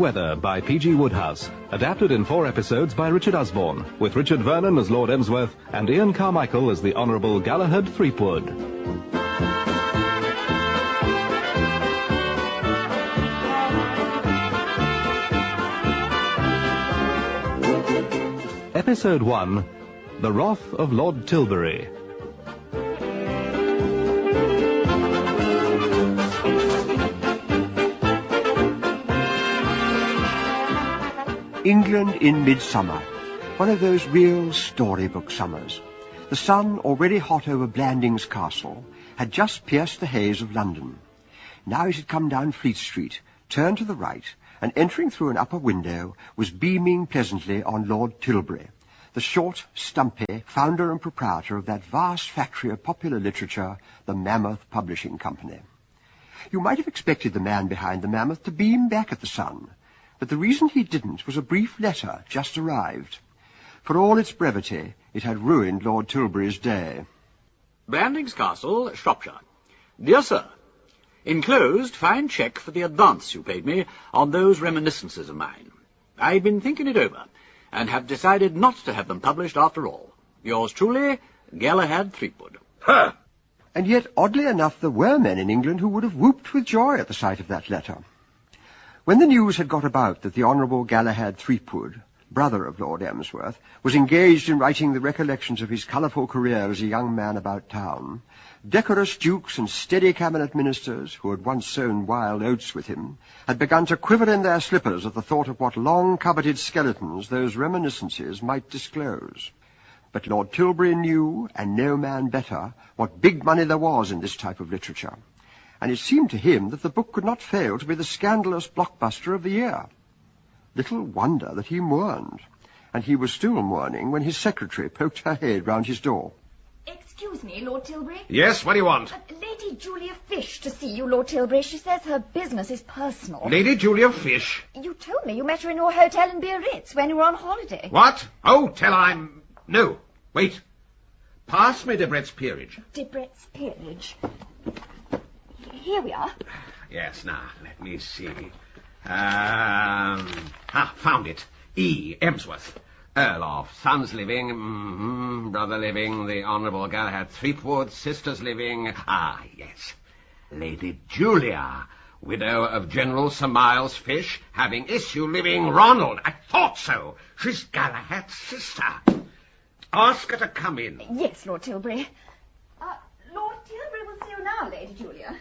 Weather by P.G. Wodehouse, adapted in 4 episodes by Richard Usborne, with Richard Vernon as Lord Emsworth and Ian Carmichael as the Honourable Galahad Threepwood. Episode 1, The Wrath of Lord Tilbury. England in midsummer, one of those real storybook summers. The sun, already hot over Blandings Castle, had just pierced the haze of London. Now it had come down Fleet Street, turned to the right, and entering through an upper window, was beaming pleasantly on Lord Tilbury, the short, stumpy founder and proprietor of that vast factory of popular literature, the Mammoth Publishing Company. You might have expected the man behind the Mammoth to beam back at the sun, but the reason he didn't was a brief letter just arrived. For all its brevity, it had ruined Lord Tilbury's day. Blandings Castle, Shropshire. Dear Sir, enclosed fine cheque for the advance you paid me on those reminiscences of mine. I've been thinking it over, and have decided not to have them published after all. Yours truly, Galahad Threepwood. Huh! And yet, oddly enough, there were men in England who would have whooped with joy at the sight of that letter. When the news had got about that the Honourable Galahad Threepwood, brother of Lord Emsworth, was engaged in writing the recollections of his colourful career as a young man about town, decorous dukes and steady cabinet ministers, who had once sown wild oats with him, had begun to quiver in their slippers at the thought of what long-coveted skeletons those reminiscences might disclose. But Lord Tilbury knew, and no man better, what big money there was in this type of literature, and it seemed to him that the book could not fail to be the scandalous blockbuster of the year. Little wonder that he mourned, and he was still mourning when his secretary poked her head round his door. Excuse me, Lord Tilbury. Yes, what do you want? Lady Julia Fish to see you, Lord Tilbury. She says her business is personal. Lady Julia Fish? You told me you met her in your hotel in Biarritz when you were on holiday. What? Hotel I'm... No, wait. Pass me Debrett's Peerage. Debrett's Peerage. Here we are. Yes, now, let me see. Found it. E. Emsworth. Earl of, sons living, brother living, the Honourable Galahad Threepwood, sisters living. Ah, yes. Lady Julia, widow of General Sir Miles Fish, having issue living Ronald. I thought so. She's Galahad's sister. Ask her to come in. Yes, Lord Tilbury. Lord Tilbury will see you now, Lady Julia.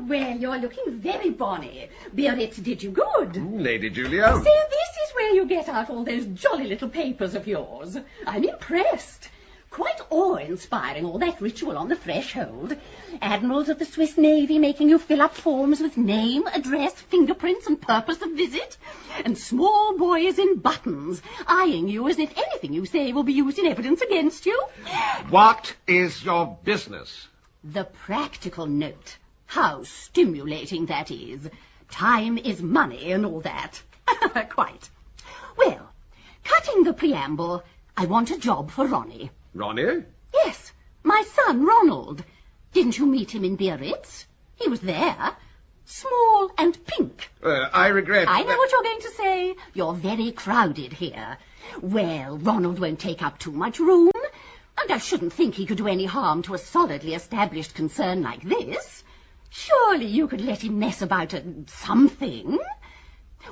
Well, you're looking very bonny. Biarritz did you good. Lady Julia. So this is where you get out all those jolly little papers of yours. I'm impressed. Quite awe-inspiring, all that ritual on the threshold. Admirals of the Swiss Navy making you fill up forms with name, address, fingerprints, and purpose of visit. And small boys in buttons, eyeing you as if anything you say will be used in evidence against you. What is your business? The practical note. How stimulating that is. Time is money and all that. Quite. Well, cutting the preamble, I want a job for Ronnie. Ronnie? Yes, my son, Ronald. Didn't you meet him in Biarritz? He was there. Small and pink. I regret... I know what you're going to say. You're very crowded here. Well, Ronald won't take up too much room, and I shouldn't think he could do any harm to a solidly established concern like this. Surely you could let him mess about at something.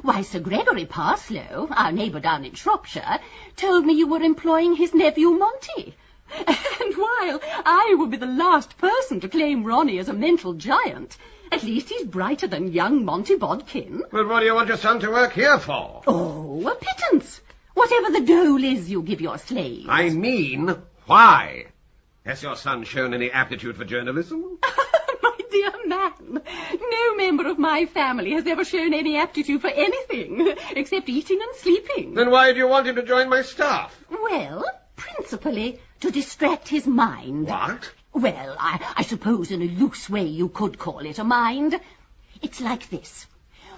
Why, Sir Gregory Parslow, our neighbour down in Shropshire, told me you were employing his nephew Monty. And while I would be the last person to claim Ronnie as a mental giant, at least he's brighter than young Monty Bodkin. But what do you want your son to work here for? Oh, a pittance. Whatever the dole is you give your slaves. I mean, why? Has your son shown any aptitude for journalism? Dear man, no member of my family has ever shown any aptitude for anything, except eating and sleeping. Then why do you want him to join my staff? Well, principally to distract his mind. What? Well, I suppose in a loose way you could call it a mind. It's like this.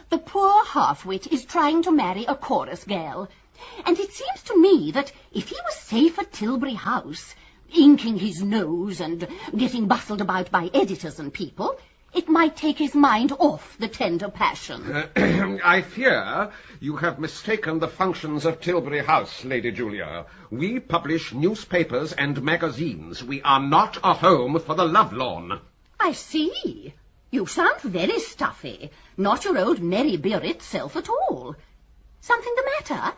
The poor half-wit is trying to marry a chorus girl, and it seems to me that if he was safe at Tilbury House, inking his nose and getting bustled about by editors and people, It might take his mind off the tender passion. I fear you have mistaken the functions of Tilbury House, Lady Julia. We publish newspapers and magazines. We are not a home for the lovelorn. I see. You sound very stuffy. Not your old merry Biarritz self at all. Something the matter?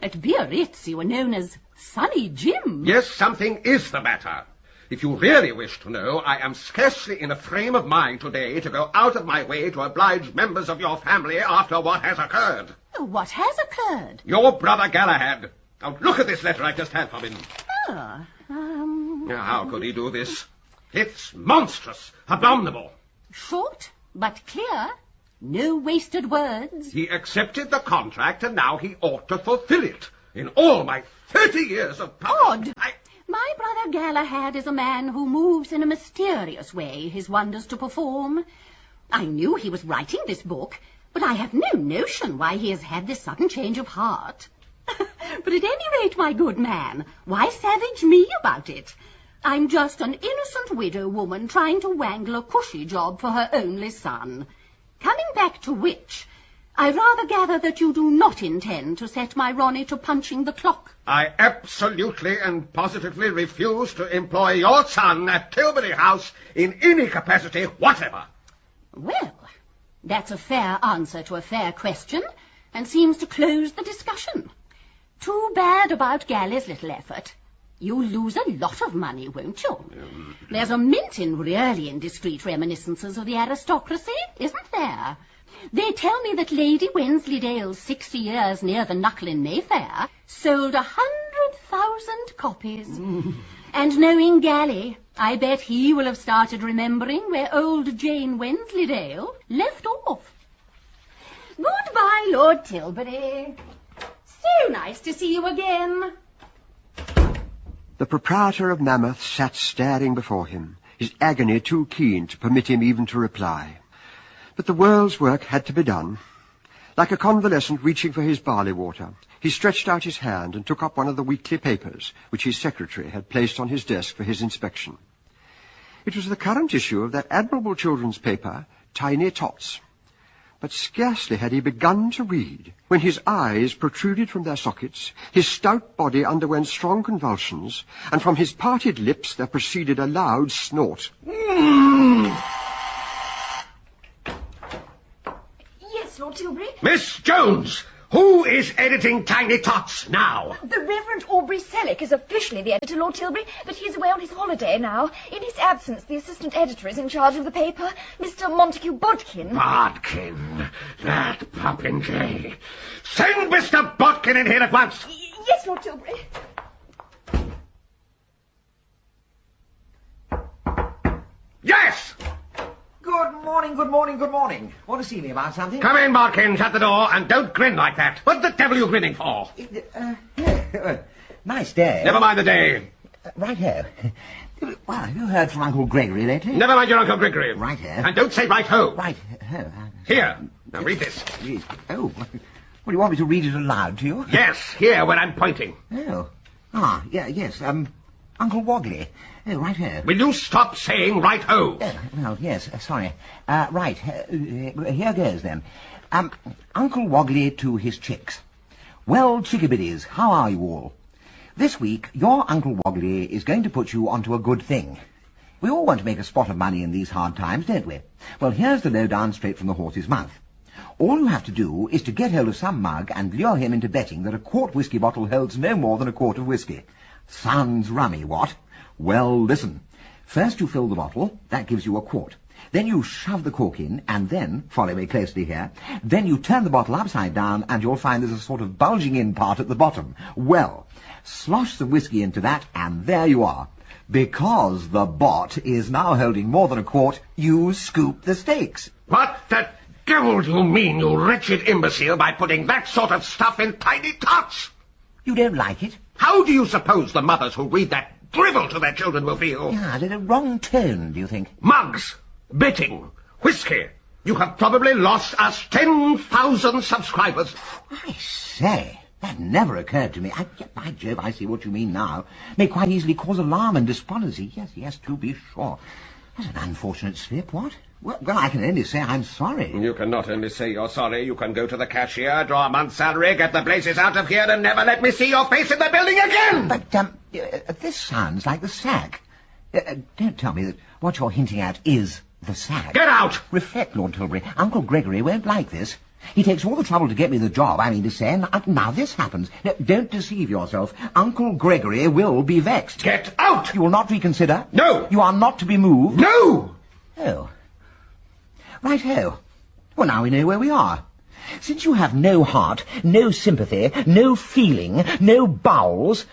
At Biarritz you were known as Sunny Jim. Yes, something is the matter. If you really wish to know, I am scarcely in a frame of mind today to go out of my way to oblige members of your family after what has occurred. What has occurred? Your brother Galahad. Now, look at this letter I just had from him. Now, how could he do this? It's monstrous, abominable. Short, but clear. No wasted words. He accepted the contract, and now he ought to fulfill it. In all my 30 years of... Odd. My brother Galahad is a man who moves in a mysterious way his wonders to perform. I knew he was writing this book, but I have no notion why he has had this sudden change of heart. But at any rate, my good man, why savage me about it? I'm just an innocent widow woman trying to wangle a cushy job for her only son. Coming back to which, I rather gather that you do not intend to set my Ronnie to punching the clock. I absolutely and positively refuse to employ your son at Tilbury House in any capacity whatever. Well, that's a fair answer to a fair question, and seems to close the discussion. Too bad about Gally's little effort. You'll lose a lot of money, won't you? There's a mint in really indiscreet reminiscences of the aristocracy, isn't there? They tell me that Lady Wensleydale's 60 years near the Knuckle in Mayfair sold 100,000 copies. And knowing Gally, I bet he will have started remembering where old Jane Wensleydale left off. Goodbye, Lord Tilbury. So nice to see you again. The proprietor of Mammoth sat staring before him, his agony too keen to permit him even to reply. But the world's work had to be done. Like a convalescent reaching for his barley water, he stretched out his hand and took up one of the weekly papers which his secretary had placed on his desk for his inspection. It was the current issue of that admirable children's paper, Tiny Tots. But scarcely had he begun to read when his eyes protruded from their sockets, his stout body underwent strong convulsions, and from his parted lips there proceeded a loud snort. Yes, Lord Tilbury? Miss Jones, who is editing Tiny Tots now? The Reverend Aubrey Selleck is officially the editor, Lord Tilbury, but he's away on his holiday now. In his absence, the assistant editor is in charge of the paper, Mr. Montague Bodkin. Bodkin, that popinjay. Send Mr. Bodkin in here at once. Yes, Lord Tilbury. Yes! Good morning. Want to see me about something? Come in, Bodkin, shut the door, and don't grin like that. What the devil are you grinning for? Nice day. Never mind the day. Righto. Well, have you heard from Uncle Gregory lately? Never mind your Uncle Gregory. Righto. And don't say right-ho. Right-ho. Here, now read this. Oh, well, do you want me to read it aloud to you? Yes, here, where I'm pointing. Oh. Yes, Uncle Wogley. Oh, righto. Will you stop saying right-ho? Well, yes, sorry. Right, here goes then. Uncle Wogley to his chicks. Well, chickabiddies, how are you all? This week, your Uncle Wogley is going to put you onto a good thing. We all want to make a spot of money in these hard times, don't we? Well, here's the lowdown straight from the horse's mouth. All you have to do is to get hold of some mug and lure him into betting that a quart whisky bottle holds no more than a quart of whisky. Sounds rummy, what? Well, listen. First you fill the bottle, that gives you a quart. Then you shove the cork in, and then, follow me closely here, then you turn the bottle upside down, and you'll find there's a sort of bulging in part at the bottom. Well, slosh some whiskey into that, and there you are. Because the bot is now holding more than a quart, you scoop the stakes. What the devil do you mean, you wretched imbecile, by putting that sort of stuff in Tiny Tots? You don't like it? How do you suppose the mothers who read that drivel to their children will feel? Yeah, in a wrong tone, do you think? Mugs, betting, whiskey. You have probably lost us 10,000 subscribers. I say, that never occurred to me. By Jove, I see what you mean now. May quite easily cause alarm and despondency. Yes, to be sure. That's an unfortunate slip, what? Well, I can only say I'm sorry. You can not only say you're sorry, you can go to the cashier, draw a month's salary, get the blazes out of here, and never let me see your face in the building again! But, this sounds like the sack. Don't tell me that what you're hinting at is the sack. Get out! Reflect, Lord Tilbury. Uncle Gregory won't like this. He takes all the trouble to get me the job, I mean to say, and now this happens. Now, don't deceive yourself. Uncle Gregory will be vexed. Get out! You will not reconsider? No! You are not to be moved? No! Oh. Right-ho. Well, now we know where we are. Since you have no heart, no sympathy, no feeling, no bowels,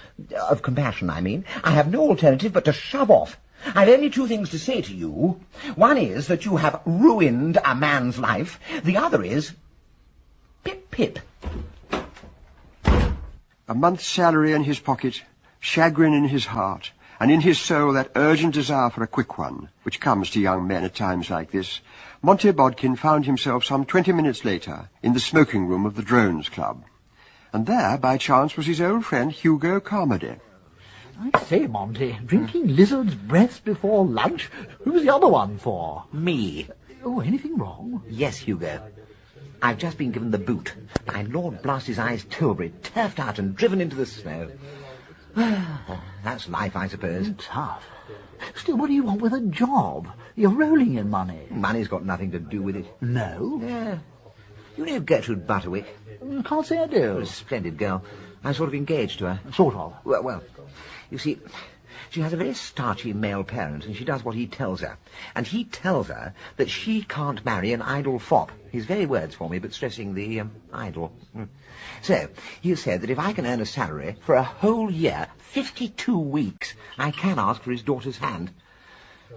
of compassion, I mean, I have no alternative but to shove off. I've only two things to say to you. One is that you have ruined a man's life. The other is... Pip-pip. A month's salary in his pocket, chagrin in his heart, and in his soul that urgent desire for a quick one, which comes to young men at times like this, Monty Bodkin found himself some 20 minutes later in the smoking room of the Drones Club. And there, by chance, was his old friend Hugo Carmody. I say, Monty, drinking lizard's breath before lunch? Who's the other one for? Me. Oh, anything wrong? Yes, Hugo. I've just been given the boot by Lord Blast-His-Eyes Tilbury, turfed out and driven into the snow. That's life, I suppose. Tough. Still, what do you want with a job? You're rolling in money. Money's got nothing to do with it. No? Yeah. You know Gertrude Butterwick? Can't say I do. A splendid girl. I'm sort of engaged to her. Sort of. Well, you see, she has a very starchy male parent, and she does what he tells her. And he tells her that she can't marry an idle fop. His very words for me, but stressing the idle. So, he said that if I can earn a salary for a whole year, 52 weeks, I can ask for his daughter's hand.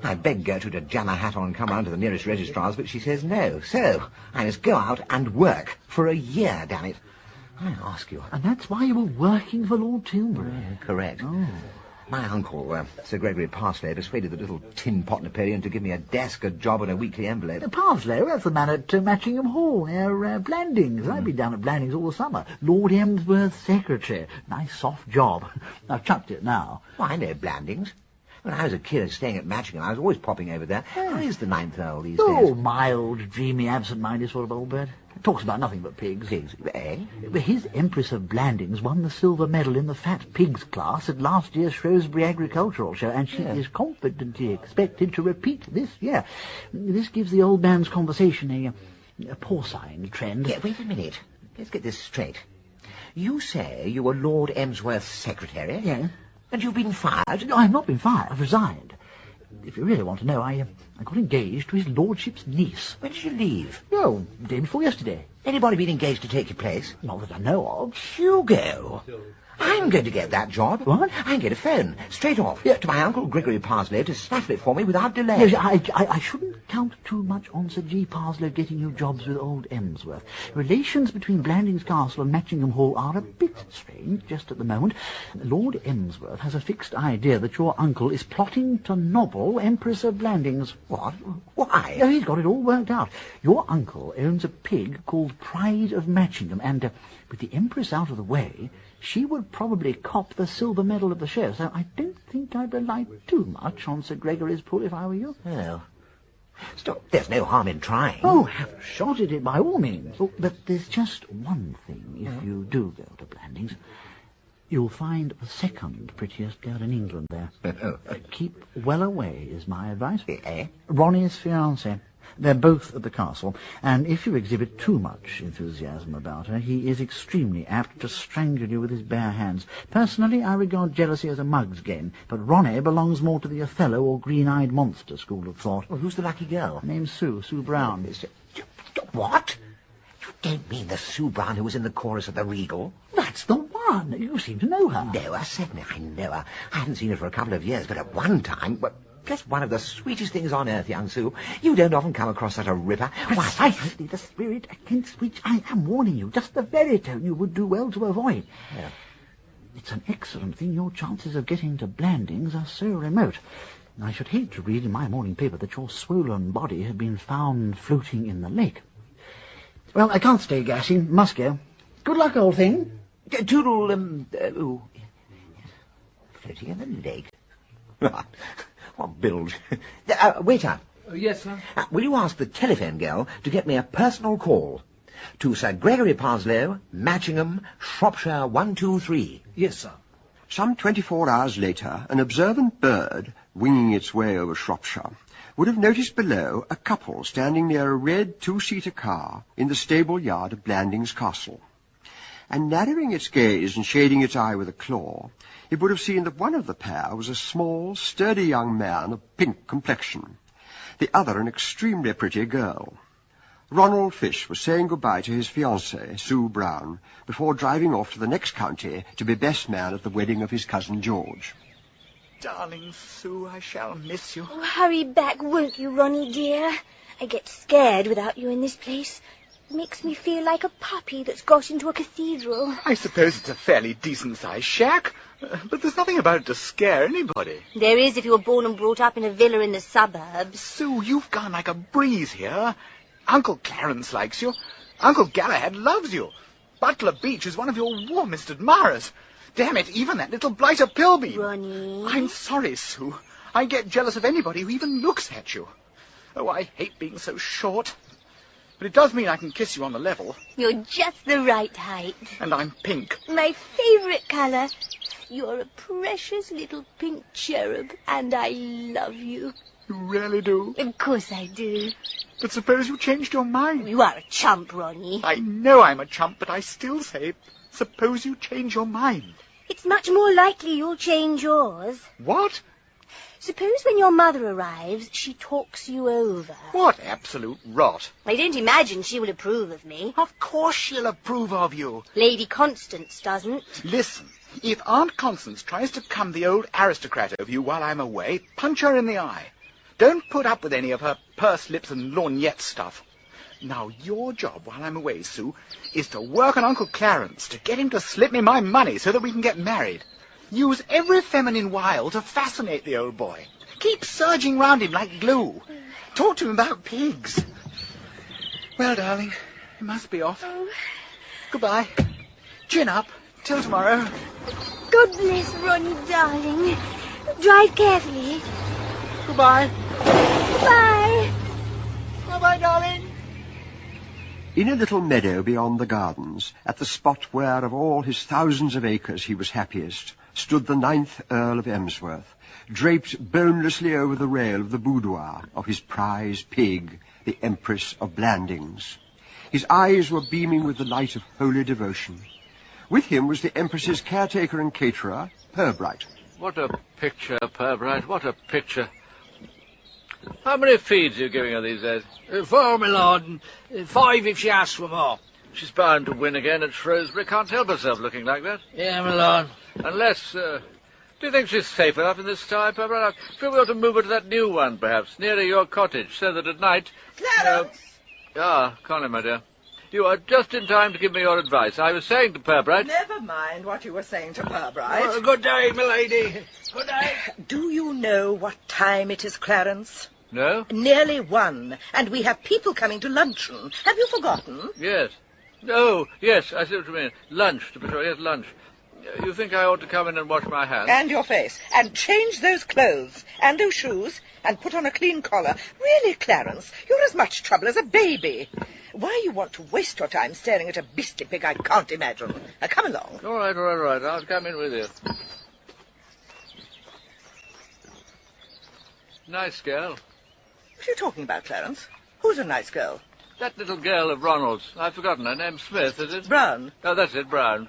I begged Gertrude to jam her hat on and come round to the nearest registrar's, but she says no. So, I must go out and work for a year, damn it. I ask you. And that's why you were working for Lord Tilbury? Correct. Oh. My uncle, Sir Gregory Parslow, persuaded the little tin pot Napoleon to give me a desk, a job, and a weekly envelope. Parslow, that's the man at Matchingham Hall, near Blandings. I've been down at Blandings all the summer. Lord Emsworth's secretary. Nice, soft job. I've chucked it now. Well, I know Blandings. When I was a kid staying at Matchingham, I was always popping over there. How is the ninth Earl these days? Oh, mild, dreamy, absent-minded sort of old bird. Talks about nothing but pigs. Pigs, eh? His Empress of Blandings won the silver medal in the fat pigs class at last year's Shrewsbury Agricultural Show, and she is confidently expected to repeat this year. This gives the old man's conversation a porcine trend. Yeah, wait a minute. Let's get this straight. You say you were Lord Emsworth's secretary? Yeah. And you've been fired? No, I've not been fired. I've resigned. If you really want to know, I got engaged to his lordship's niece. When did you leave? Oh, day before yesterday. Anybody been engaged to take your place? Not that I know of. Hugo! I'm going to get that job. What? I can get a phone, straight off, to my Uncle Gregory Parslow to snaffle it for me without delay. Yes, I shouldn't count too much on Sir G. Parslow getting you jobs with old Emsworth. Relations between Blandings Castle and Matchingham Hall are a bit strange just at the moment. Lord Emsworth has a fixed idea that your uncle is plotting to nobble Empress of Blandings. What? Why? Oh, he's got it all worked out. Your uncle owns a pig called Pride of Matchingham, and with the Empress out of the way, she would probably cop the silver medal at the show, so I don't think I'd rely too much on Sir Gregory's pull if I were you. Oh. Stop. There's no harm in trying. Oh, have a shot at it by all means. Oh, but there's just one thing, if you do go to Blandings. You'll find the second prettiest girl in England there. Keep well away is my advice. Eh? Ronnie's fiancée. They're both at the castle, and if you exhibit too much enthusiasm about her, he is extremely apt to strangle you with his bare hands. Personally, I regard jealousy as a mug's game, but Ronnie belongs more to the Othello or green-eyed monster school of thought. Well, who's the lucky girl? Her name's Sue Brown. What? You don't mean the Sue Brown who was in the chorus of the Regal? That's the one! You seem to know her. No, certainly I know her. I haven't seen her for a couple of years, but at one time... Just one of the sweetest things on earth, young Sue. You don't often come across such a ripper. Precisely the spirit against which I am warning you. Just the very tone you would do well to avoid. Yeah. It's an excellent thing your chances of getting to Blandings are so remote. I should hate to read in my morning paper that your swollen body had been found floating in the lake. Well, I can't stay gassing. Must go. Good luck, old thing. Toodle, floating in the lake. What bilge? Waiter, Yes, sir. Will you ask the telephone girl to get me a personal call to Sir Gregory Parslow, Matchingham, Shropshire 123? Yes, sir. Some 24 hours later, an observant bird, winging its way over Shropshire, would have noticed below a couple standing near a red two-seater car in the stable yard of Blandings Castle. And narrowing its gaze and shading its eye with a claw, it would have seen that one of the pair was a small, sturdy young man of pink complexion, the other an extremely pretty girl. Ronald Fish was saying goodbye to his fiancée, Sue Brown, before driving off to the next county to be best man at the wedding of his cousin George. Darling Sue, I shall miss you. Oh, hurry back, won't you, Ronnie, dear? I get scared without you in this place. It makes me feel like a puppy that's got into a cathedral. I suppose it's a fairly decent-sized shack, but there's nothing about it to scare anybody. There is if you were born and brought up in a villa in the suburbs. Sue, you've gone like a breeze here. Uncle Clarence likes you. Uncle Galahad loves you. Butler Beach is one of your warmest admirers. Damn it, even that little blighter Pilbeam. Ronnie. I'm sorry, Sue. I get jealous of anybody who even looks at you. Oh, I hate being so short. But it does mean I can kiss you on the level. You're just the right height. And I'm pink. My favourite colour. You're a precious little pink cherub, and I love you. You really do? Of course I do. But suppose you changed your mind. You are a chump, Ronnie. I know I'm a chump, but I still say, suppose you change your mind. It's much more likely you'll change yours. What? Suppose when your mother arrives, she talks you over. What absolute rot. I don't imagine she will approve of me. Of course she'll approve of you. Lady Constance doesn't. Listen, if Aunt Constance tries to come the old aristocrat over you while I'm away, punch her in the eye. Don't put up with any of her pursed lips and lorgnette stuff. Now, your job while I'm away, Sue, is to work on Uncle Clarence, to get him to slip me my money so that we can get married. Use every feminine wile to fascinate the old boy. Keep surging round him like glue. Talk to him about pigs. Well, darling, you must be off. Oh. Goodbye. Chin up. Till tomorrow. God bless Ronnie, darling. Drive carefully. Goodbye. Bye. Bye-bye, darling. In a little meadow beyond the gardens, at the spot where of all his thousands of acres he was happiest, stood the 9th Earl of Emsworth, draped bonelessly over the rail of the boudoir of his prize pig, the Empress of Blandings. His eyes were beaming with the light of holy devotion. With him was the Empress's caretaker and caterer, Pirbright. What a picture, Pirbright, what a picture. How many feeds are you giving her these days? 4, my lord, and 5 if she asks for more. She's bound to win again at Shrewsbury. Can't help herself looking like that. Yeah, my lord. Unless, do you think she's safe enough in this style, Pirbright? I feel we ought to move her to that new one, perhaps, nearer your cottage, so that at night... Clarence! Connie, my dear. You are just in time to give me your advice. I was saying to Pirbright... Never mind what you were saying to Pirbright. Good day, milady. Good day. Do you know what time it is, Clarence? No? Nearly 1, and we have people coming to luncheon. Have you forgotten? Yes. Oh, yes, I see what you mean. Lunch, to be sure. Yes, lunch. You think I ought to come in and wash my hands? And your face. And change those clothes. And those shoes. And put on a clean collar. Really, Clarence, you're as much trouble as a baby. Why you want to waste your time staring at a beastly pig, I can't imagine. Now, come along. All right. I'll come in with you. Nice girl. What are you talking about, Clarence? Who's a nice girl? That little girl of Ronald's. I've forgotten her name. Smith, is it? Brown. Oh, that's it, Brown.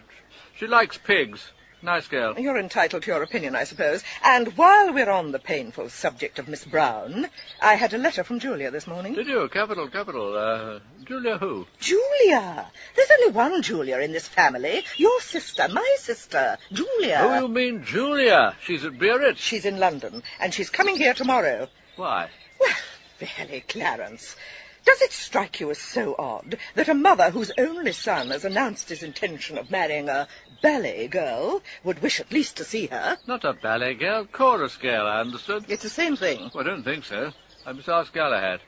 She likes pigs. Nice girl. You're entitled to your opinion, I suppose. And while we're on the painful subject of Miss Brown, I had a letter from Julia this morning. Did you? Capital. Julia who? Julia! There's only one Julia in this family. Your sister, my sister, Julia. Oh, you mean Julia? She's at Biarritz. She's in London, and she's coming here tomorrow. Why? Well, really, Clarence, does it strike you as so odd that a mother whose only son has announced his intention of marrying a ballet girl would wish at least to see her? Not a ballet girl, chorus girl, I understood. It's the same thing. Well, I don't think so. I must ask Galahad.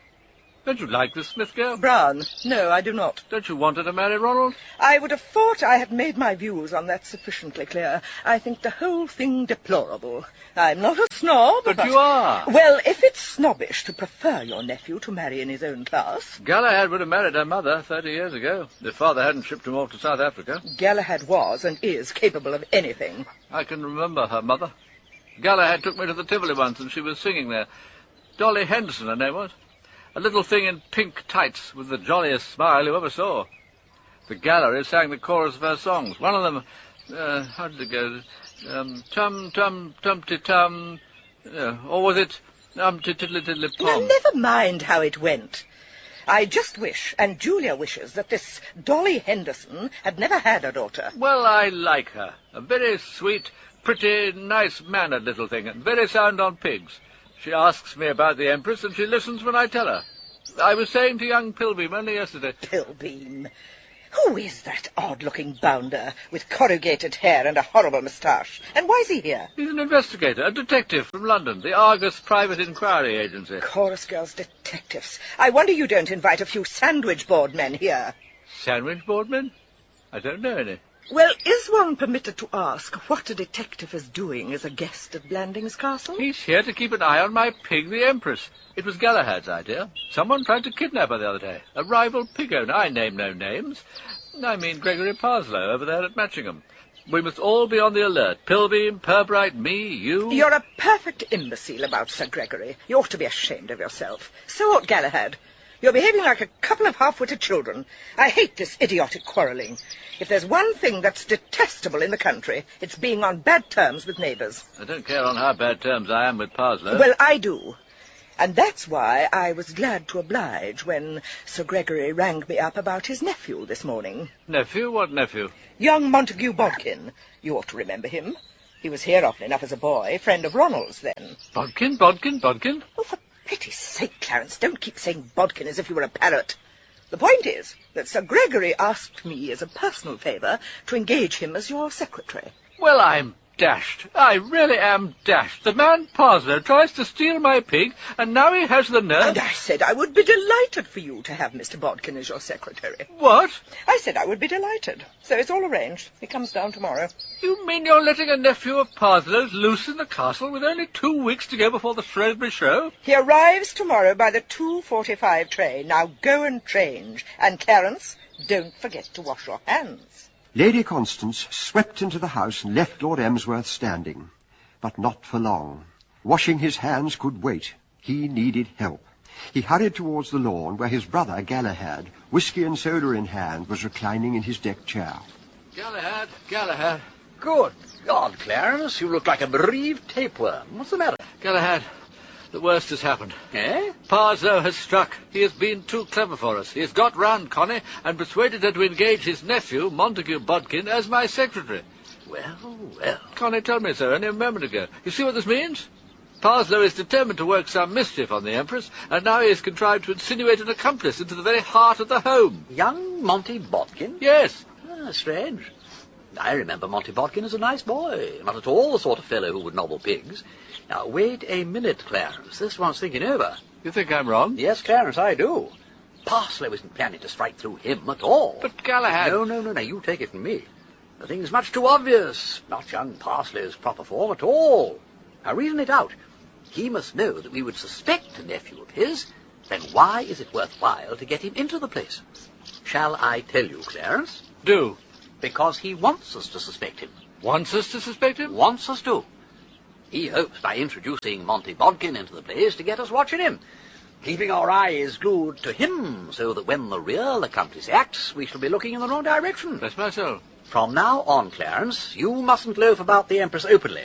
Don't you like this Smith girl? Brown. No, I do not. Don't you want her to marry Ronald? I would have thought I had made my views on that sufficiently clear. I think the whole thing deplorable. I'm not a snob, But you are. Well, if it's snobbish to prefer your nephew to marry in his own class... Galahad would have married her mother 30 years ago, if father hadn't shipped him off to South Africa. Galahad was and is capable of anything. I can remember her mother. Galahad took me to the Tivoli once, and she was singing there. Dolly Henderson, her name was. A little thing in pink tights with the jolliest smile you ever saw. The gallery sang the chorus of her songs. One of them, how did it go? Tum, tum, tum-ti-tum, or was it tiddly-tiddly-pom? Now, never mind how it went. I just wish, and Julia wishes, that this Dolly Henderson had never had a daughter. Well, I like her. A very sweet, pretty, nice-mannered little thing, and very sound on pigs. She asks me about the Empress, and she listens when I tell her. I was saying to young Pilbeam only yesterday... Pilbeam? Who is that odd-looking bounder with corrugated hair and a horrible moustache? And why is he here? He's an investigator, a detective from London, the Argus Private Inquiry Agency. Chorus girls' detectives. I wonder you don't invite a few sandwich board men here. Sandwich board men? I don't know any. Well, is one permitted to ask what a detective is doing as a guest at Blandings Castle? He's here to keep an eye on my pig, the Empress. It was Galahad's idea. Someone tried to kidnap her the other day. A rival pig owner. I name no names. I mean Gregory Parslow over there at Matchingham. We must all be on the alert. Pilbeam, Pirbright, me, you... You're a perfect imbecile about Sir Gregory. You ought to be ashamed of yourself. So ought Galahad. You're behaving like a couple of half-witted children. I hate this idiotic quarrelling. If there's one thing that's detestable in the country, it's being on bad terms with neighbours. I don't care on how bad terms I am with Parslow. Well, I do. And that's why I was glad to oblige when Sir Gregory rang me up about his nephew this morning. Nephew? What nephew? Young Montague Bodkin. You ought to remember him. He was here often enough as a boy, friend of Ronald's then. Bodkin? Oh, for pity's sake, Clarence, don't keep saying Bodkin as if you were a parrot. The point is that Sir Gregory asked me as a personal favour to engage him as your secretary. Well, I'm dashed. I really am dashed. The man Parslow tries to steal my pig, and now he has the nerve... And I said I would be delighted for you to have Mr. Bodkin as your secretary. What? I said I would be delighted. So it's all arranged. He comes down tomorrow. You mean you're letting a nephew of Parslow's loose in the castle with only 2 weeks to go before the Shrewsbury show? He arrives tomorrow by the 2:45 train. Now go and change. And Clarence, don't forget to wash your hands. Lady Constance swept into the house and left Lord Emsworth standing. But not for long. Washing his hands could wait. He needed help. He hurried towards the lawn where his brother Galahad, whiskey and soda in hand, was reclining in his deck chair. Galahad. Good God, Clarence, you look like a bereaved tapeworm. What's the matter? Galahad, the worst has happened. Eh? Parslow has struck. He has been too clever for us. He has got round Connie and persuaded her to engage his nephew, Montague Bodkin, as my secretary. Well. Connie told me so only a moment ago. You see what this means? Parslow is determined to work some mischief on the Empress, and now he has contrived to insinuate an accomplice into the very heart of the home. Young Monty Bodkin? Yes. Strange. I remember Monty Bodkin as a nice boy, not at all the sort of fellow who would nobble pigs. Now, wait a minute, Clarence. This wants thinking over. You think I'm wrong? Yes, Clarence, I do. Parslow isn't planning to strike through him at all. But Galahad... No, you take it from me. The thing's much too obvious. Not young Parslow's proper form at all. Now, reason it out. He must know that we would suspect a nephew of his. Then why is it worthwhile to get him into the place? Shall I tell you, Clarence? Do. Because he wants us to suspect him. Wants us to suspect him? Wants us to. He hopes by introducing Monty Bodkin into the place to get us watching him, keeping our eyes glued to him, so that when the real accomplice acts, we shall be looking in the wrong direction. Bless my soul. From now on, Clarence, you mustn't loaf about the Empress openly.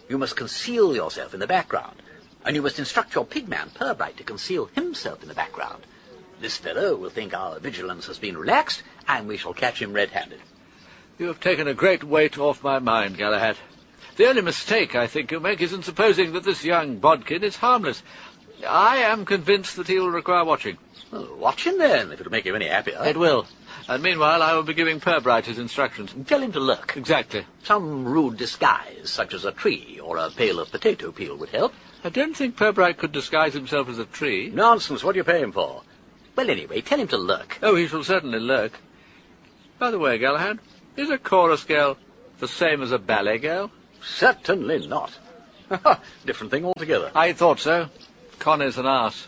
You must conceal yourself in the background, and you must instruct your pigman, Pirbright, to conceal himself in the background. This fellow will think our vigilance has been relaxed, and we shall catch him red-handed. You have taken a great weight off my mind, Galahad. The only mistake I think you make is in supposing that this young Bodkin is harmless. I am convinced that he will require watching. Well, watch him then, if it'll make you any happier. It will. And meanwhile I will be giving Pirbright his instructions. Tell him to lurk. Exactly. Some rude disguise, such as a tree or a pail of potato peel, would help. I don't think Pirbright could disguise himself as a tree. Nonsense, what do you pay him for? Well, anyway, tell him to lurk. Oh, he shall certainly lurk. By the way, Galahad, is a chorus girl the same as a ballet girl? Certainly not. Different thing altogether. I thought so. Connie's an arse.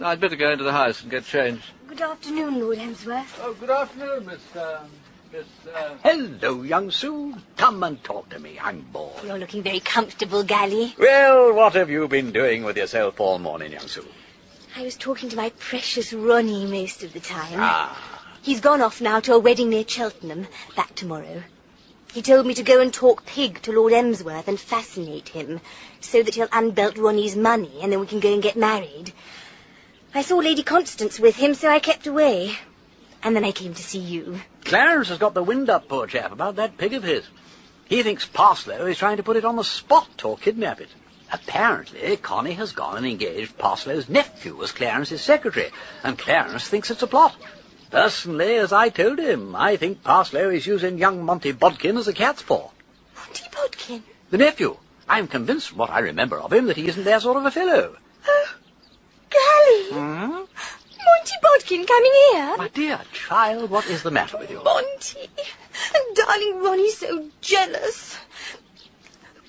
I'd better go into the house and get changed. Good afternoon, Lord Emsworth. Oh, good afternoon, Miss... Hello, young Sue. Come and talk to me. I'm bored. You're looking very comfortable, Gally. Well, what have you been doing with yourself all morning, young Sue? I was talking to my precious Ronnie most of the time. Ah. He's gone off now to a wedding near Cheltenham, back tomorrow. He told me to go and talk pig to Lord Emsworth and fascinate him, so that he'll unbelt Ronnie's money, and then we can go and get married. I saw Lady Constance with him, so I kept away. And then I came to see you. Clarence has got the wind up, poor chap, about that pig of his. He thinks Parslow is trying to put it on the spot or kidnap it. Apparently, Connie has gone and engaged Parslow's nephew as Clarence's secretary, and Clarence thinks it's a plot. Personally, as I told him, I think Parslow is using young Monty Bodkin as a cat's paw. Monty Bodkin? The nephew. I'm convinced from what I remember of him that he isn't their sort of a fellow. Oh, Gally! Hmm? Monty Bodkin coming here? My dear child, what is the matter with you? Monty. And darling Ronnie's so jealous.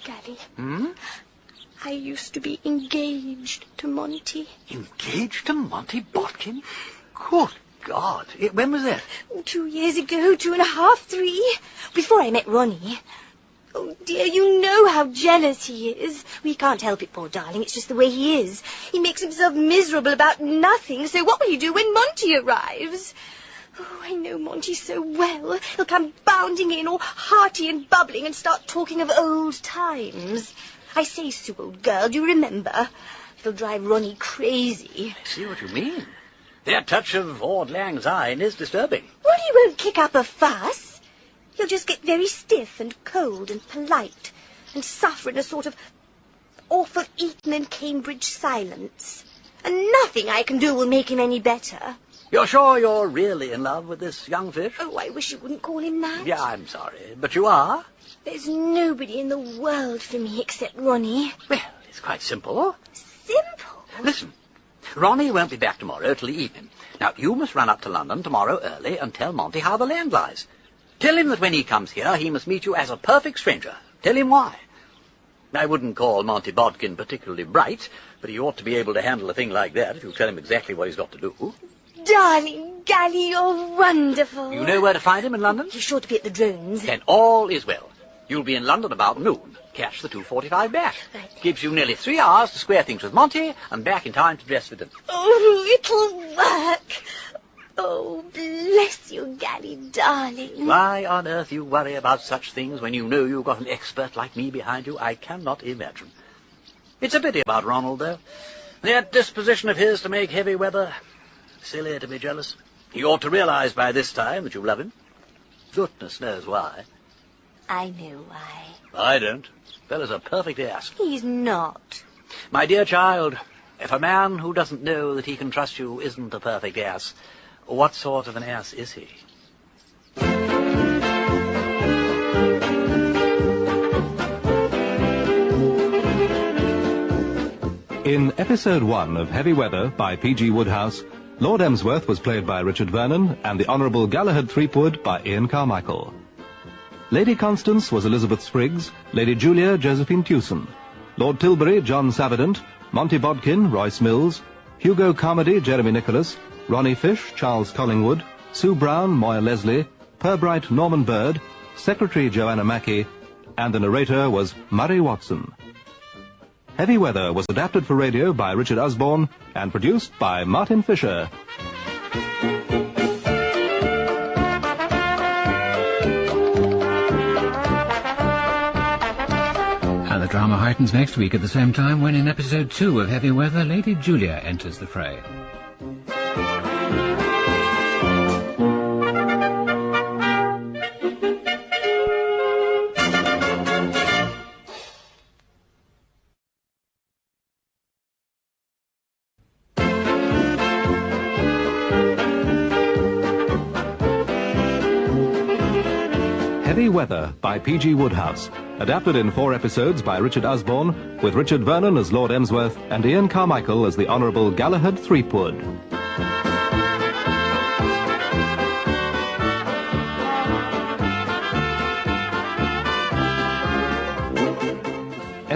Gally. Hmm? I used to be engaged to Monty. Engaged to Monty Bodkin? Good God. When was that? 2 years ago, 2.5, 3. Before I met Ronnie. Oh, dear, you know how jealous he is. We can't help it, poor darling. It's just the way he is. He makes himself miserable about nothing, so what will he do when Monty arrives? Oh, I know Monty so well. He'll come bounding in, all hearty and bubbling, and start talking of old times. I say, Sue, old girl, do you remember? It'll drive Ronnie crazy. I see what you mean. Their touch of Auld Lang Syne is disturbing. Ronnie won't kick up a fuss. He'll just get very stiff and cold and polite and suffer in a sort of awful Eton and Cambridge silence. And nothing I can do will make him any better. You're sure you're really in love with this young fish? Oh, I wish you wouldn't call him that. Yeah, I'm sorry, but you are? There's nobody in the world for me except Ronnie. Well, it's quite simple. Simple? Listen, Ronnie won't be back tomorrow till the evening. Now, you must run up to London tomorrow early and tell Monty how the land lies. Tell him that when he comes here, he must meet you as a perfect stranger. Tell him why. I wouldn't call Monty Bodkin particularly bright, but he ought to be able to handle a thing like that if you tell him exactly what he's got to do. Darling Gally, you're wonderful. You know where to find him in London? He's sure to be at the Drones. Then all is well. You'll be in London about noon. Catch the 2:45 back. Right. Gives you nearly 3 hours to square things with Monty and back in time to dress for dinner. Oh, it'll work. Oh, bless you, Gally, darling. Why on earth you worry about such things when you know you've got an expert like me behind you, I cannot imagine. It's a pity about Ronald, though. That disposition of his to make heavy weather. Silly to be jealous. He ought to realize by this time that you love him. Goodness knows why. I know why. I don't. Fella's a perfect ass. He's not. My dear child, if a man who doesn't know that he can trust you isn't a perfect ass, what sort of an ass is he? In Episode 1 of Heavy Weather by P.G. Wodehouse, Lord Emsworth was played by Richard Vernon and the Honourable Galahad Threepwood by Ian Carmichael. Lady Constance was Elizabeth Spriggs, Lady Julia Josephine Tewson, Lord Tilbury John Savadent, Monty Bodkin Royce Mills, Hugo Carmody Jeremy Nicholas, Ronnie Fish Charles Collingwood, Sue Brown Moya Leslie, Purbright Norman Bird, Secretary Joanna Mackey, and the narrator was Murray Watson. Heavy Weather was adapted for radio by Richard Usborne and produced by Martin Fisher. And the drama heightens next week at the same time when in Episode 2 of Heavy Weather, Lady Julia enters the fray. Heavy Weather by P.G. Wodehouse, adapted in 4 episodes by Richard Usborne, with Richard Vernon as Lord Emsworth and Ian Carmichael as the Honourable Galahad Threepwood.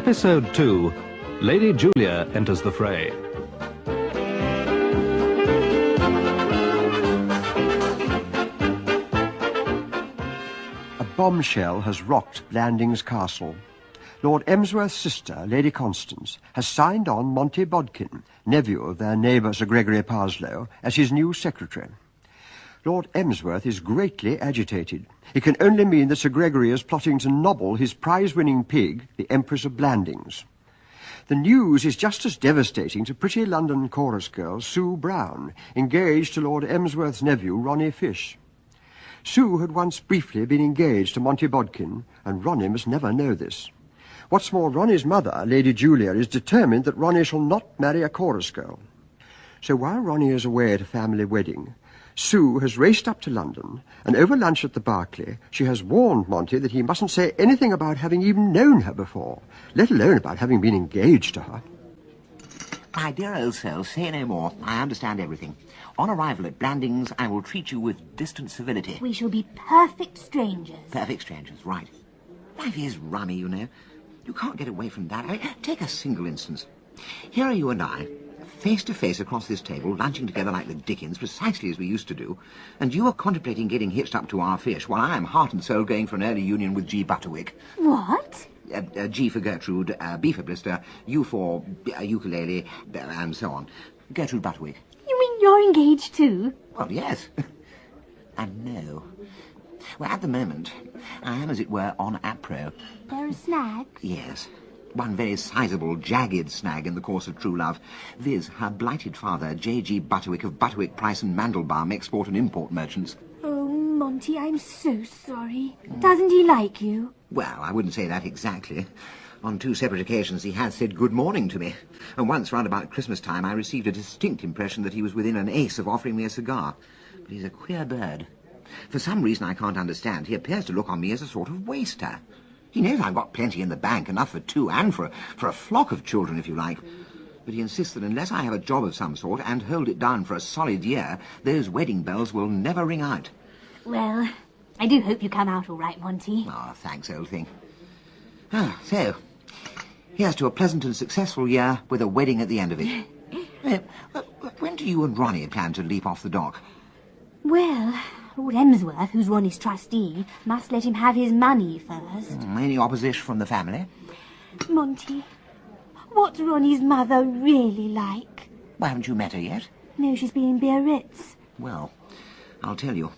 Episode 2, Lady Julia Enters the Fray. A bombshell has rocked Blandings Castle. Lord Emsworth's sister, Lady Constance, has signed on Monty Bodkin, nephew of their neighbour Sir Gregory Parslow, as his new secretary. Lord Emsworth is greatly agitated. It can only mean that Sir Gregory is plotting to nobble his prize-winning pig, the Empress of Blandings. The news is just as devastating to pretty London chorus girl Sue Brown, engaged to Lord Emsworth's nephew, Ronnie Fish. Sue had once briefly been engaged to Monty Bodkin, and Ronnie must never know this. What's more, Ronnie's mother, Lady Julia, is determined that Ronnie shall not marry a chorus girl. So while Ronnie is away at a family wedding, Sue has raced up to London, and over lunch at the Berkeley, she has warned Monty that he mustn't say anything about having even known her before, let alone about having been engaged to her. My dear old soul, say no more. I understand everything. On arrival at Blandings, I will treat you with distant civility. We shall be perfect strangers. Perfect strangers, right. Life is rummy, you know. You can't get away from that. I mean, take a single instance. Here are you and I, face to face across this table, lunching together like the Dickens, precisely as we used to do, and you are contemplating getting hitched up to our fish, while I am heart and soul going for an early union with G. Butterwick. What? G for Gertrude, B for Blister, U for ukulele, and so on. Gertrude Butterwick. You mean you're engaged too? Well, yes. And no. Well, at the moment, I am, as it were, on apro. There are snags? Yes. One very sizable, jagged snag in the course of true love, viz. Her blighted father, J.G. Butterwick of Butterwick, Price and Mandelbaum, export and import merchants. Oh, Monty, I'm so sorry. Doesn't he like you? Well, I wouldn't say that exactly. On 2 separate occasions he has said good morning to me, and once round about Christmas time I received a distinct impression that he was within an ace of offering me a cigar. But he's a queer bird. For some reason I can't understand, he appears to look on me as a sort of waster. He knows I've got plenty in the bank, enough for 2 and for a flock of children, if you like. But he insists that unless I have a job of some sort and hold it down for a solid year, those wedding bells will never ring out. Well, I do hope you come out all right, Monty. Ah, thanks, old thing. So, here's to a pleasant and successful year with a wedding at the end of it. When do you and Ronnie plan to leap off the dock? Well, Lord Emsworth, who's Ronnie's trustee, must let him have his money first. Any opposition from the family? Monty, what's Ronnie's mother really like? Well, haven't you met her yet? No, she's been in Biarritz. Well, I'll tell you.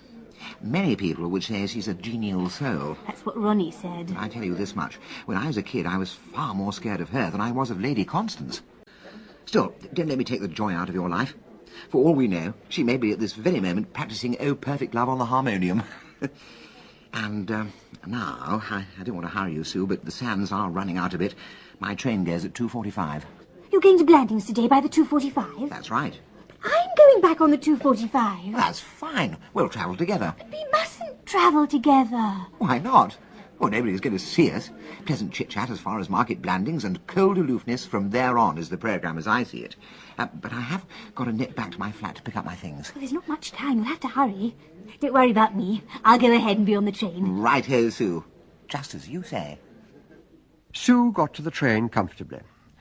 Many people would say she's a genial soul. That's what Ronnie said. I tell you this much. When I was a kid, I was far more scared of her than I was of Lady Constance. Still, don't let me take the joy out of your life. For all we know, she may be at this very moment practising Oh Perfect Love on the harmonium. And now, I don't want to hurry you, Sue, but the sands are running out a bit. My train goes at 2:45. You're going to Blandings today by the 2:45? That's right. I'm going back on the 2:45. That's fine. We'll travel together. But we mustn't travel together. Why not? Well, nobody's going to see us. Pleasant chit-chat as far as Market Blandings, and cold aloofness from there on is the programme as I see it. But I have got to nip back to my flat to pick up my things. Well, there's not much time. You'll have to hurry. Don't worry about me. I'll go ahead and be on the train. Right-ho, Sue. Just as you say. Sue got to the train comfortably,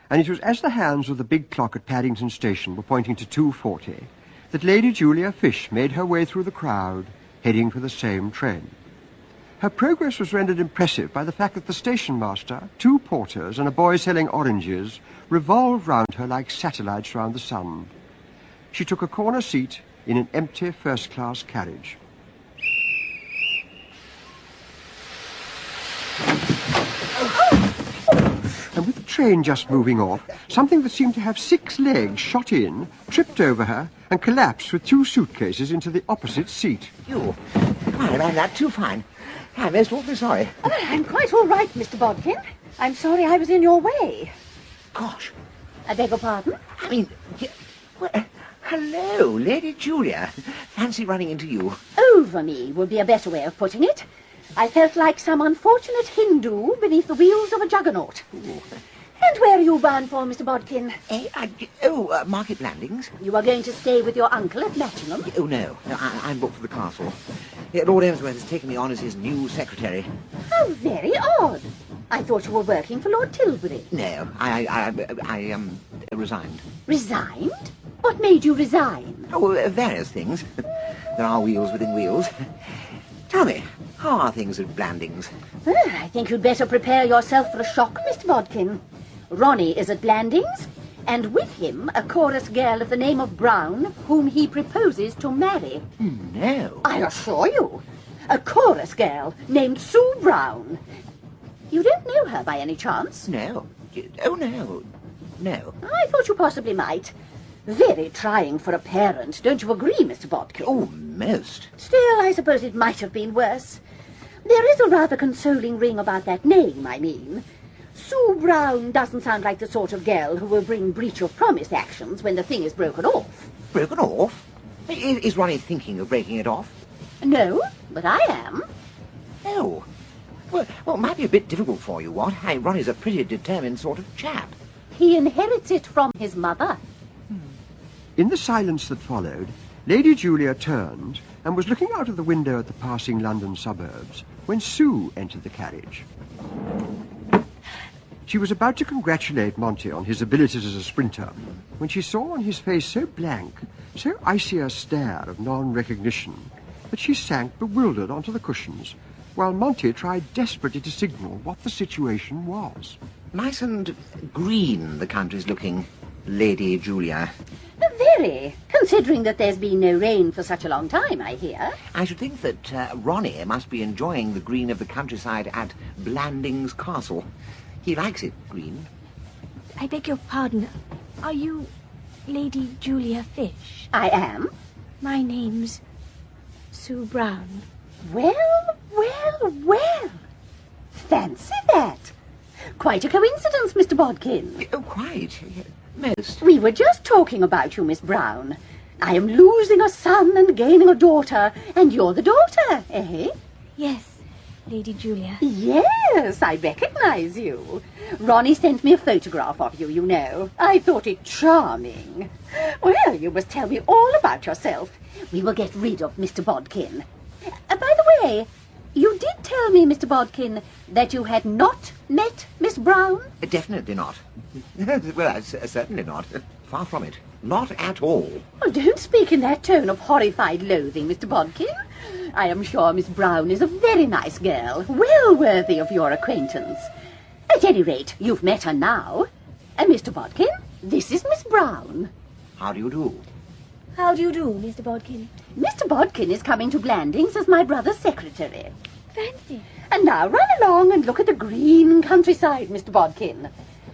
and it was as the hands of the big clock at Paddington Station were pointing to 2:40 that Lady Julia Fish made her way through the crowd, heading for the same train. Her progress was rendered impressive by the fact that the station master, 2 porters, and a boy selling oranges revolved round her like satellites round the sun. She took a corner seat in an empty first-class carriage. And with the train just moving off, something that seemed to have 6 legs shot in, tripped over her, and collapsed with 2 suitcases into the opposite seat. You? I ran that too fine. I'm most awfully sorry. Oh, I'm quite all right, Mr. Bodkin. I'm sorry I was in your way. Gosh. I beg your pardon? I mean, well, hello, Lady Julia. Fancy running into you. Over me would be a better way of putting it. I felt like some unfortunate Hindu beneath the wheels of a juggernaut. Ooh. And where are you bound for, Mr. Bodkin? Market Blandings. You are going to stay with your uncle at Matchingham? Oh, no. I'm booked for the castle. Lord Emsworth has taken me on as his new secretary. How very odd. I thought you were working for Lord Tilbury. No, I resigned. Resigned? What made you resign? Oh, various things. There are wheels within wheels. Tell me, how are things at Blandings? Well, I think you'd better prepare yourself for a shock, Mr. Bodkin. Ronnie is at Blandings, and with him a chorus girl of the name of Brown, whom he proposes to marry. No. I assure you. A chorus girl named Sue Brown. You don't know her by any chance? No. Oh, no. No. I thought you possibly might. Very trying for a parent, don't you agree, Mr. Bodkin? Oh, most. Still, I suppose it might have been worse. There is a rather consoling ring about that name, I mean. Sue Brown doesn't sound like the sort of girl who will bring breach of promise actions when the thing is broken off. Broken off? Is Ronnie thinking of breaking it off? No, but I am. Oh. Well, it might be a bit difficult for you, what? Hey, Ronnie's a pretty determined sort of chap. He inherits it from his mother. In the silence that followed, Lady Julia turned and was looking out of the window at the passing London suburbs when Sue entered the carriage. She was about to congratulate Monty on his abilities as a sprinter when she saw on his face so blank, so icy a stare of non-recognition that she sank bewildered onto the cushions while Monty tried desperately to signal what the situation was. Nice and green the country's looking, Lady Julia. Very, considering that there's been no rain for such a long time, I hear. I should think that Ronnie must be enjoying the green of the countryside at Blandings Castle. He likes it green. I beg your pardon. Are you Lady Julia Fish? I am. My name's Sue Brown. Well, well, well. Fancy that. Quite a coincidence, Mr. Bodkin. Oh, quite. Most. We were just talking about you, Miss Brown. I am losing a son and gaining a daughter, and you're the daughter, eh? Yes, Lady Julia. Yes, I recognize you. Ronnie sent me a photograph of you, you know. I thought it charming. Well, you must tell me all about yourself. We will get rid of Mr. Bodkin. By the way, you did tell me, Mr. Bodkin, that you had not met Miss Brown? Definitely not. Well, certainly not. Far from it. Not at all. Oh, don't speak in that tone of horrified loathing, Mr. Bodkin. I am sure Miss Brown is a very nice girl, well worthy of your acquaintance. At any rate, you've met her now. Mr. Bodkin, this is Miss Brown. How do you do? How do you do, Mr. Bodkin? Mr. Bodkin is coming to Blandings as my brother's secretary. Fancy. And now run along and look at the green countryside, Mr. Bodkin.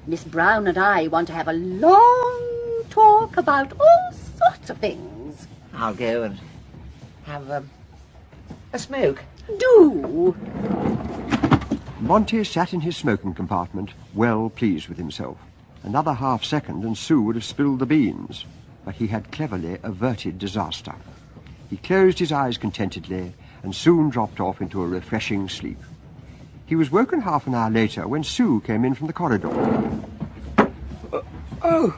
Miss Brown and I want to have a long talk about all sorts of things. I'll go and have a smoke. Do. Monty sat in his smoking compartment, well pleased with himself. Another half-second and Sue would have spilled the beans, but he had cleverly averted disaster. He closed his eyes contentedly and soon dropped off into a refreshing sleep. He was woken half an hour later when Sue came in from the corridor. Oh,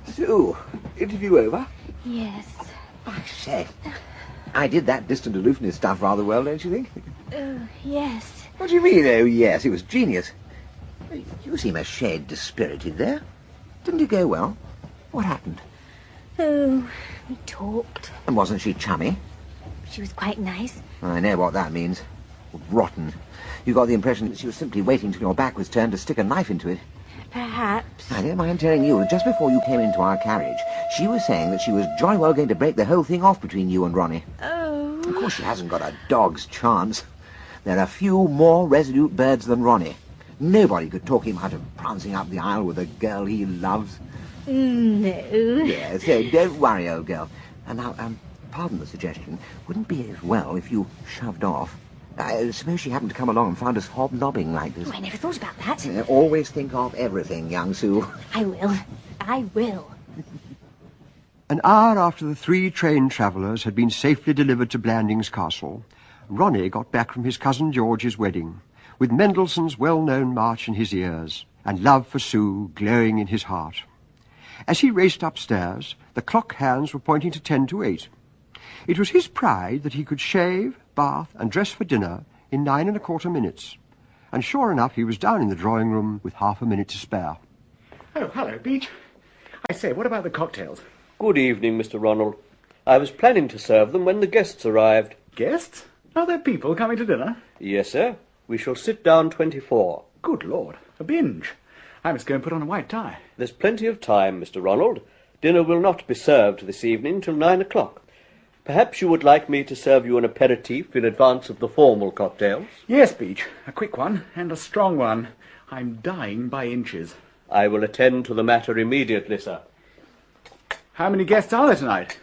Sue, interview over? Yes. I say, I did that distant aloofness stuff rather well, don't you think? Yes. What do you mean, oh yes, it was genius. You seem a shade dispirited there. Didn't it go well? What happened? Oh, we talked. And wasn't she chummy? She was quite nice. I know what that means. Rotten. You got the impression that she was simply waiting till your back was turned to stick a knife into it. Perhaps. I don't mind telling you that just before you came into our carriage, she was saying that she was jolly well going to break the whole thing off between you and Ronnie. Oh. Of course she hasn't got a dog's chance. There are few more resolute birds than Ronnie. Nobody could talk him out of prancing up the aisle with a girl he loves. No. Yes, so don't worry, old girl. And now, pardon the suggestion, wouldn't be as well if you shoved off. Suppose she happened to come along and found us hobnobbing like this. Oh, I never thought about that. Always think of everything, young Sue. I will. I will. An hour after the 3 train travellers had been safely delivered to Blandings Castle, Ronnie got back from his cousin George's wedding, with Mendelssohn's well-known march in his ears, and love for Sue glowing in his heart. As he raced upstairs, the clock hands were pointing to 7:50. It was his pride that he could shave, bath, and dressed for dinner in 9¼ minutes. And sure enough, he was down in the drawing-room with half a minute to spare. Oh, hello, Beach. I say, what about the cocktails? Good evening, Mr. Ronald. I was planning to serve them when the guests arrived. Guests? Are there people coming to dinner? Yes, sir. We shall sit down 24. Good Lord, a binge. I must go and put on a white tie. There's plenty of time, Mr. Ronald. Dinner will not be served this evening till 9 o'clock. Perhaps you would like me to serve you an aperitif in advance of the formal cocktails? Yes, Beach. A quick one, and a strong one. I'm dying by inches. I will attend to the matter immediately, sir. How many guests are there tonight?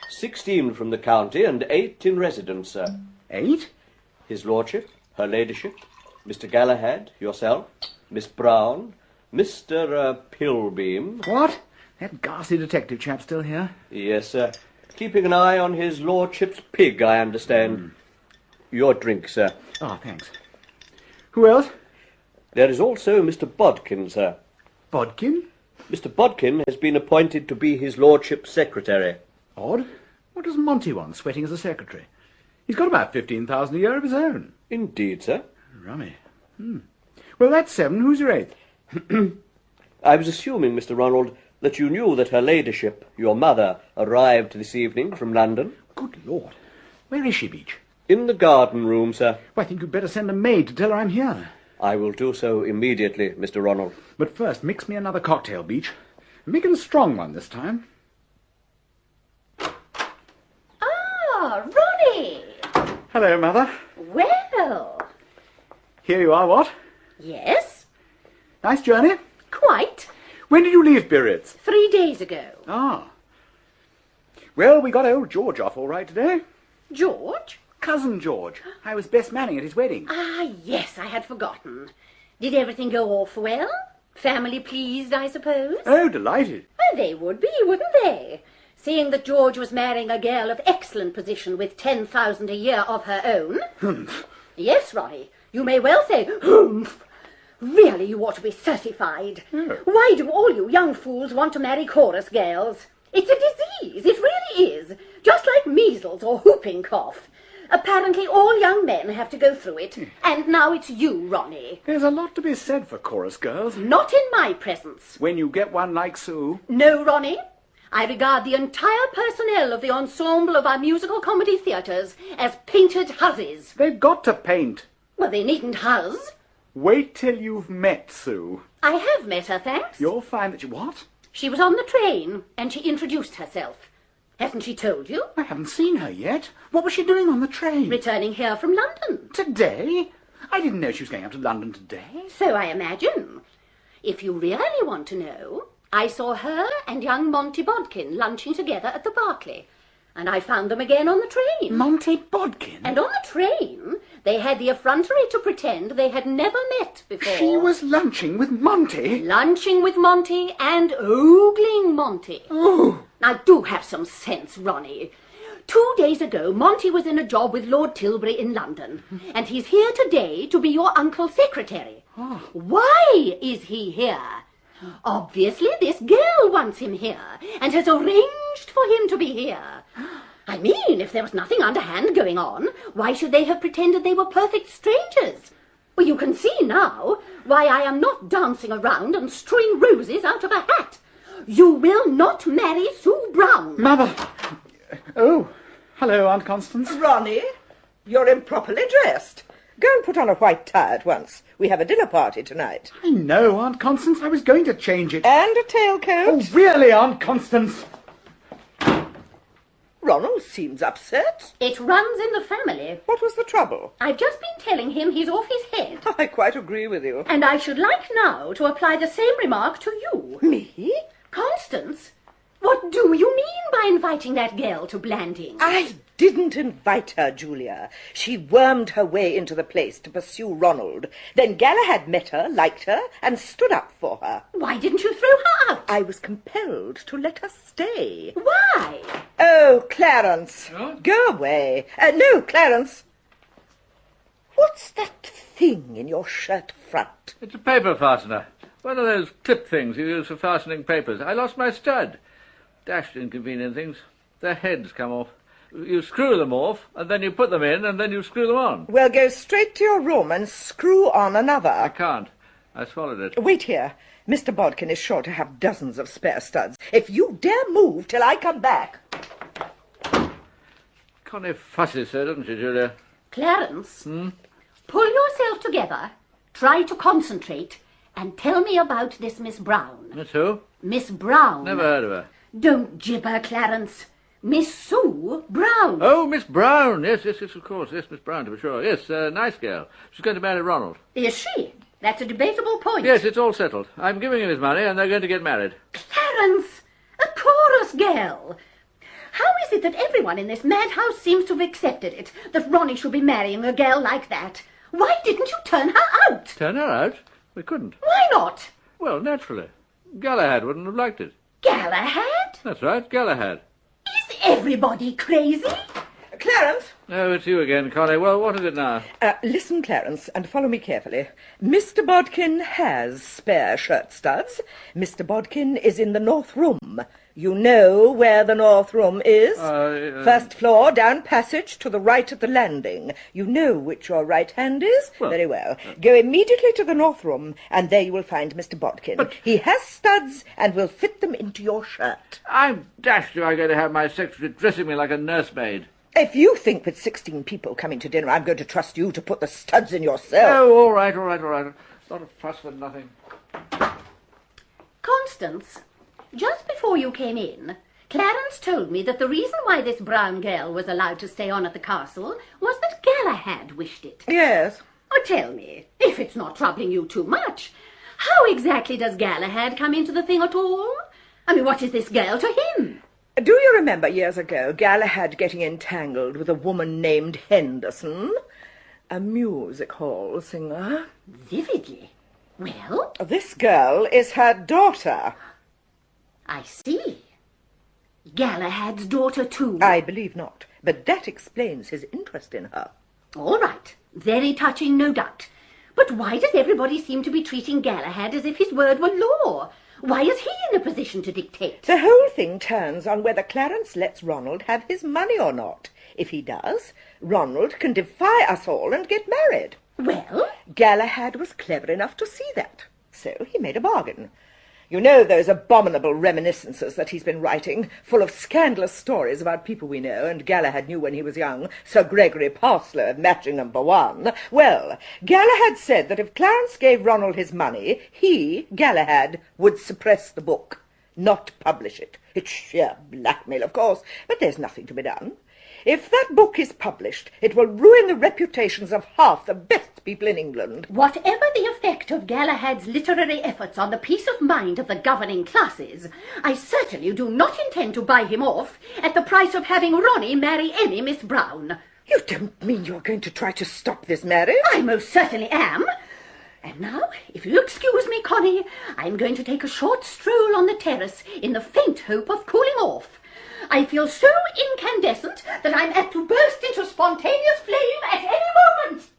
16 from the county and 8 in residence, sir. 8? His Lordship, Her Ladyship, Mr. Galahad, yourself, Miss Brown, Mr. Pilbeam. What? That ghastly detective chap still here? Yes, sir. Keeping an eye on his Lordship's pig, I understand. Your drink, sir. Ah, thanks. Who else? There is also Mr. Bodkin, sir. Bodkin? Mr. Bodkin has been appointed to be his Lordship's secretary. Odd. What does Monty want, sweating as a secretary? He's got about 15,000 a year of his own. Indeed, sir. Rummy. Well, that's 7. Who's your 8th? I was assuming, Mr. Ronald, that you knew that Her Ladyship, your mother, arrived this evening from London. Good Lord. Where is she, Beach? In the garden room, sir. Well, I think you'd better send a maid to tell her I'm here. I will do so immediately, Mr. Ronald. But first, mix me another cocktail, Beach. Make it a strong one this time. Ah, Ronnie! Hello, Mother. Well. Here you are, what? Yes? Nice journey? Quite. When did you leave Biarritz? 3 days ago. Ah. Well, we got old George off all right today. George? Cousin George. I was best manning at his wedding. Ah, yes, I had forgotten. Did everything go off well? Family pleased, I suppose? Oh, delighted. Well, they would be, wouldn't they? Seeing that George was marrying a girl of excellent position with 10,000 a year of her own. Humph. Yes, Ronnie, you may well say, humph. Really, you ought to be certified. Oh. Why do all you young fools want to marry chorus girls? It's a disease, it really is. Just like measles or whooping cough. Apparently all young men have to go through it. And now it's you, Ronnie. There's a lot to be said for chorus girls. Not in my presence. When you get one like Sue. No, Ronnie. I regard the entire personnel of the ensemble of our musical comedy theatres as painted hussies. They've got to paint. Well, they needn't huzz. Wait till you've met Sue. I have met her, thanks. You'll find that you... What? She was on the train, and she introduced herself. Hasn't she told you? I haven't seen her yet. What was she doing on the train? Returning here from London. Today? I didn't know she was going up to London today. So I imagine. If you really want to know, I saw her and young Monty Bodkin lunching together at the Berkeley, and I found them again on the train. Monty Bodkin? And on the train, they had the effrontery to pretend they had never met before. She was lunching with Monty? Lunching with Monty and ogling Monty. Oh. Now, do have some sense, Ronnie. 2 days ago, Monty was in a job with Lord Tilbury in London, and he's here today to be your uncle's secretary. Oh. Why is he here? Obviously, this girl wants him here, and has arranged for him to be here. I mean, if there was nothing underhand going on, why should they have pretended they were perfect strangers? Well, you can see now why I am not dancing around and strewing roses out of a hat. You will not marry Sue Brown. Mother! Oh, hello, Aunt Constance. Ronnie, you're improperly dressed. Go and put on a white tie at once. We have a dinner party tonight. I know, Aunt Constance. I was going to change it. And a tailcoat. Oh, really, Aunt Constance? Ronald seems upset. It runs in the family. What was the trouble? I've just been telling him he's off his head. I quite agree with you. And I should like now to apply the same remark to you. Me? Constance, what do you mean by inviting that girl to Blandings? I didn't invite her, Julia. She wormed her way into the place to pursue Ronald. Then Galahad met her, liked her, and stood up for her. Why didn't you throw her out? I was compelled to let her stay. Why? Oh, Clarence. What? Go away. No, Clarence. What's that thing in your shirt front? It's a paper fastener. One of those clip things you use for fastening papers. I lost my stud. Dashed inconvenient things. Their heads come off. You screw them off, and then you put them in, and then you screw them on. Well, go straight to your room and screw on another. I can't. I swallowed it. Wait here. Mr. Bodkin is sure to have dozens of spare studs. If you dare move till I come back... Connie fusses her, doesn't she, Julia? Clarence, pull yourself together, try to concentrate, and tell me about this Miss Brown. Miss who? Miss Brown. Never heard of her. Don't gibber, Clarence. Miss Sue Brown. Oh, Miss Brown. Yes, of course. Yes, Miss Brown, to be sure. Yes, nice girl. She's going to marry Ronald. Is she? That's a debatable point. Yes, it's all settled. I'm giving him his money, and they're going to get married. Clarence, a chorus girl. How is it that everyone in this madhouse seems to have accepted it, that Ronnie should be marrying a girl like that? Why didn't you turn her out? Turn her out? We couldn't. Why not? Well, naturally. Galahad wouldn't have liked it. Galahad? That's right, Galahad. Is everybody crazy? Clarence? Oh, it's you again, Connie. Well, what is it now? Listen, Clarence, and follow me carefully. Mr. Bodkin has spare shirt studs. Mr. Bodkin is in the north room. You know where the north room is? First floor, down passage, to the right at the landing. You know which your right hand is? Well, very well. Go immediately to the north room, and there you will find Mr. Bodkin. But he has studs, and will fit them into your shirt. I'm dashed if I'm going to have my secretary dressing me like a nursemaid. If you think with 16 people coming to dinner I'm going to trust you to put the studs in yourself... Oh, all right. A lot of fuss for nothing. Constance, just before you came in, Clarence told me that the reason why this Brown girl was allowed to stay on at the castle was that Galahad wished it. Yes. Oh, tell me, if it's not troubling you too much, how exactly does Galahad come into the thing at all? I mean, what is this girl to him? Do you remember years ago Galahad getting entangled with a woman named Henderson? A music hall singer. Vividly. Well? This girl is her daughter. I see. Galahad's daughter too? I believe not, but that explains his interest in her. All right. Very touching, no doubt. But why does everybody seem to be treating Galahad as if his word were law? Why is he in a position to dictate? The whole thing turns on whether Clarence lets Ronald have his money or not. If he does, Ronald can defy us all and get married. Well? Galahad was clever enough to see that, so he made a bargain. You know those abominable reminiscences that he's been writing, full of scandalous stories about people we know, and Galahad knew when he was young, Sir Gregory Parslow of Matchingham for one. Well, Galahad said that if Clarence gave Ronald his money, he, Galahad, would suppress the book, not publish it. It's sheer blackmail, of course, but there's nothing to be done. If that book is published, it will ruin the reputations of half the best people in England. Whatever the effect of Galahad's literary efforts on the peace of mind of the governing classes, I certainly do not intend to buy him off at the price of having Ronnie marry any Miss Brown. You don't mean you're going to try to stop this marriage? I most certainly am. And now, if you'll excuse me, Connie, I'm going to take a short stroll on the terrace in the faint hope of cooling off. I feel so incandescent that I'm apt to burst into spontaneous flame at any moment.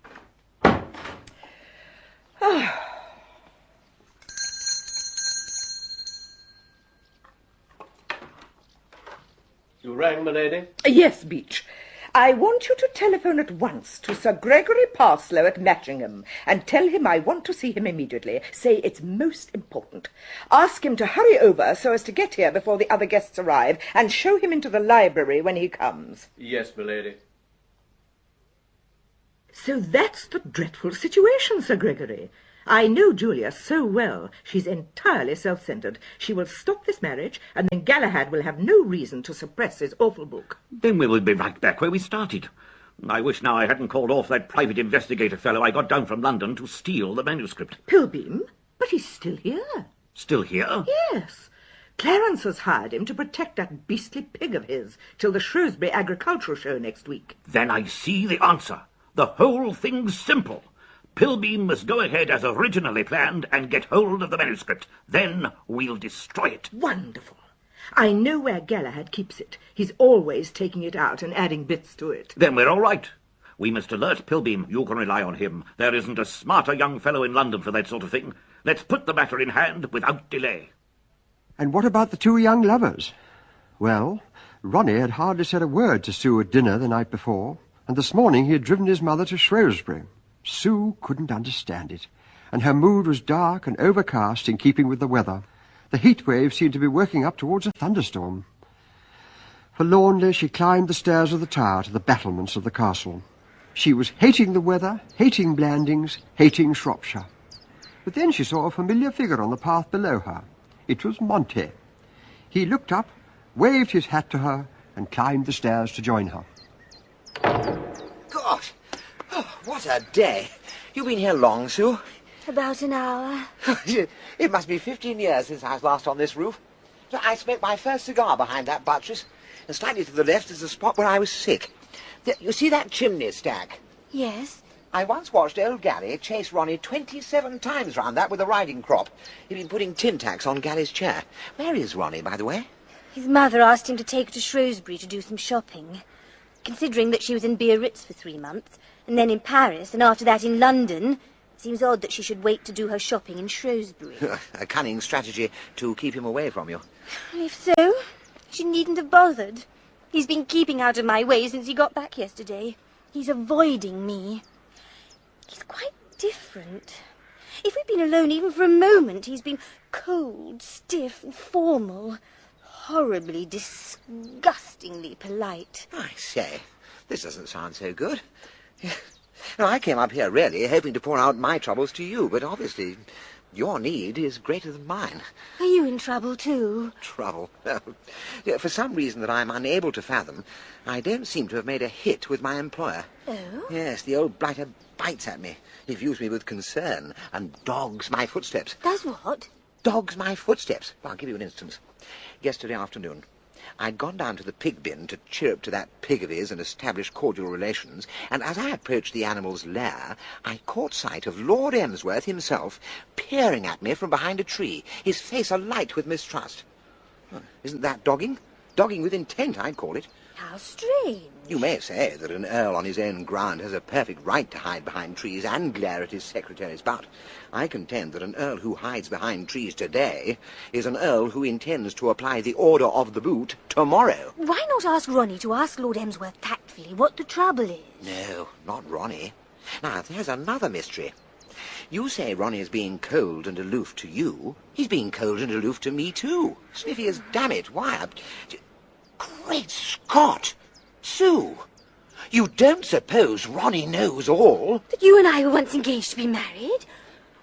You rang, my lady? Yes, Beach. I want you to telephone at once to Sir Gregory Parslow at Matchingham and tell him I want to see him immediately. Say it's most important. Ask him to hurry over so as to get here before the other guests arrive, and show him into the library when he comes. Yes, my lady. So that's the dreadful situation, Sir Gregory. I know Julia so well. She's entirely self-centred. She will stop this marriage, and then Galahad will have no reason to suppress his awful book. Then we will be right back where we started. I wish now I hadn't called off that private investigator fellow I got down from London to steal the manuscript. Pilbeam? But he's still here. Still here? Yes. Clarence has hired him to protect that beastly pig of his till the Shrewsbury Agricultural Show next week. Then I see the answer. The whole thing's simple. Pilbeam must go ahead as originally planned and get hold of the manuscript. Then we'll destroy it. Wonderful. I know where Galahad keeps it. He's always taking it out and adding bits to it. Then we're all right. We must alert Pilbeam. You can rely on him. There isn't a smarter young fellow in London for that sort of thing. Let's put the matter in hand without delay. And what about the two young lovers? Well, Ronnie had hardly said a word to Sue at dinner the night before, and this morning he had driven his mother to Shrewsbury. Sue couldn't understand it, and her mood was dark and overcast in keeping with the weather. The heat wave seemed to be working up towards a thunderstorm. Forlornly, she climbed the stairs of the tower to the battlements of the castle. She was hating the weather, hating Blandings, hating Shropshire. But then she saw a familiar figure on the path below her. It was Monty. He looked up, waved his hat to her, and climbed the stairs to join her. God! Oh, what a day! You've been here long, Sue? About an hour. It must be 15 years since I was last on this roof. I smoked my first cigar behind that buttress, and slightly to the left is the spot where I was sick. You see that chimney stack? Yes. I once watched old Gally chase Ronnie 27 times round that with a riding crop. He'd been putting tin tacks on Gally's chair. Where is Ronnie, by the way? His mother asked him to take her to Shrewsbury to do some shopping. Considering that she was in Biarritz for 3 months, and then in Paris, and after that in London, it seems odd that she should wait to do her shopping in Shrewsbury. A cunning strategy to keep him away from you. If so, she needn't have bothered. He's been keeping out of my way since he got back yesterday. He's avoiding me. He's quite different. If we'd been alone even for a moment, he's been cold, stiff, and formal. Horribly, disgustingly polite. I say, this doesn't sound so good. Now, I came up here really hoping to pour out my troubles to you, but obviously your need is greater than mine. Are you in trouble too? Trouble? For some reason that I'm unable to fathom, I don't seem to have made a hit with my employer. Oh? Yes, the old blighter bites at me. He views me with concern and dogs my footsteps. Does what? Dogs my footsteps. I'll give you an instance. Yesterday afternoon, I'd gone down to the pig bin to chirrup to that pig of his and establish cordial relations, and as I approached the animal's lair, I caught sight of Lord Emsworth himself peering at me from behind a tree, his face alight with mistrust. Isn't that dogging? Dogging with intent, I'd call it. How strange. You may say that an earl on his own ground has a perfect right to hide behind trees and glare at his secretaries, but I contend that an earl who hides behind trees today is an earl who intends to apply the order of the boot tomorrow. Why not ask Ronnie to ask Lord Emsworth tactfully what the trouble is? No, not Ronnie. Now, there's another mystery. You say Ronnie is being cold and aloof to you. He's being cold and aloof to me, too. Sniffy as damn it. Why? Great Scott! Sue, you don't suppose Ronnie knows all? That you and I were once engaged to be married?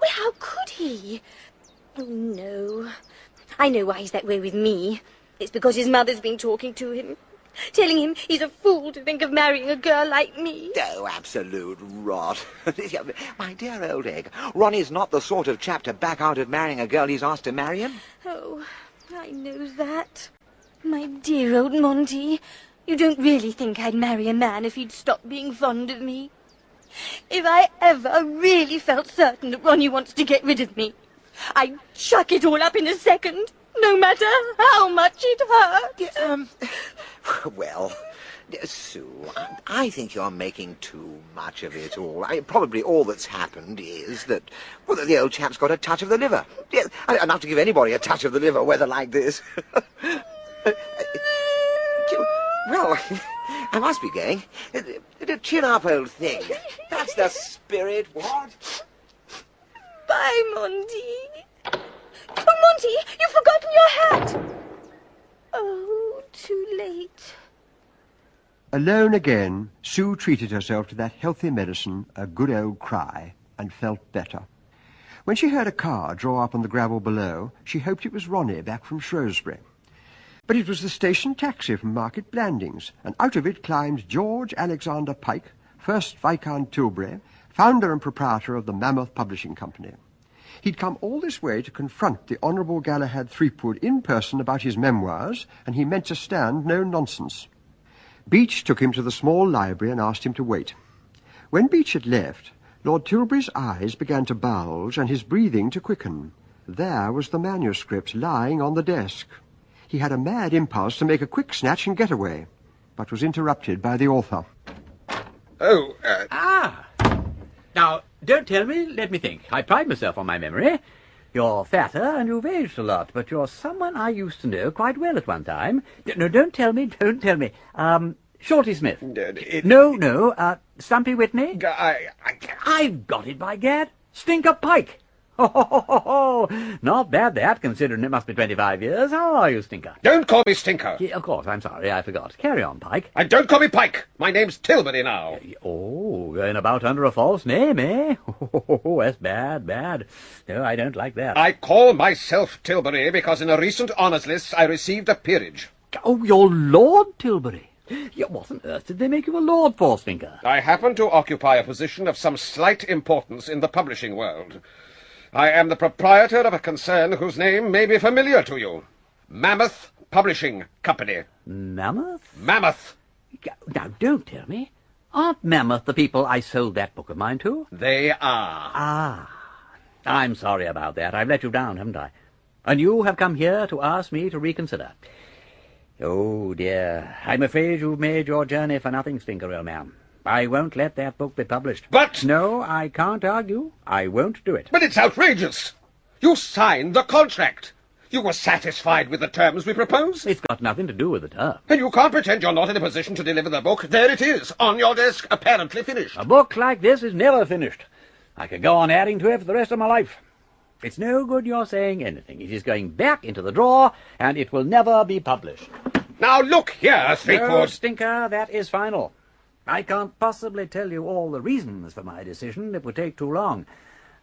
Well, how could he? Oh, no. I know why he's that way with me. It's because his mother's been talking to him, telling him he's a fool to think of marrying a girl like me. Oh, absolute rot. My dear old egg, Ronnie's not the sort of chap to back out of marrying a girl he's asked to marry him. Oh, I know that. My dear old Monty, you don't really think I'd marry a man if he'd stop being fond of me? If I ever really felt certain that Ronnie wants to get rid of me, I'd chuck it all up in a second, no matter how much it hurt. Well, Sue, I think you're making too much of it all. Probably all that's happened is that, well, the old chap's got a touch of the liver. Yeah, enough to give anybody a touch of the liver, weather like this. Well, I must be going. Chin up, old thing. That's the spirit, what? Bye, Monty. Oh, Monty, you've forgotten your hat. Oh, too late. Alone again, Sue treated herself to that healthy medicine, a good old cry, and felt better. When she heard a car draw up on the gravel below, she hoped it was Ronnie back from Shrewsbury. But it was the station taxi from Market Blandings, and out of it climbed George Alexander Pike, 1st Viscount Tilbury, founder and proprietor of the Mammoth Publishing Company. He'd come all this way to confront the Honourable Galahad Threepwood in person about his memoirs, and he meant to stand no nonsense. Beach took him to the small library and asked him to wait. When Beach had left, Lord Tilbury's eyes began to bulge and his breathing to quicken. There was the manuscript lying on the desk. He had a mad impulse to make a quick snatch and get away, but was interrupted by the author. Now, don't tell me, let me think. I pride myself on my memory. You're fatter and you've aged a lot, but you're someone I used to know quite well at one time. No, don't tell me. Shorty Smith. No, Stumpy Whitney. I've got it, by gad. Stinker Pike. Oh, not bad that, considering it must be 25 years. How are you, Stinker? Don't call me Stinker. Yeah, of course, I'm sorry, I forgot. Carry on, Pike. And don't call me Pike. My name's Tilbury now. Oh, going about under a false name, eh? Oh, that's bad. No, I don't like that. I call myself Tilbury because in a recent honours list I received a peerage. Oh, you're Lord Tilbury. Yeah, what on earth did they make you a lord for, Stinker? I happen to occupy a position of some slight importance in the publishing world. I am the proprietor of a concern whose name may be familiar to you. Mammoth Publishing Company. Mammoth? Mammoth. Now, don't tell me. Aren't Mammoth the people I sold that book of mine to? They are. Ah. I'm sorry about that. I've let you down, haven't I? And you have come here to ask me to reconsider. Oh, dear. I'm afraid you've made your journey for nothing, Stinker, old man. I won't let that book be published. But... No, I can't argue. I won't do it. But it's outrageous. You signed the contract. You were satisfied with the terms we proposed. It's got nothing to do with the terms. And you can't pretend you're not in a position to deliver the book. There it is, on your desk, apparently finished. A book like this is never finished. I could go on adding to it for the rest of my life. It's no good your saying anything. It is going back into the drawer, and it will never be published. Now look here, Threepwood. No, Stinker, that is final. I can't possibly tell you all the reasons for my decision. It would take too long.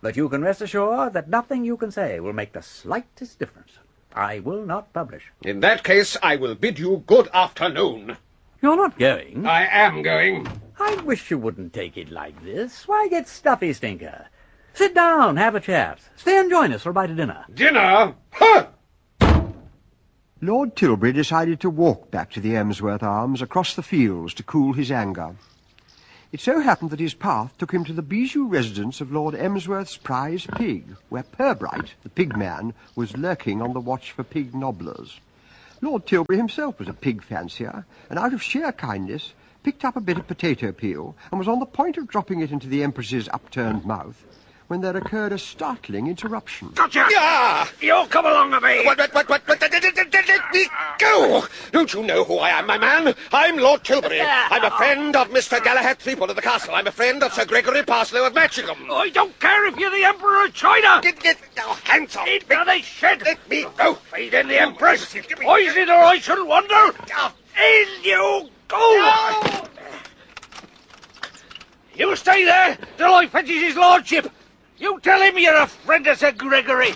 But you can rest assured that nothing you can say will make the slightest difference. I will not publish. In that case, I will bid you good afternoon. You're not going? I am going. I wish you wouldn't take it like this. Why get stuffy, Stinker? Sit down, have a chat. Stay and join us for a bite of dinner. Dinner? Huh! Lord Tilbury decided to walk back to the Emsworth Arms across the fields to cool his anger. It so happened that his path took him to the bijou residence of Lord Emsworth's prize pig, where Pirbright, the pig man, was lurking on the watch for pig nobblers. Lord Tilbury himself was a pig fancier, and out of sheer kindness picked up a bit of potato peel and was on the point of dropping it into the Empress's upturned mouth when there occurred a startling interruption. Gotcha! Yeah! You come along with me! What? Let me go! Don't you know who I am, my man? I'm Lord Tilbury. I'm a friend of Mr. Galahad Threepwood of the castle. I'm a friend of Sir Gregory Parslow of Matchingham. I don't care if you're the Emperor of China! Get hands off! Into the shed! Let me go! Feed in the Empress! Poison or I shouldn't wonder! In you go! No! You stay there till I fetches his lordship! You tell him you're a friend of Sir Gregory!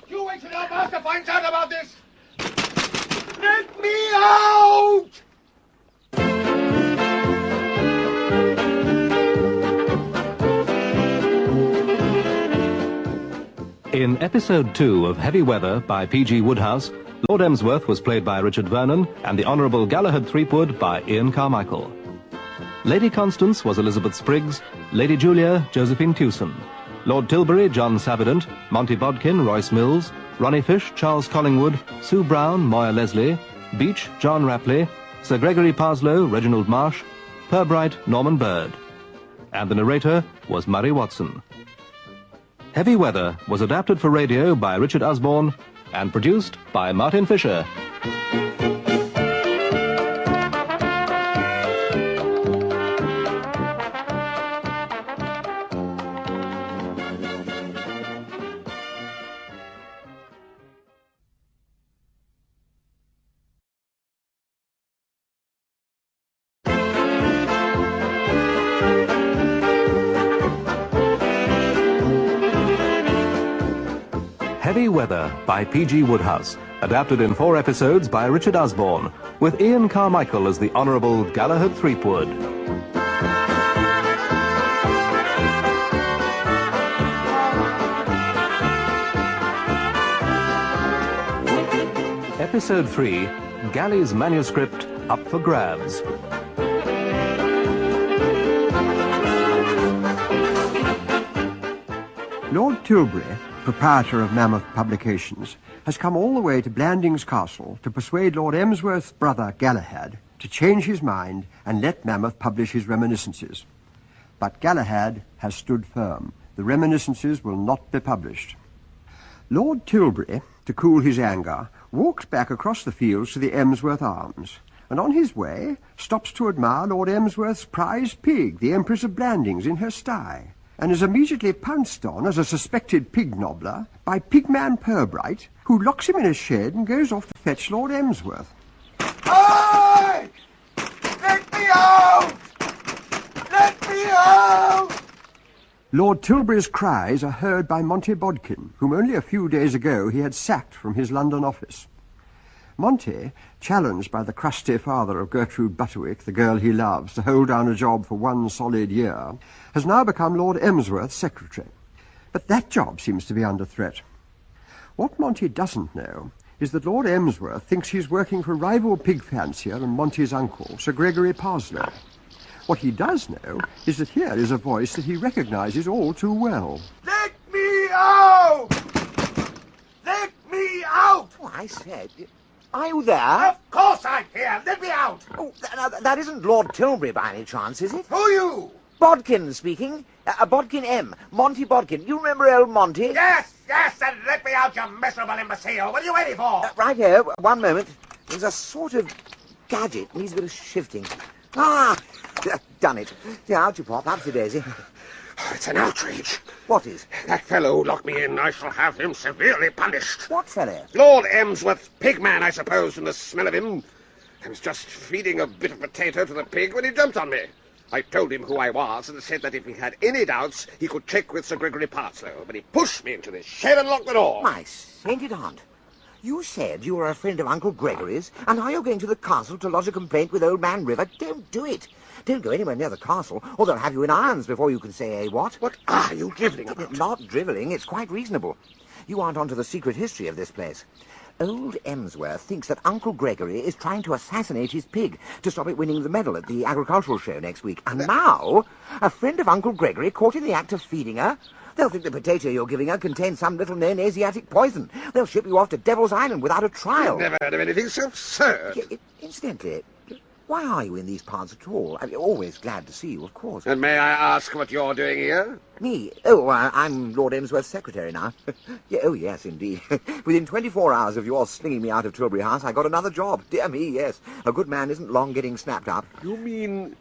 You wait till our master finds out about this! Let me out! In episode 2 of Heavy Weather by P.G. Wodehouse, Lord Emsworth was played by Richard Vernon and the Honourable Galahad Threepwood by Ian Carmichael. Lady Constance was Elizabeth Spriggs, Lady Julia, Josephine Tewson, Lord Tilbury, John Savidant, Monty Bodkin, Royce Mills, Ronnie Fish, Charles Collingwood, Sue Brown, Moya Leslie, Beach, John Rapley, Sir Gregory Parslow, Reginald Marsh, Pirbright, Norman Bird. And the narrator was Murray Watson. Heavy Weather was adapted for radio by Richard Usborne and produced by Martin Fisher. Heavy Weather by P.G. Wodehouse, adapted in 4 episodes by Richard Usborne, with Ian Carmichael as the Honourable Galahad Threepwood. Episode 3, Galley's manuscript up for grabs. Lord Tilbury, proprietor of Mammoth Publications, has come all the way to Blandings Castle to persuade Lord Emsworth's brother Galahad to change his mind and let Mammoth publish his reminiscences. But Galahad has stood firm. The reminiscences will not be published. Lord Tilbury, to cool his anger, walks back across the fields to the Emsworth Arms, and on his way stops to admire Lord Emsworth's prize pig, the Empress of Blandings, in her sty, and is immediately pounced on as a suspected pig nobbler by Pigman Purbright, who locks him in a shed and goes off to fetch Lord Emsworth. Hey! Let me out! Let me out! Lord Tilbury's cries are heard by Monty Bodkin, whom only a few days ago he had sacked from his London office. Monty, challenged by the crusty father of Gertrude Butterwick, the girl he loves, to hold down a job for 1 solid year, has now become Lord Emsworth's secretary. But that job seems to be under threat. What Monty doesn't know is that Lord Emsworth thinks he's working for rival pig fancier and Monty's uncle, Sir Gregory Parslow. What he does know is that here is a voice that he recognises all too well. Let me out! Let me out! Oh, I said... Are you there? Of course I'm here. Let me out. Oh, that isn't Lord Tilbury by any chance, is it? Who are you? Bodkin speaking. Bodkin M. Monty Bodkin. You remember old Monty? Yes, and let me out, you miserable imbecile. What are you waiting for? Right here. One moment. There's a sort of gadget. Needs a bit of shifting. Ah! Done it. Out you pop. Upsy daisy. It's an outrage. What is? That fellow who locked me in, I shall have him severely punished. What fellow? Lord Emsworth, pigman, I suppose, from the smell of him. I was just feeding a bit of potato to the pig when he jumped on me. I told him who I was and said that if he had any doubts, he could check with Sir Gregory Parslow. But he pushed me into this shed and locked the door. My sainted aunt. You said you were a friend of Uncle Gregory's, and now you're going to the castle to lodge a complaint with Old Man River. Don't do it. Don't go anywhere near the castle, or they'll have you in irons before you can say, what? What are you drivelling about? Not drivelling, it's quite reasonable. You aren't onto the secret history of this place. Old Emsworth thinks that Uncle Gregory is trying to assassinate his pig to stop it winning the medal at the agricultural show next week. And now, a friend of Uncle Gregory caught in the act of feeding her. They'll think the potato you're giving her contains some little-known Asiatic poison. They'll ship you off to Devil's Island without a trial. I've never heard of anything so absurd. Incidentally, why are you in these parts at all? I'm always glad to see you, of course. And may I ask what you're doing here? Me? Oh, I'm Lord Emsworth's secretary now. Oh, yes, indeed. Within 24 hours of your slinging me out of Tilbury House, I got another job. Dear me, yes. A good man isn't long getting snapped up. You mean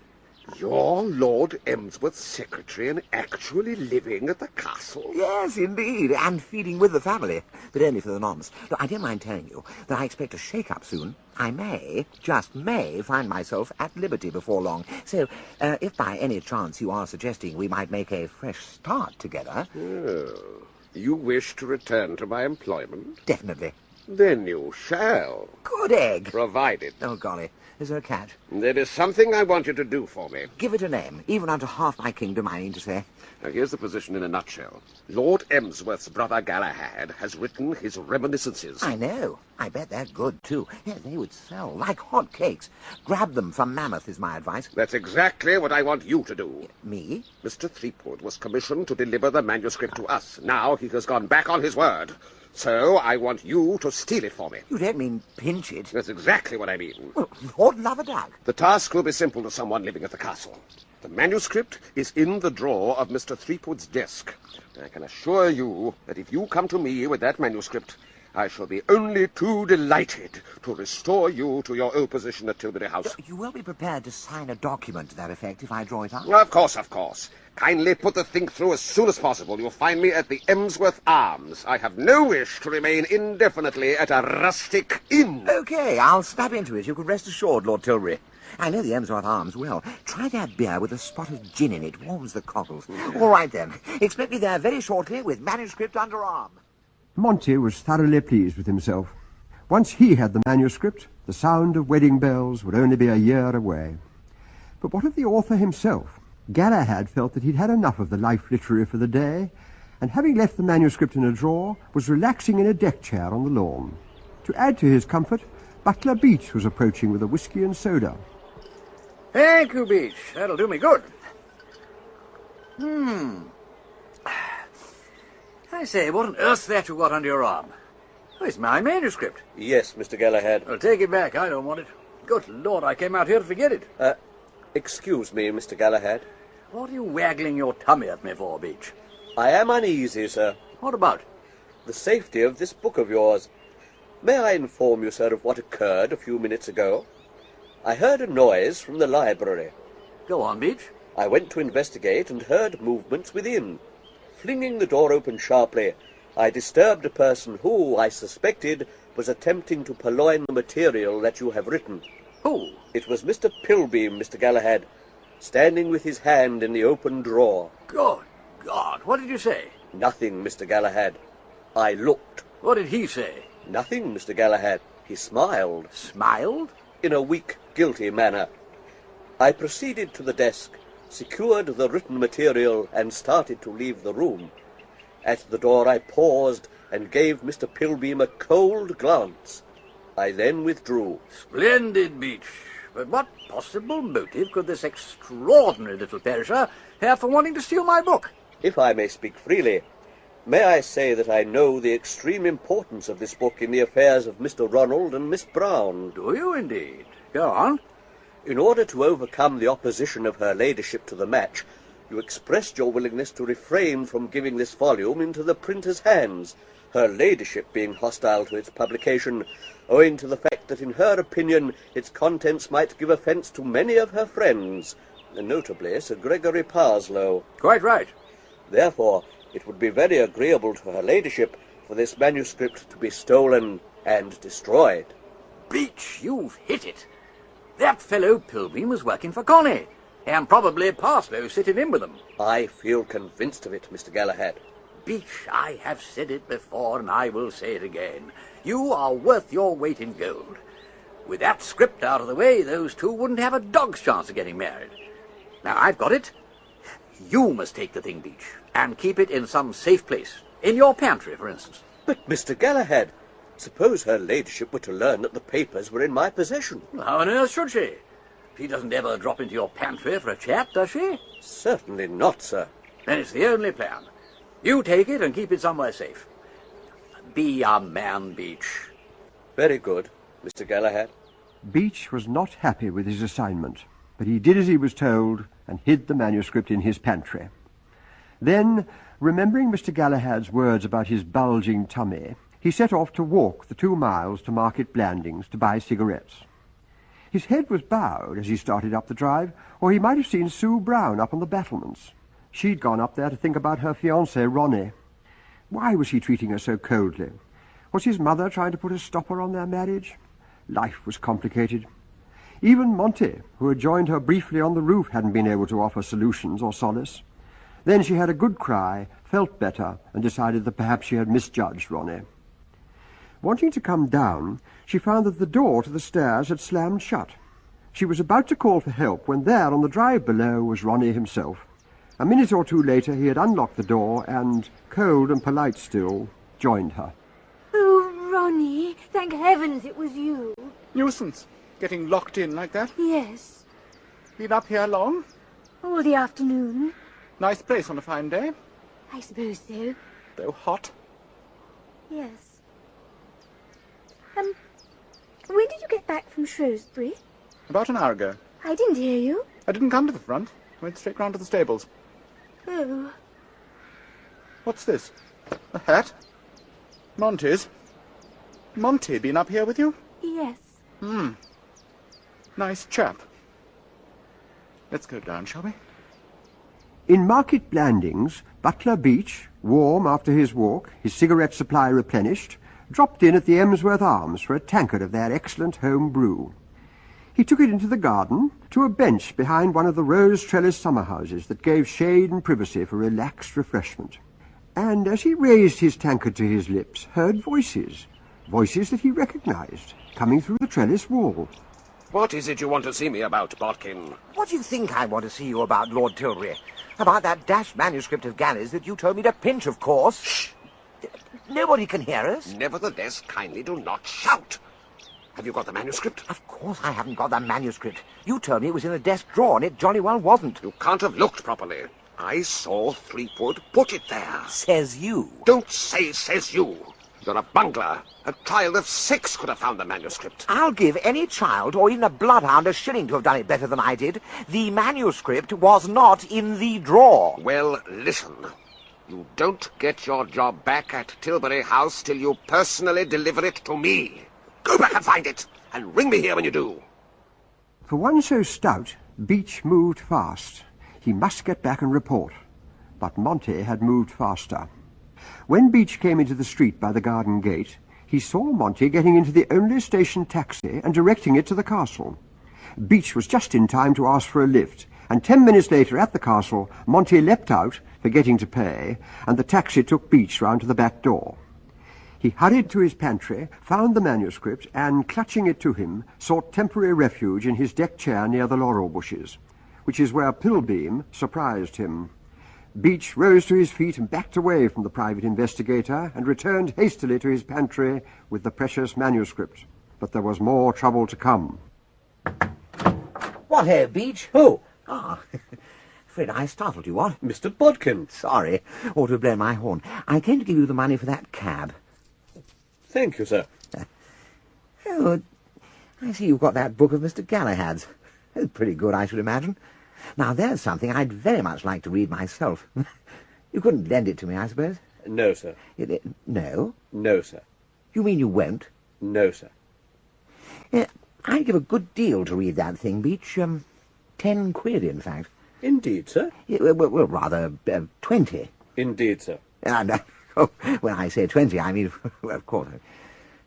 you're Lord Emsworth's secretary and actually living at the castle? Yes, indeed, and feeding with the family, but only for the nonce. Look, I don't mind telling you that I expect a shake-up soon. I may, just may, find myself at liberty before long. So, if by any chance you are suggesting we might make a fresh start together... Oh, you wish to return to my employment? Definitely. Then you shall. Good egg. Provided. Oh, golly. Is there a catch? There is something I want you to do for me. Give it a name, even unto half my kingdom, I mean to say. Now, here's the position in a nutshell. Lord Emsworth's brother Galahad has written his reminiscences. I know. I bet they're good, too. Yeah, they would sell like hot cakes. Grab them from Mammoth is my advice. That's exactly what I want you to do. Me? Mr. Threepwood was commissioned to deliver the manuscript to us. Now he has gone back on his word. So I want you to steal it for me. You don't mean pinch it? That's exactly what I mean. Well, Lord Love-a-Duck. The task will be simple to someone living at the castle. The manuscript is in the drawer of Mr. Threepwood's desk. I can assure you that if you come to me with that manuscript, I shall be only too delighted to restore you to your old position at Tilbury House. You will be prepared to sign a document to that effect if I draw it up? Of course, of course. Kindly put the thing through as soon as possible. You'll find me at the Emsworth Arms. I have no wish to remain indefinitely at a rustic inn. Okay, I'll snap into it. You can rest assured, Lord Tilbury. I know the Emsworth Arms well. Try that beer with a spot of gin in it. Warms the cockles. All right, then. Expect me there very shortly with manuscript under arm. Monty was thoroughly pleased with himself. Once he had the manuscript, the sound of wedding bells would only be a year away. But what of the author himself? Galahad felt that he'd had enough of the life literary for the day, and having left the manuscript in a drawer, was relaxing in a deck chair on the lawn. To add to his comfort, Butler Beach was approaching with a whiskey and soda. Thank you, Beach. That'll do me good. I say, what on earth's that you got under your arm? Oh, it's my manuscript. Yes, Mr. Galahad. Well, take it back. I don't want it. Good Lord, I came out here to forget it. Excuse me, Mr. Galahad. What are you waggling your tummy at me for, Beach? I am uneasy, sir. What about? The safety of this book of yours. May I inform you, sir, of what occurred a few minutes ago? I heard a noise from the library. Go on, Beach. I went to investigate and heard movements within. Flinging the door open sharply, I disturbed a person who, I suspected, was attempting to purloin the material that you have written. Who? It was Mr. Pilbeam, Mr. Galahad, standing with his hand in the open drawer. Good God, what did you say? Nothing, Mr. Galahad. I looked. What did he say? Nothing, Mr. Galahad. He smiled. Smiled? In a weak, guilty manner. I proceeded to the desk, secured the written material, and started to leave the room. At the door I paused and gave Mr. Pilbeam a cold glance. I then withdrew. Splendid, Beach. But what possible motive could this extraordinary little perisher have for wanting to steal my book? If I may speak freely, may I say that I know the extreme importance of this book in the affairs of Mr. Ronald and Miss Brown. Do you indeed? Go on. In order to overcome the opposition of her ladyship to the match, you expressed your willingness to refrain from giving this volume into the printer's hands, her ladyship being hostile to its publication, owing to the fact that in her opinion its contents might give offence to many of her friends, notably Sir Gregory Parslow. Quite right. Therefore, it would be very agreeable to her ladyship for this manuscript to be stolen and destroyed. Beach, you've hit it. That fellow Pilbeam was working for Connie, and probably Parslow sitting in with them. I feel convinced of it, Mr. Galahad. Beach, I have said it before, and I will say it again. You are worth your weight in gold. With that script out of the way, those two wouldn't have a dog's chance of getting married. Now, I've got it. You must take the thing, Beach, and keep it in some safe place. In your pantry, for instance. But, Mr. Galahad, suppose her ladyship were to learn that the papers were in my possession. Well, how on earth should she? She doesn't ever drop into your pantry for a chat, does she? Certainly not, sir. Then it's the only plan. You take it and keep it somewhere safe. Be a man, Beach. Very good, Mr. Galahad. Beach was not happy with his assignment, but he did as he was told and hid the manuscript in his pantry. Then, remembering Mr. Galahad's words about his bulging tummy, he set off to walk the 2 miles to Market Blandings to buy cigarettes. His head was bowed as he started up the drive, or he might have seen Sue Brown up on the battlements. She'd gone up there to think about her fiancé, Ronnie. Why was he treating her so coldly? Was his mother trying to put a stopper on their marriage? Life was complicated. Even Monty, who had joined her briefly on the roof, hadn't been able to offer solutions or solace. Then she had a good cry, felt better, and decided that perhaps she had misjudged Ronnie. Wanting to come down, she found that the door to the stairs had slammed shut. She was about to call for help when there, on the drive below, was Ronnie himself. A minute or two later he had unlocked the door and, cold and polite still, joined her. Oh, Ronnie, thank heavens it was you. Nuisance, getting locked in like that. Yes. Been up here long? All the afternoon. Nice place on a fine day. I suppose so. Though hot. Yes. When did you get back from Shrewsbury? About an hour ago. I didn't hear you. I didn't come to the front. I went straight round to the stables. Oh. What's this? A hat? Monty's? Monty been up here with you? Yes. Nice chap. Let's go down, shall we? In Market Blandings, Butler Beach, warm after his walk, his cigarette supply replenished, dropped in at the Emsworth Arms for a tankard of their excellent home brew. He took it into the garden, to a bench behind one of the rose-trellised summer-houses that gave shade and privacy for relaxed refreshment. And as he raised his tankard to his lips, heard voices that he recognized, coming through the trellis wall. What is it you want to see me about, Bodkin? What do you think I want to see you about, Lord Tilbury? About that dashed manuscript of Galli's that you told me to pinch, of course. Shh! Nobody can hear us. Nevertheless, kindly do not shout. Have you got the manuscript? Of course I haven't got the manuscript. You told me it was in a desk drawer, and it jolly well wasn't. You can't have looked properly. I saw Threepwood put it there. Says you. Don't say says you. You're a bungler. A child of 6 could have found the manuscript. I'll give any child, or even a bloodhound, a shilling to have done it better than I did. The manuscript was not in the drawer. Well, listen. You don't get your job back at Tilbury House till you personally deliver it to me. Go back and find it, and ring me here when you do. For one so stout, Beach moved fast. He must get back and report. But Monty had moved faster. When Beach came into the street by the garden gate, he saw Monty getting into the only station taxi and directing it to the castle. Beach was just in time to ask for a lift, and 10 minutes later at the castle, Monty leapt out, forgetting to pay, and the taxi took Beach round to the back door. He hurried to his pantry, found the manuscript, and, clutching it to him, sought temporary refuge in his deck chair near the laurel bushes, which is where Pilbeam surprised him. Beach rose to his feet and backed away from the private investigator and returned hastily to his pantry with the precious manuscript. But there was more trouble to come. What ho, Beach? Who? Ah, afraid I startled you, what? Mr. Bodkin. Sorry, ought to have blown my horn. I came to give you the money for that cab. Thank you, sir. Oh, I see you've got that book of Mr. Galahad's. Oh, pretty good, I should imagine. Now, there's something I'd very much like to read myself. You couldn't lend it to me, I suppose? No, sir. No? No, sir. You mean you won't? No, sir. I'd give a good deal to read that thing, Beach. 10 quid, in fact. Indeed, sir? Well, rather, 20. Indeed, sir. When I say 20, I mean, well, of course,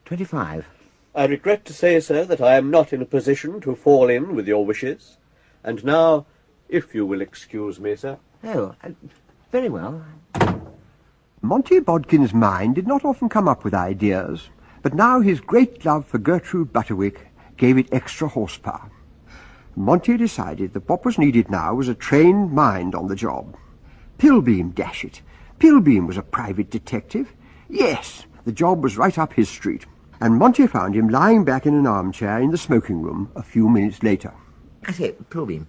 25. I regret to say, sir, that I am not in a position to fall in with your wishes. And now, if you will excuse me, sir. Oh, very well. Monty Bodkin's mind did not often come up with ideas, but now his great love for Gertrude Butterwick gave it extra horsepower. Monty decided that what was needed now was a trained mind on the job. Pilbeam, dash it. Pilbeam was a private detective. Yes, the job was right up his street. And Monty found him lying back in an armchair in the smoking room a few minutes later. I say, Pilbeam,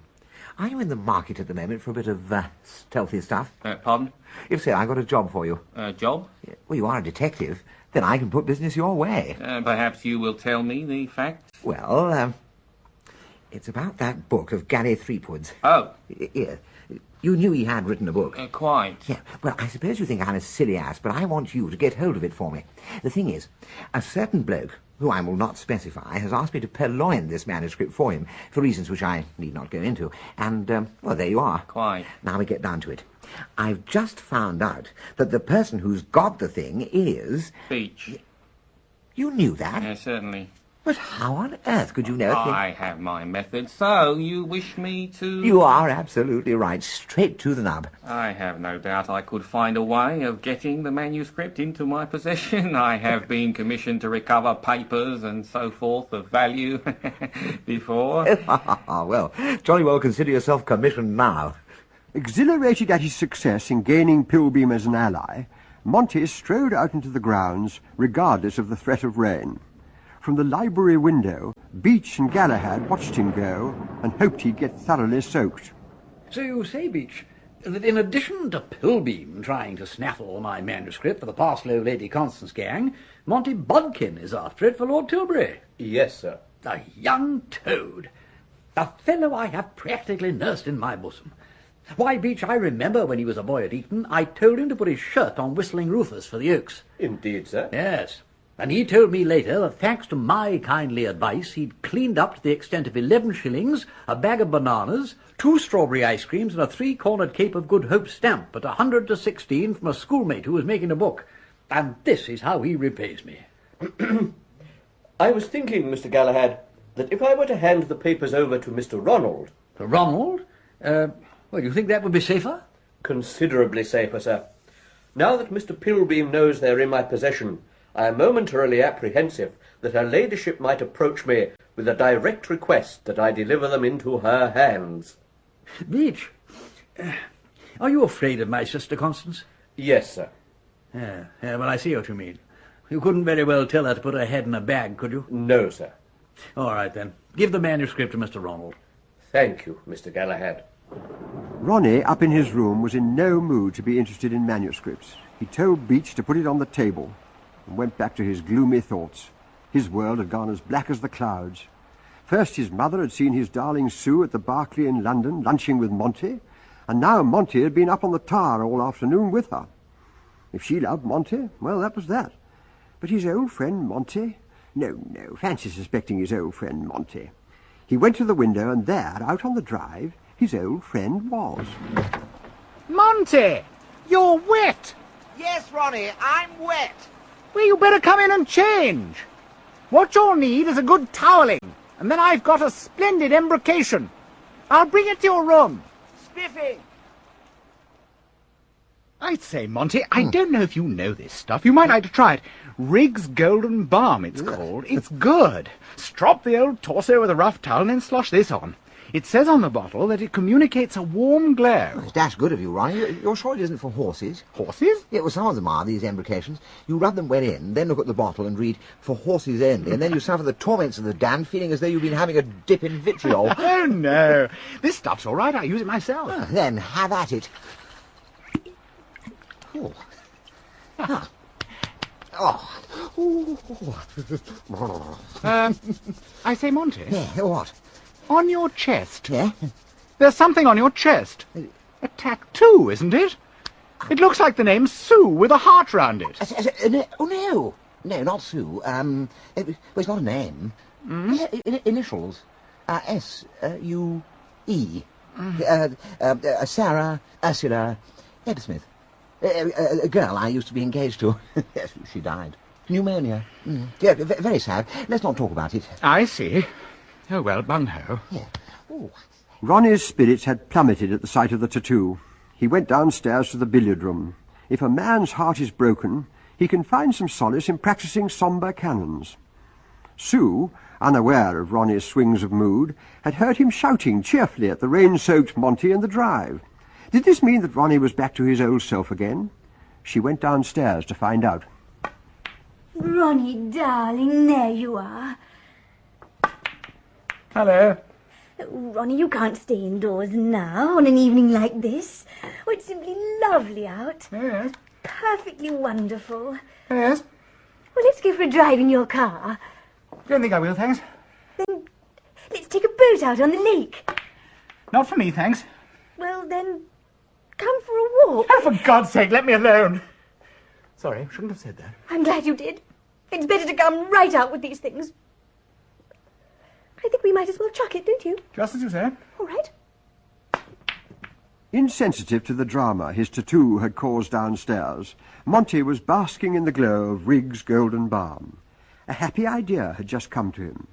are you in the market at the moment for a bit of stealthy stuff? Pardon? If so, I've got a job for you. Job? Well, you are a detective. Then I can put business your way. Perhaps you will tell me the facts? Well, it's about that book of Gary Threepwood's. Oh. Yeah. You knew he had written a book. Quite. Yeah. Well, I suppose you think I'm a silly ass, but I want you to get hold of it for me. The thing is, a certain bloke, who I will not specify, has asked me to purloin this manuscript for him, for reasons which I need not go into. And, well, there you are. Quite. Now we get down to it. I've just found out that the person who's got the thing is... Beach. You knew that? Yes, certainly. But how on earth could you know? I have my method, so you wish me to... You are absolutely right, straight to the nub. I have no doubt I could find a way of getting the manuscript into my possession. I have been commissioned to recover papers and so forth of value before. Well, jolly well consider yourself commissioned now. Exhilarated at his success in gaining Pilbeam as an ally, Monty strode out into the grounds, regardless of the threat of rain. From the library window, Beach and Galahad watched him go and hoped he'd get thoroughly soaked. So you say, Beach, that in addition to Pilbeam trying to snaffle my manuscript for the Parslow Lady Constance gang, Monty Bodkin is after it for Lord Tilbury? Yes, sir. The young toad. The fellow I have practically nursed in my bosom. Why, Beach, I remember when he was a boy at Eton, I told him to put his shirt on Whistling Rufus for the Oaks. Indeed, sir. Yes. And he told me later that thanks to my kindly advice, he'd cleaned up to the extent of 11 shillings, a bag of bananas, 2 strawberry ice creams, and a 3-cornered Cape of Good Hope stamp at 100 to 16 from a schoolmate who was making a book. And this is how he repays me. I was thinking, Mr. Galahad, that if I were to hand the papers over to Mr. Ronald... To Ronald? Well, you think that would be safer? Considerably safer, sir. Now that Mr. Pilbeam knows they're in my possession, I am momentarily apprehensive that her ladyship might approach me with a direct request that I deliver them into her hands. Beach, are you afraid of my sister Constance? Yes, sir. Yeah, well, I see what you mean. You couldn't very well tell her to put her head in a bag, could you? No, sir. All right, then. Give the manuscript to Mr. Ronald. Thank you, Mr. Galahad. Ronnie, up in his room, was in no mood to be interested in manuscripts. He told Beach to put it on the table and went back to his gloomy thoughts. His world had gone as black as the clouds. First his mother had seen his darling Sue at the Berkeley in London, lunching with Monty, and now Monty had been up on the tower all afternoon with her. If she loved Monty, well, that was that. But his old friend Monty? No, fancy suspecting his old friend Monty. He went to the window, and there, out on the drive, his old friend was. Monty! You're wet! Yes, Ronnie, I'm wet. Well, you better come in and change. What you'll need is a good toweling, and then I've got a splendid embrocation. I'll bring it to your room. Spiffy! I say, Monty, I don't know if you know this stuff. You might like to try it. Riggs Golden Balm, it's called. It's good. Strop the old torso with a rough towel and then slosh this on. It says on the bottle that it communicates a warm glow. It's dash good of you, Ronnie. You're sure it isn't for horses? Horses? Yeah, well, some of them are, these embrocations. You rub them well in, then look at the bottle and read, for horses only, and then you suffer the torments of the damned, feeling as though you've been having a dip in vitriol. Oh, no. This stuff's all right. I use it myself. Then, have at it. Oh. Ah. I say, Monty. Yeah, what? On your chest. Yeah? There's something on your chest. A tattoo, isn't it? It looks like the name Sue with a heart round it. Oh, no. No, not Sue. It's not a name. Initials. S-U-E. Sarah Ursula Ebbsmith. A girl I used to be engaged to. Yes, she died. Pneumonia. Yeah, very sad. Let's not talk about it. I see. Oh, well, bung-ho. Yeah. Ooh. Ronnie's spirits had plummeted at the sight of the tattoo. He went downstairs to the billiard room. If a man's heart is broken, he can find some solace in practicing sombre canons. Sue, unaware of Ronnie's swings of mood, had heard him shouting cheerfully at the rain-soaked Monty in the drive. Did this mean that Ronnie was back to his old self again? She went downstairs to find out. Ronnie, darling, there you are. Hello. Ronnie, you can't stay indoors now on an evening like this. Oh, it's simply lovely out. Yes. Perfectly wonderful. Yes. Well, let's go for a drive in your car. Don't think I will, thanks. Then let's take a boat out on the lake. Not for me, thanks. Well, then come for a walk. Oh, for God's sake, let me alone. Sorry, shouldn't have said that. I'm glad you did. It's better to come right out with these things. I think we might as well chuck it, don't you? Just as you say. All right. Insensitive to the drama his tattoo had caused downstairs, Monty was basking in the glow of Riggs Golden Balm. A happy idea had just come to him.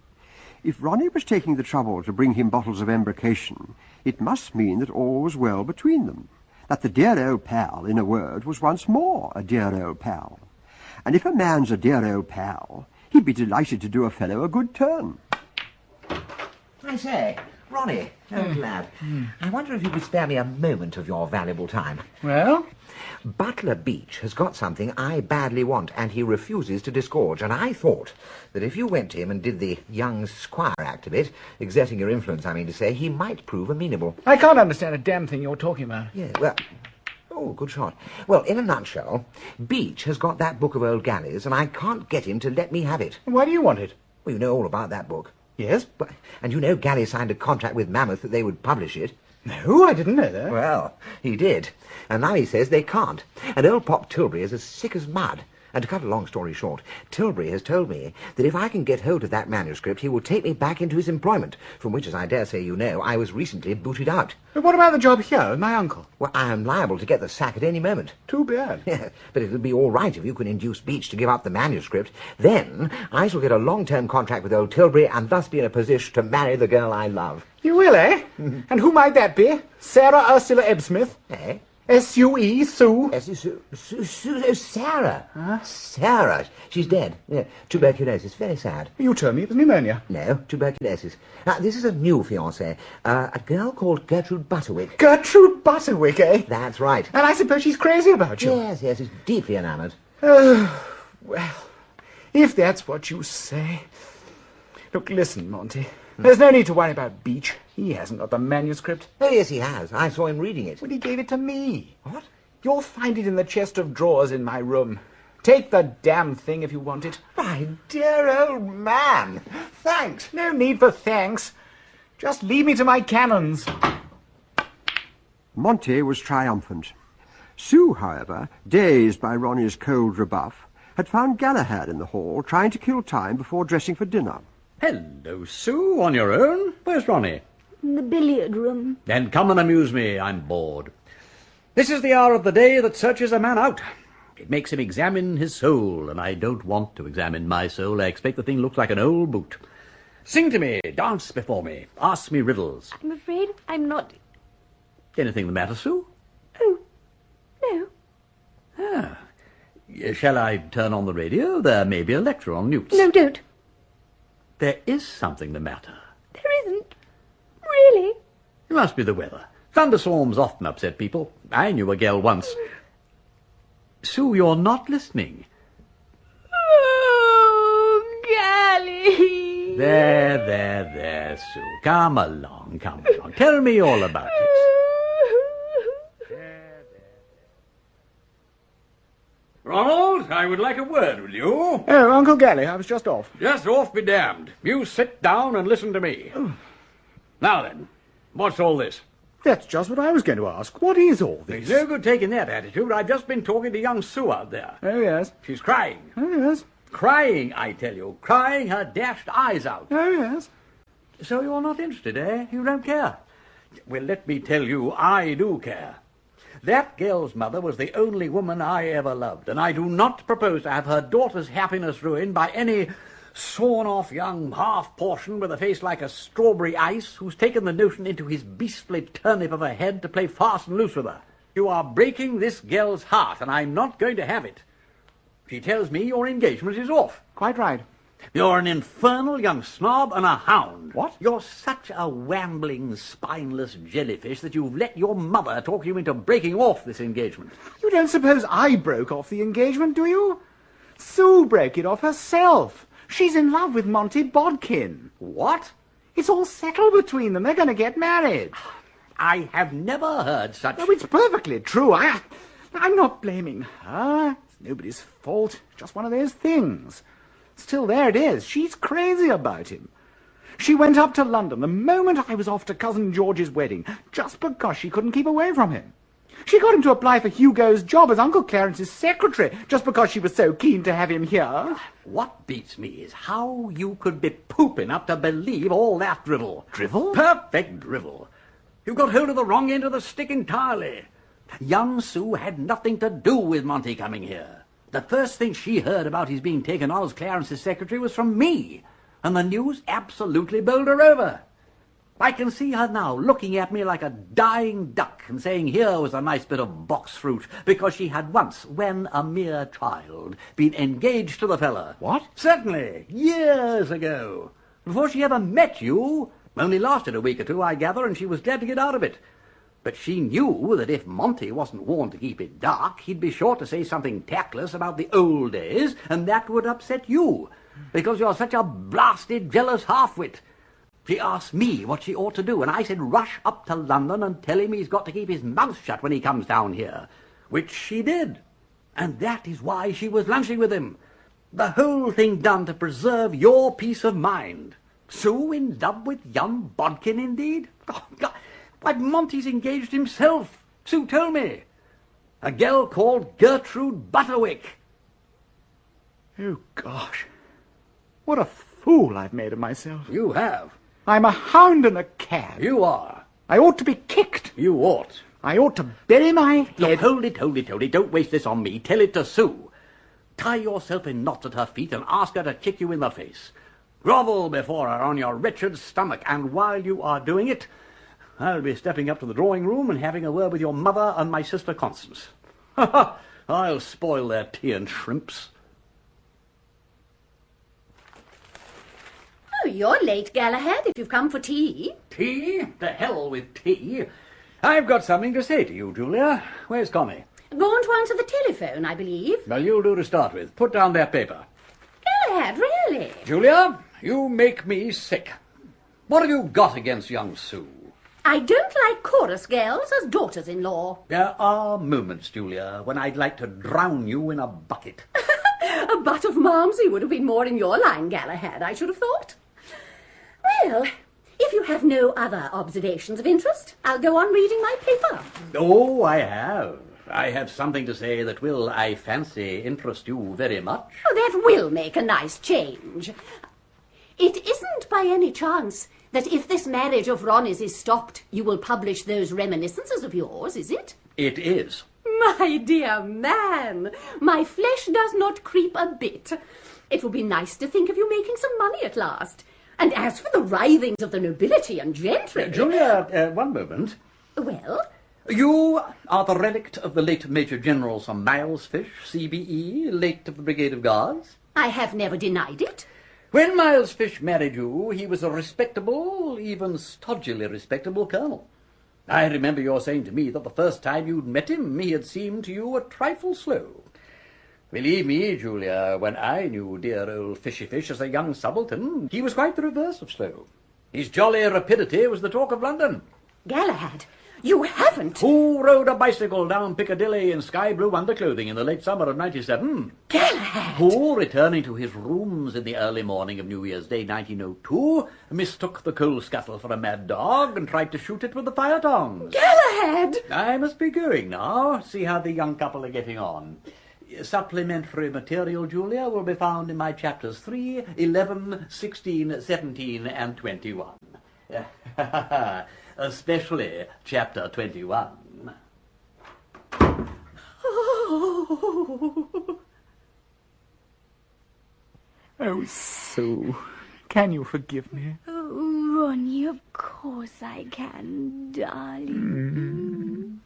If Ronnie was taking the trouble to bring him bottles of embrocation, it must mean that all was well between them, that the dear old pal, in a word, was once more a dear old pal. And if a man's a dear old pal, he'd be delighted to do a fellow a good turn. I say, Ronnie, old lad, I wonder if you could spare me a moment of your valuable time. Well? Butler Beach has got something I badly want, and he refuses to disgorge, and I thought that if you went to him and did the young squire act a bit, exerting your influence, I mean to say, he might prove amenable. I can't understand a damn thing you're talking about. Yeah, well... Oh, good shot. Well, in a nutshell, Beach has got that book of old galleys, and I can't get him to let me have it. Why do you want it? Well, you know all about that book. Yes? But, and you know Galley signed a contract with Mammoth that they would publish it. No, I didn't know that. Well, he did. And now he says they can't. And old Pop Tilbury is as sick as mud. And to cut a long story short, Tilbury has told me that if I can get hold of that manuscript, he will take me back into his employment, from which, as I dare say you know, I was recently booted out. But what about the job here with my uncle? Well, I am liable to get the sack at any moment. Too bad. Yeah, but it'll be all right if you can induce Beach to give up the manuscript. Then I shall get a long-term contract with old Tilbury and thus be in a position to marry the girl I love. You will, eh? And who might that be? Sarah Ursula Ebbsmith? Eh? S-U-E, Sue? Sarah. Huh? Sarah. She's dead. Yeah, tuberculosis. Very sad. You told me it was pneumonia. No, tuberculosis. This is a new fiancée. A girl called Gertrude Butterwick. Gertrude Butterwick, eh? That's right. And I suppose she's crazy about you. Yes, she's deeply enamoured. Oh, well, if that's what you say. Look, listen, Monty. There's no need to worry about Beach. He hasn't got the manuscript. Oh, yes, he has. I saw him reading it. Well, he gave it to me. What? You'll find it in the chest of drawers in my room. Take the damn thing if you want it. My dear old man. Thanks. No need for thanks. Just leave me to my canons. Monty was triumphant. Sue, however, dazed by Ronnie's cold rebuff, had found Galahad in the hall, trying to kill time before dressing for dinner. Hello, Sue, on your own? Where's Ronnie? In the billiard room. Then come and amuse me, I'm bored. This is the hour of the day that searches a man out. It makes him examine his soul, and I don't want to examine my soul. I expect the thing looks like an old boot. Sing to me, dance before me, ask me riddles. I'm afraid I'm not... Anything the matter, Sue? Oh, no. Ah. Shall I turn on the radio? There may be a lecture on newts. No, don't. There is something the matter. There isn't. Really? It must be the weather. Thunderstorms often upset people. I knew a girl once. Sue, you're not listening. Oh, Gally. There, Sue. Come along. Tell me all about it. Ronald, I would like a word with you. Oh, Uncle Gally, I was just off. Just off be damned. You sit down and listen to me. Now then, what's all this? That's just what I was going to ask. What is all this? It's no good taking that attitude. I've just been talking to young Sue out there. Oh, yes. She's crying. Oh, yes. Crying, I tell you. Crying her dashed eyes out. Oh, yes. So you're not interested, eh? You don't care? Well, let me tell you, I do care. That girl's mother was the only woman I ever loved, and I do not propose to have her daughter's happiness ruined by any sawn-off young half-portion with a face like a strawberry ice who's taken the notion into his beastly turnip of a head to play fast and loose with her. You are breaking this girl's heart, and I'm not going to have it. She tells me your engagement is off. Quite right. You're an infernal young snob and a hound. What? You're such a wambling, spineless jellyfish that you've let your mother talk you into breaking off this engagement. You don't suppose I broke off the engagement, do you? Sue broke it off herself. She's in love with Monty Bodkin. What? It's all settled between them. They're going to get married. I have never heard such... Oh, it's perfectly true. I'm not blaming her. It's nobody's fault. Just one of those things. Still, there it is. She's crazy about him. She went up to London the moment I was off to Cousin George's wedding, just because she couldn't keep away from him. She got him to apply for Hugo's job as Uncle Clarence's secretary, just because she was so keen to have him here. What beats me is how you could be poop enough to believe all that drivel. Drivel? Perfect drivel. You got hold of the wrong end of the stick entirely. Young Sue had nothing to do with Monty coming here. The first thing she heard about his being taken on as Clarence's secretary was from me, and the news absolutely bowled her over. I can see her now looking at me like a dying duck and saying here was a nice bit of box fruit, because she had once, when a mere child, been engaged to the fella. What? Certainly, years ago. Before she ever met you. Only lasted a week or two, I gather, and she was glad to get out of it. But she knew that if Monty wasn't warned to keep it dark, he'd be sure to say something tactless about the old days, and that would upset you, because you're such a blasted jealous half-wit. She asked me what she ought to do, and I said rush up to London and tell him he's got to keep his mouth shut when he comes down here, which she did. And that is why she was lunching with him. The whole thing done to preserve your peace of mind. Sue in love with young Bodkin, indeed? Oh, God. Why, Monty's engaged himself. Sue told me. A girl called Gertrude Butterwick. Oh, gosh. What a fool I've made of myself. You have. I'm a hound and a cad. You are. I ought to be kicked. You ought. I ought to bury my head. Look, hold it. Don't waste this on me. Tell it to Sue. Tie yourself in knots at her feet and ask her to kick you in the face. Grovel before her on your wretched stomach, and while you are doing it, I'll be stepping up to the drawing room and having a word with your mother and my sister Constance. Ha ha! I'll spoil their tea and shrimps. Oh, you're late, Galahad, if you've come for tea. Tea? The hell with tea. I've got something to say to you, Julia. Where's Connie? Gone to answer the telephone, I believe. Well, you'll do to start with. Put down that paper. Galahad, really? Julia, you make me sick. What have you got against young Sue? I don't like chorus girls as daughters-in-law. There are moments, Julia, when I'd like to drown you in a bucket. A butt of Malmsey would have been more in your line, Galahad, I should have thought. Well, if you have no other observations of interest, I'll go on reading my paper. Oh, I have. I have something to say that will, I fancy, interest you very much. Oh, that will make a nice change. It isn't by any chance that if this marriage of Ronnie's is stopped, you will publish those reminiscences of yours, is it? It is. My dear man, my flesh does not creep a bit. It will be nice to think of you making some money at last. And as for the writhings of the nobility and gentry... Julia, one moment. Well? You are the relict of the late Major General Sir Miles Fish, CBE, late of the Brigade of Guards. I have never denied it. When Miles Fish married you, he was a respectable, even stodgily respectable colonel. I remember your saying to me that the first time you'd met him, he had seemed to you a trifle slow. Believe me, Julia, when I knew dear old Fishy Fish as a young subaltern, he was quite the reverse of slow. His jolly rapidity was the talk of London. Galahad, you haven't... Who rode a bicycle down Piccadilly in sky-blue underclothing in the late summer of '97? Galahad! Who, returning to his rooms in the early morning of New Year's Day 1902, mistook the coal scuttle for a mad dog and tried to shoot it with the fire tongs? Galahad! I must be going now. See how the young couple are getting on. Supplementary material, Julia, will be found in my chapters 3, 11, 16, 17, and 21. Especially chapter 21. Oh, Sue, can you forgive me? Oh, Ronnie, of course I can, darling.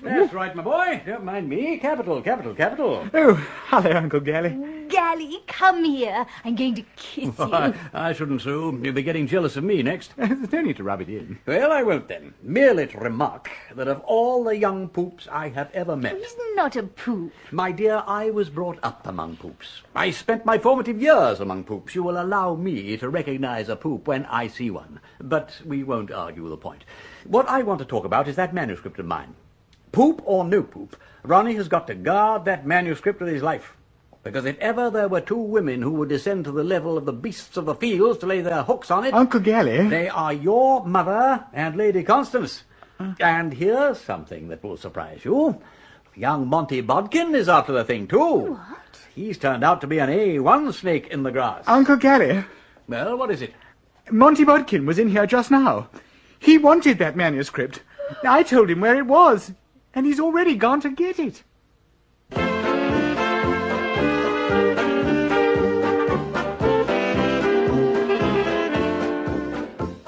That's right, my boy. Don't mind me. Capital, capital, capital. Oh, hello, Uncle Gally. Gally, come here. I'm going to kiss you. I shouldn't, Sue. You'll be getting jealous of me next. There's no need to rub it in. Well, I won't then. Merely to remark that of all the young poops I have ever met... He's not a poop. My dear, I was brought up among poops. I spent my formative years among poops. You will allow me to recognize a poop when I see one. But we won't argue the point. What I want to talk about is that manuscript of mine. Poop or no poop, Ronnie has got to guard that manuscript with his life. Because if ever there were two women who would descend to the level of the beasts of the fields to lay their hooks on it... Uncle Gally? They are your mother and Lady Constance. And here's something that will surprise you. Young Monty Bodkin is after the thing, too. What? He's turned out to be an A1 snake in the grass. Uncle Gally? Well, what is it? Monty Bodkin was in here just now. He wanted that manuscript. I told him where it was, and he's already gone to get it.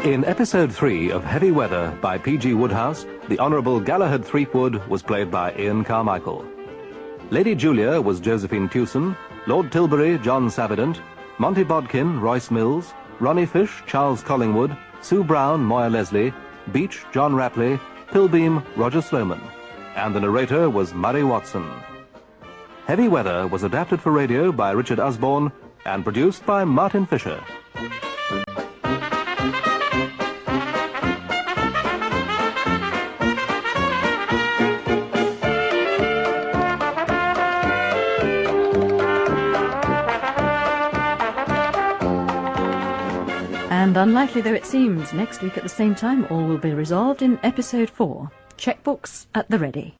In episode 3 of Heavy Weather by P.G. Wodehouse, the Honourable Galahad Threepwood was played by Ian Carmichael. Lady Julia was Josephine Tewson, Lord Tilbury, John Savidant, Monty Bodkin, Royce Mills, Ronnie Fish, Charles Collingwood, Sue Brown, Moya Leslie, Beach, John Rapley, Pilbeam, Roger Sloman, and the narrator was Murray Watson. Heavy Weather was adapted for radio by Richard Usborne and produced by Martin Fisher. And unlikely though it seems, next week at the same time all will be resolved in episode 4. Checkbooks at the ready.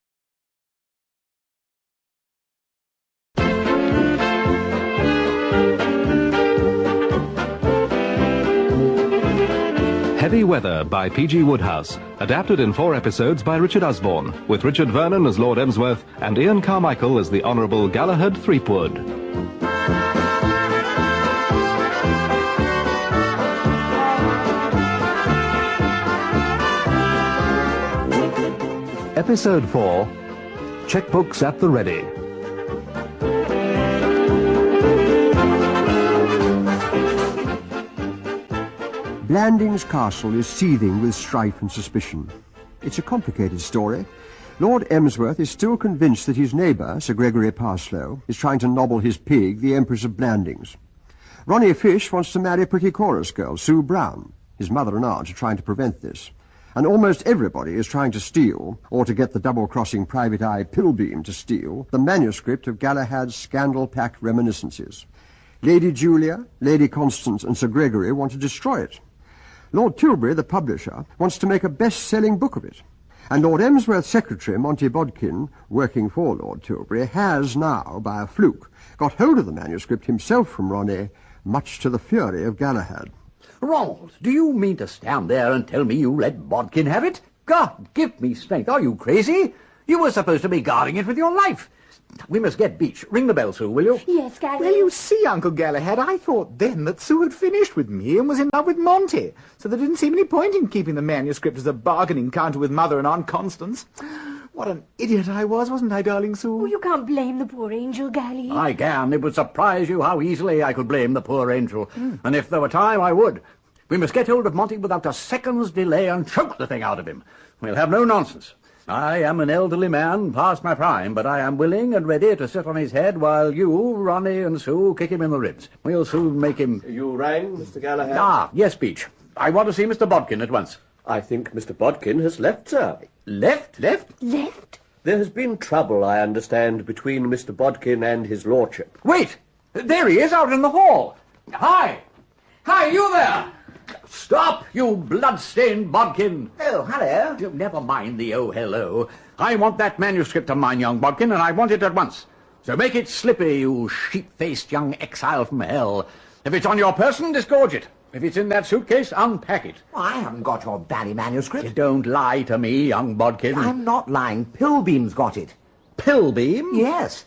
Heavy Weather by P.G. Wodehouse, adapted in 4 episodes by Richard Usborne, with Richard Vernon as Lord Emsworth and Ian Carmichael as the Honourable Galahad Threepwood. Episode 4, Checkbooks at the Ready. Blandings Castle is seething with strife and suspicion. It's a complicated story. Lord Emsworth is still convinced that his neighbour, Sir Gregory Parslow, is trying to nobble his pig, the Empress of Blandings. Ronnie Fish wants to marry pretty chorus girl, Sue Brown. His mother and aunt are trying to prevent this. And almost everybody is trying to steal, or to get the double-crossing private eye Pilbeam to steal, the manuscript of Galahad's scandal-packed reminiscences. Lady Julia, Lady Constance, and Sir Gregory want to destroy it. Lord Tilbury, the publisher, wants to make a best-selling book of it. And Lord Emsworth's secretary, Monty Bodkin, working for Lord Tilbury, has now, by a fluke, got hold of the manuscript himself from Ronnie, much to the fury of Galahad. Ronald, do you mean to stand there and tell me you let Bodkin have it? God, give me strength. Are you crazy? You were supposed to be guarding it with your life. We must get Beach. Ring the bell, Sue, will you? Yes, Gary. Well, you see, Uncle Galahad, I thought then that Sue had finished with me and was in love with Monty, so there didn't seem any point in keeping the manuscript as a bargaining counter with Mother and Aunt Constance. What an idiot I was, wasn't I, darling Sue? Oh, you can't blame the poor angel, Gally. I can. It would surprise you how easily I could blame the poor angel. And if there were time, I would. We must get hold of Monty without a second's delay and choke the thing out of him. We'll have no nonsense. I am an elderly man, past my prime, but I am willing and ready to sit on his head while you, Ronnie, and Sue kick him in the ribs. We'll soon make him... You rang, Mr. Galahad? Ah, yes, Beach. I want to see Mr. Bodkin at once. I think Mr. Bodkin has left, sir. Left? Left? There has been trouble, I understand, between Mr. Bodkin and his lordship. Wait! There he is, out in the hall. Hi! Hi, you there! Stop, you blood-stained Bodkin! Oh, hello. Never mind the oh, hello. I want that manuscript of mine, young Bodkin, and I want it at once. So make it slippy, you sheep-faced young exile from hell. If it's on your person, disgorge it. If it's in that suitcase, unpack it. I haven't got your bally manuscript. Don't lie to me, young Bodkin. I'm not lying. Pilbeam's got it. Pilbeam? Yes.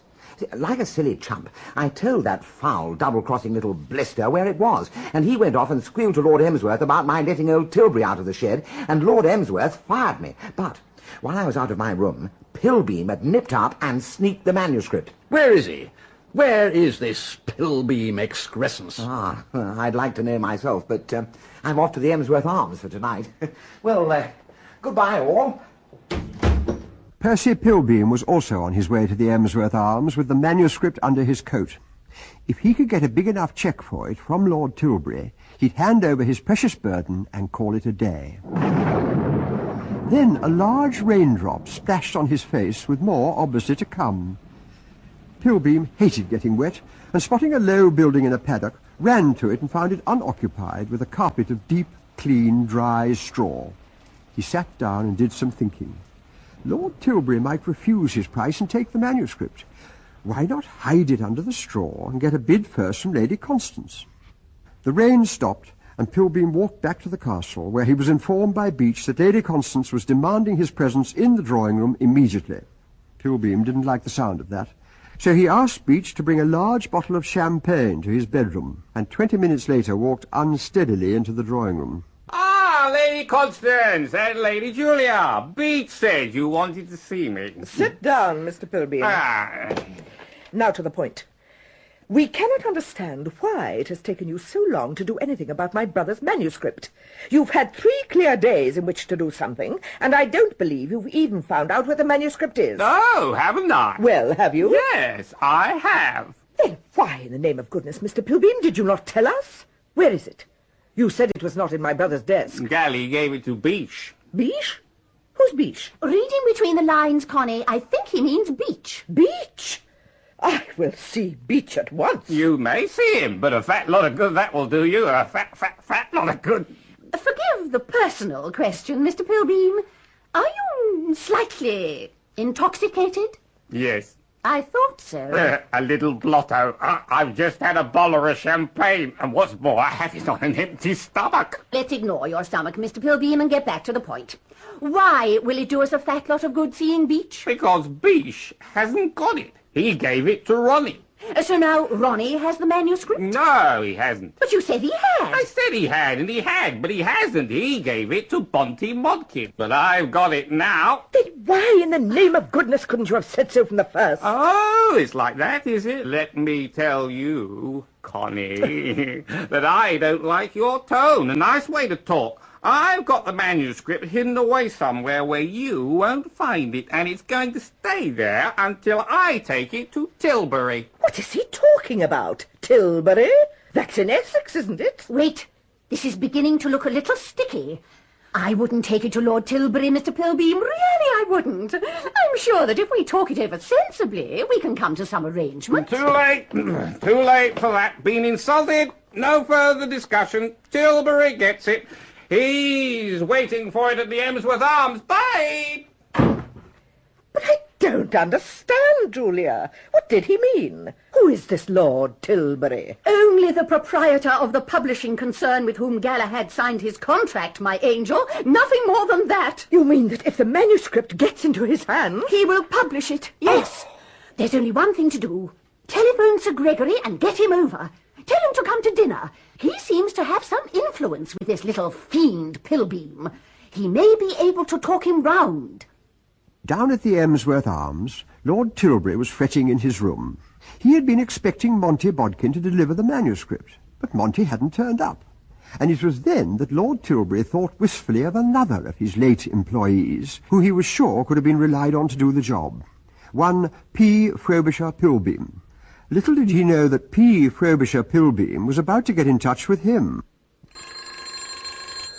Like a silly chump, I told that foul, double-crossing little blister where it was, and he went off and squealed to Lord Emsworth about my letting old Tilbury out of the shed, and Lord Emsworth fired me. But while I was out of my room, Pilbeam had nipped up and sneaked the manuscript. Where is he? Where is this Pilbeam excrescence? Ah, I'd like to know myself, but I'm off to the Emsworth Arms for tonight. Well, goodbye, all. Percy Pilbeam was also on his way to the Emsworth Arms with the manuscript under his coat. If he could get a big enough cheque for it from Lord Tilbury, he'd hand over his precious burden and call it a day. Then a large raindrop splashed on his face, with more obviously to come. Pilbeam hated getting wet, and spotting a low building in a paddock, ran to it and found it unoccupied, with a carpet of deep, clean, dry straw. He sat down and did some thinking. Lord Tilbury might refuse his price and take the manuscript. Why not hide it under the straw and get a bid first from Lady Constance? The rain stopped, and Pilbeam walked back to the castle, where he was informed by Beach that Lady Constance was demanding his presence in the drawing-room immediately. Pilbeam didn't like the sound of that, so he asked Beach to bring a large bottle of champagne to his bedroom, and 20 minutes later walked unsteadily into the drawing-room. Ah, Lady Constance and Lady Julia. Beach said you wanted to see me. Sit down, Mr. Pilbeam. Now to the point. We cannot understand why it has taken you so long to do anything about my brother's manuscript. You've had 3 clear days in which to do something, and I don't believe you've even found out where the manuscript is. Oh, haven't I? Well, have you? Yes, I have. Then why, in the name of goodness, Mr. Pilbeam, did you not tell us? Where is it? You said it was not in my brother's desk. Gally gave it to Beach. Beach? Who's Beach? Reading between the lines, Connie, I think he means Beach. Beach? I will see Beach at once. You may see him, but a fat lot of good that will do you. A fat lot of good. Forgive the personal question, Mr. Pilbeam. Are you slightly intoxicated? Yes. I thought so. A little blotto. I've just had a bottle of champagne, and what's more, I have it on an empty stomach. Let's ignore your stomach, Mr. Pilbeam, and get back to the point. Why will it do us a fat lot of good seeing Beach? Because Beach hasn't got it. He gave it to Ronnie. So now Ronnie has the manuscript? No, he hasn't. But you said he had. I said he had, and he had, but he hasn't. He gave it to Monty Bodkin. But I've got it now. Then why in the name of goodness couldn't you have said so from the first? Oh, it's like that, is it? Let me tell you, Connie, that I don't like your tone. A nice way to talk. I've got the manuscript hidden away somewhere where you won't find it, and it's going to stay there until I take it to Tilbury. What is he talking about? Tilbury? That's in Essex, isn't it? Wait, this is beginning to look a little sticky. I wouldn't take it to Lord Tilbury, Mr. Pilbeam. Really, I wouldn't. I'm sure that if we talk it over sensibly, we can come to some arrangement. Too late. Too late for that. Been insulted. No further discussion. Tilbury gets it. He's waiting for it at the Emsworth Arms. Bye! Don't understand, Julia. What did he mean? Who is this Lord Tilbury? Only the proprietor of the publishing concern with whom Galahad signed his contract, my angel. Nothing more than that. You mean that if the manuscript gets into his hands... He will publish it, yes. There's only one thing to do. Telephone Sir Gregory and get him over. Tell him to come to dinner. He seems to have some influence with this little fiend Pilbeam. He may be able to talk him round. Down at the Emsworth Arms, Lord Tilbury was fretting in his room. He had been expecting Monty Bodkin to deliver the manuscript, but Monty hadn't turned up. And it was then that Lord Tilbury thought wistfully of another of his late employees, who he was sure could have been relied on to do the job. One P. Frobisher Pilbeam. Little did he know that P. Frobisher Pilbeam was about to get in touch with him.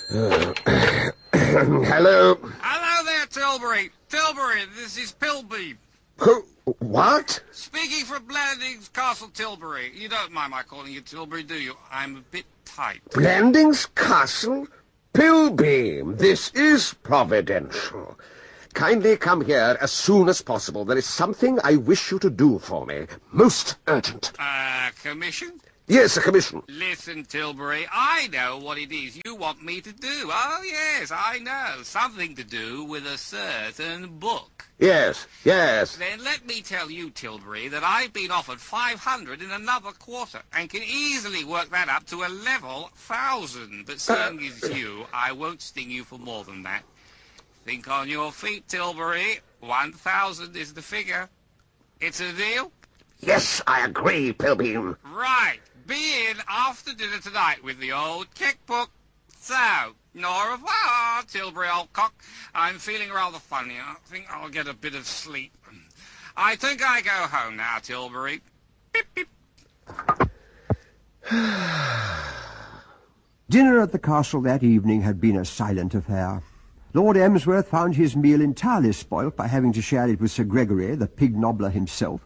Hello? Hello there, Tilbury. Tilbury, this is Pilbeam. Who? What? Speaking from Blandings Castle, Tilbury. You don't mind my calling you Tilbury, do you? I'm a bit tight. Blandings Castle? Pilbeam, this is providential. Kindly come here as soon as possible. There is something I wish you to do for me. Most urgent. Commission? Yes, a commission. Listen, Tilbury, I know what it is you want me to do. Oh, yes, I know. Something to do with a certain book. Yes, yes. Then let me tell you, Tilbury, that I've been offered 500 in another quarter and can easily work that up to a level 1,000. But seeing as you, I won't sting you for more than that. Think on your feet, Tilbury. 1,000 is the figure. It's a deal? Yes, I agree, Pilbeam. Right. Be in after dinner tonight with the old checkbook. So, au revoir, Tilbury, old cock. I'm feeling rather funny. I think I'll get a bit of sleep. I think I go home now, Tilbury. Beep, beep. Dinner at the castle that evening had been a silent affair. Lord Emsworth found his meal entirely spoilt by having to share it with Sir Gregory, the pig nobbler himself.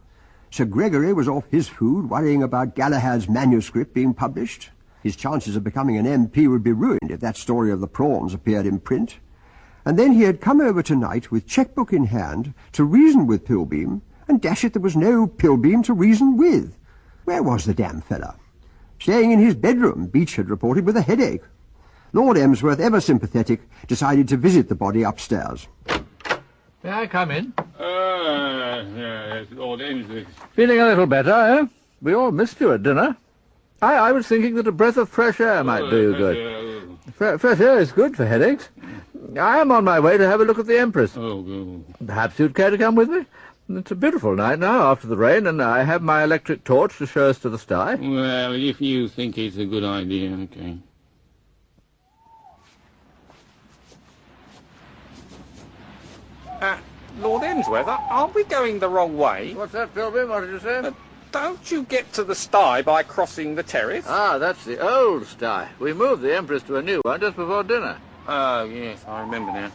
Sir Gregory was off his food, worrying about Galahad's manuscript being published. His chances of becoming an MP would be ruined if that story of the prawns appeared in print. And then he had come over tonight with checkbook in hand to reason with Pilbeam, and dash it, there was no Pilbeam to reason with. Where was the damn fella? Staying in his bedroom, Beach had reported, with a headache. Lord Emsworth, ever sympathetic, decided to visit the body upstairs. May I come in? Yes, Lord Emsworth. Feeling a little better, eh? We all missed you at dinner. I was thinking that a breath of fresh air might do you good. Fresh air is good for headaches. I am on my way to have a look at the Empress. Oh, good. Perhaps you'd care to come with me? It's a beautiful night now after the rain, and I have my electric torch to show us to the sty. Well, if you think it's a good idea, okay. Lord Emsworth, aren't we going the wrong way? What's that, Pilbeam? What did you say? Don't you get to the sty by crossing the terrace? Ah, that's the old sty. We moved the Empress to a new one just before dinner. Oh, yes, I remember now.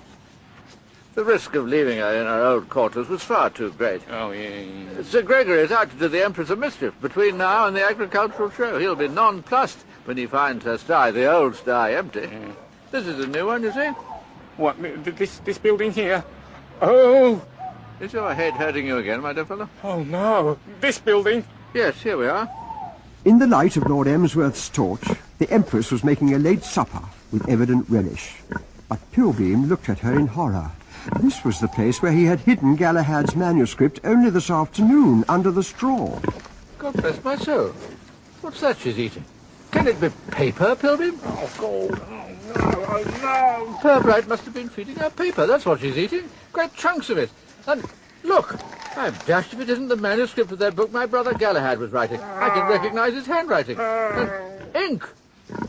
The risk of leaving her in her old quarters was far too great. Oh, yeah. Sir Gregory is out to do the Empress a mischief between now and the agricultural show. He'll be nonplussed when he finds her sty, the old sty, empty. Yeah. This is a new one, you see. What, this building here? Oh! Is your head hurting you again, my dear fellow? Oh, no. This building? Yes, here we are. In the light of Lord Emsworth's torch, the Empress was making a late supper with evident relish. But Pilbeam looked at her in horror. This was the place where he had hidden Galahad's manuscript only this afternoon, under the straw. God bless my soul. What's that she's eating? Can it be paper, Pilbeam? Oh, God. Oh, no. Oh, no. Pirbright must have been feeding her paper. That's what she's eating. Great chunks of it. And look, I'm dashed if it isn't the manuscript of that book my brother Galahad was writing. I can recognize his handwriting. And ink.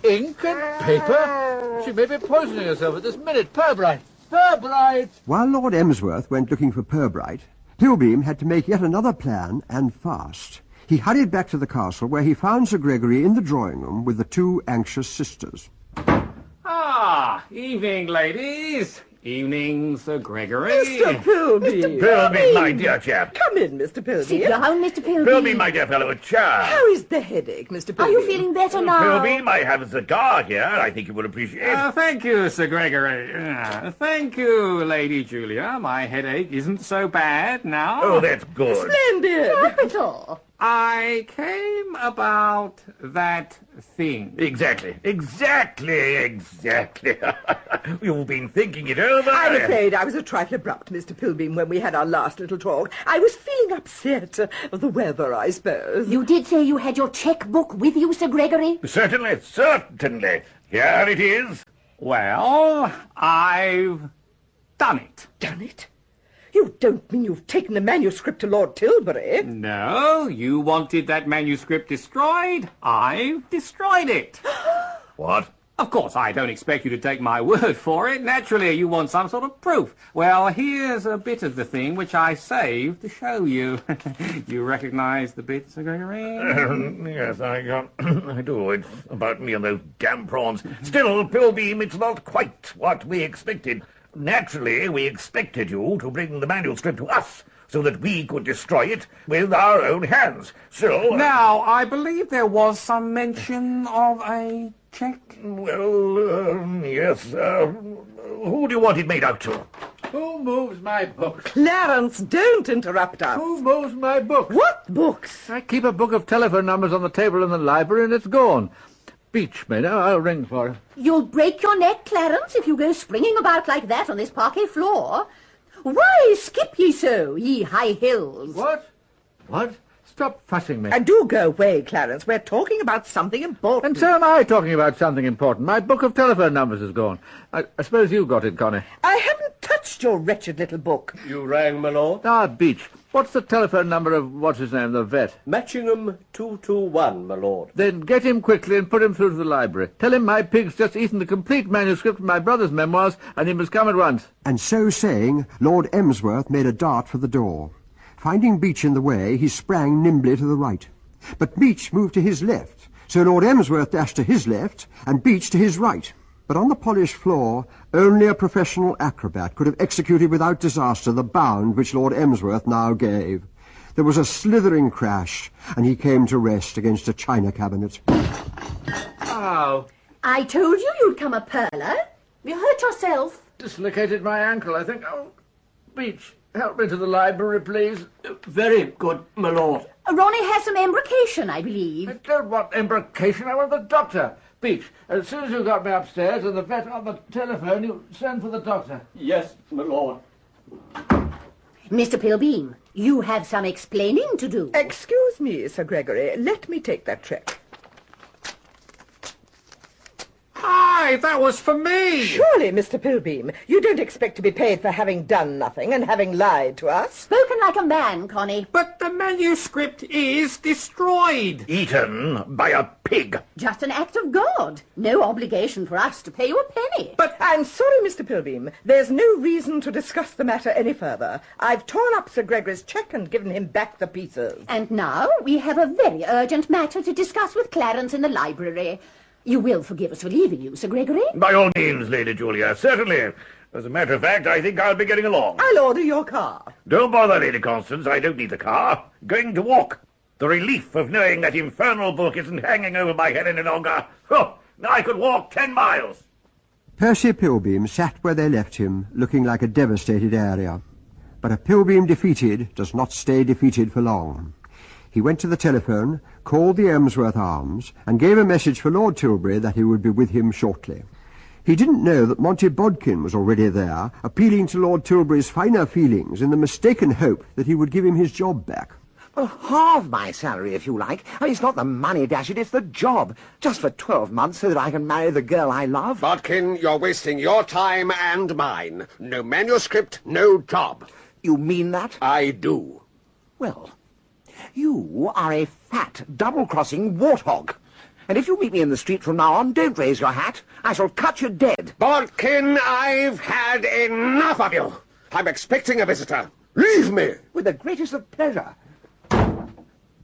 Ink and paper. She may be poisoning herself at this minute. Pirbright. Pirbright! While Lord Emsworth went looking for Pirbright, Pilbeam had to make yet another plan, and fast. He hurried back to the castle, where he found Sir Gregory in the drawing-room with the two anxious sisters. Ah, evening, ladies. Evening, Sir Gregory. Mr. Pilby. Mr. Pilby, my dear chap. Come in, Mr. Pilby. Sit down, Mr. Pilby. Pilby, my dear fellow, a chair. How is the headache, Mr. Pilby? Are you feeling better now? Pilby, I have a cigar here. I think you will appreciate. Thank you, Sir Gregory. Thank you, Lady Julia. My headache isn't so bad now. Oh, that's good. Splendid. Capital. I came about that thing. Exactly. You've been thinking it over. I'm afraid I was a trifle abrupt, Mr. Pilbeam, when we had our last little talk. I was feeling upset. The weather, I suppose. You did say you had your checkbook with you, Sir Gregory? Certainly. Here it is. Well, I've done it. Done it? You don't mean you've taken the manuscript to Lord Tilbury? No, you wanted that manuscript destroyed. I've destroyed it. What? Of course, I don't expect you to take my word for it. Naturally, you want some sort of proof. Well, here's a bit of the thing which I saved to show you. You recognize the bit, Sir Gregory? Yes, I do. It's about me and those damn prawns. Still, Pilbeam, it's not quite what we expected. Naturally, we expected you to bring the manuscript to us so that we could destroy it with our own hands. So... Now, I believe there was some mention of a check? Well, yes. Who do you want it made out to? Who moves my books? Clarence, don't interrupt us. Who moves my books? What books? I keep a book of telephone numbers on the table in the library and it's gone. Beach me now, I'll ring for it. You'll break your neck, Clarence, if you go springing about like that on this parquet floor. Why skip ye so, ye high hills? What? Stop fussing me. And do go away, Clarence. We're talking about something important. And so am I talking about something important. My book of telephone numbers is gone. I suppose you got it, Connie. I haven't touched your wretched little book. You rang, my lord? Ah, Beach. What's the telephone number of what's-his-name, the vet? Matchingham 221, my lord. Then get him quickly and put him through to the library. Tell him my pig's just eaten the complete manuscript of my brother's memoirs and he must come at once. And so saying, Lord Emsworth made a dart for the door. Finding Beach in the way, he sprang nimbly to the right. But Beach moved to his left, so Lord Emsworth dashed to his left and Beach to his right. But on the polished floor, only a professional acrobat could have executed without disaster the bound which Lord Emsworth now gave. There was a slithering crash, and he came to rest against a china cabinet. Ow. I told you you'd come a perler. You hurt yourself. Dislocated my ankle, I think. Oh, Beach, help me to the library, please. Very good, my lord. Ronnie has some embrocation, I believe. I don't want embrocation, I want the doctor. Beach, as soon as you got me upstairs and the vet on the telephone, you send for the doctor. Yes, my lord. Mr. Pilbeam, you have some explaining to do. Excuse me, Sir Gregory. Let me take that check. Hi, that was for me! Surely, Mr. Pilbeam, you don't expect to be paid for having done nothing and having lied to us? Spoken like a man, Connie. But the manuscript is destroyed. Eaten by a pig. Just an act of God. No obligation for us to pay you a penny. But I'm sorry, Mr. Pilbeam. There's no reason to discuss the matter any further. I've torn up Sir Gregory's cheque and given him back the pieces. And now we have a very urgent matter to discuss with Clarence in the library. You will forgive us for leaving you, Sir Gregory? By all means, Lady Julia, certainly. As a matter of fact, I think I'll be getting along. I'll order your car. Don't bother, Lady Constance. I don't need the car. Going to walk. The relief of knowing that infernal book isn't hanging over my head any longer. Oh, I could walk 10 miles. Percy Pilbeam sat where they left him, looking like a devastated area. But a Pilbeam defeated does not stay defeated for long. He went to the telephone, called the Emsworth Arms, and gave a message for Lord Tilbury that he would be with him shortly. He didn't know that Monty Bodkin was already there, appealing to Lord Tilbury's finer feelings in the mistaken hope that he would give him his job back. Well, halve my salary, if you like. I mean, it's not the money, dash it, it's the job. Just for 12 months so that I can marry the girl I love. Bodkin, you're wasting your time and mine. No manuscript, no job. You mean that? I do. Well, you are a fat, double-crossing warthog. And if you meet me in the street from now on, don't raise your hat. I shall cut you dead. Bodkin, I've had enough of you. I'm expecting a visitor. Leave me. With the greatest of pleasure.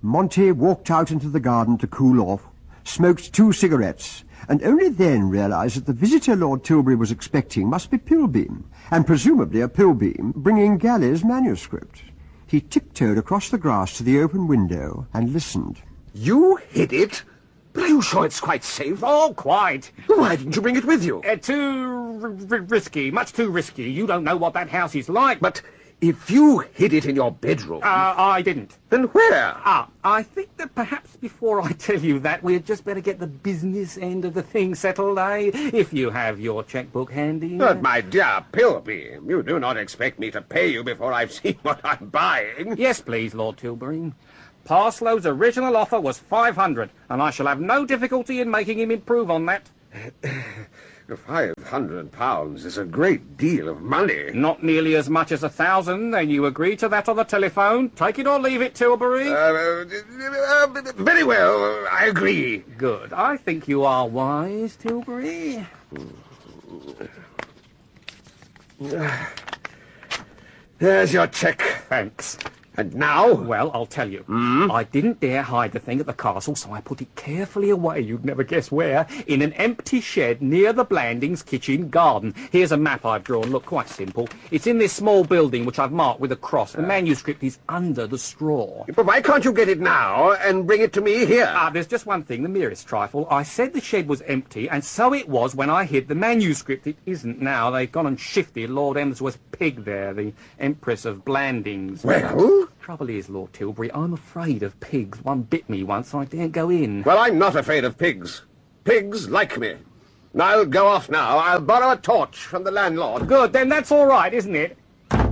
Monty walked out into the garden to cool off, smoked 2 cigarettes, and only then realised that the visitor Lord Tilbury was expecting must be Pilbeam, and presumably a Pilbeam bringing Galley's manuscript. He tiptoed across the grass to the open window and listened. You hid it? But are you sure it's quite safe? Oh, quite. Why didn't you bring it with you? Too risky, much too risky. You don't know what that house is like. But if you hid it in your bedroom... I didn't. Then where? I think that perhaps before I tell you that, we'd just better get the business end of the thing settled, eh? If you have your checkbook handy. But, my dear Pilbeam, you do not expect me to pay you before I've seen what I'm buying. Yes, please, Lord Tilbury. Parslow's original offer was 500, and I shall have no difficulty in making him improve on that. £500 is a great deal of money. Not nearly as much as 1,000, and you agree to that on the telephone. Take it or leave it, Tilbury. Very well, I agree. Good. I think you are wise, Tilbury. There's your cheque. Thanks. And now? Well, I'll tell you. I didn't dare hide the thing at the castle, so I put it carefully away, you'd never guess where, in an empty shed near the Blandings kitchen garden. Here's a map I've drawn. Look, quite simple. It's in this small building which I've marked with a cross. The manuscript is under the straw. But why can't you get it now and bring it to me here? There's just one thing, the merest trifle. I said the shed was empty, and so it was when I hid the manuscript. It isn't now. They've gone and shifted Lord Emsworth's pig there, the Empress of Blandings. Well? Trouble is, Lord Tilbury, I'm afraid of pigs. One bit me once, I daren't go in. Well, I'm not afraid of pigs. Pigs like me. I'll go off now. I'll borrow a torch from the landlord. Good, then that's all right, isn't it? £1,000!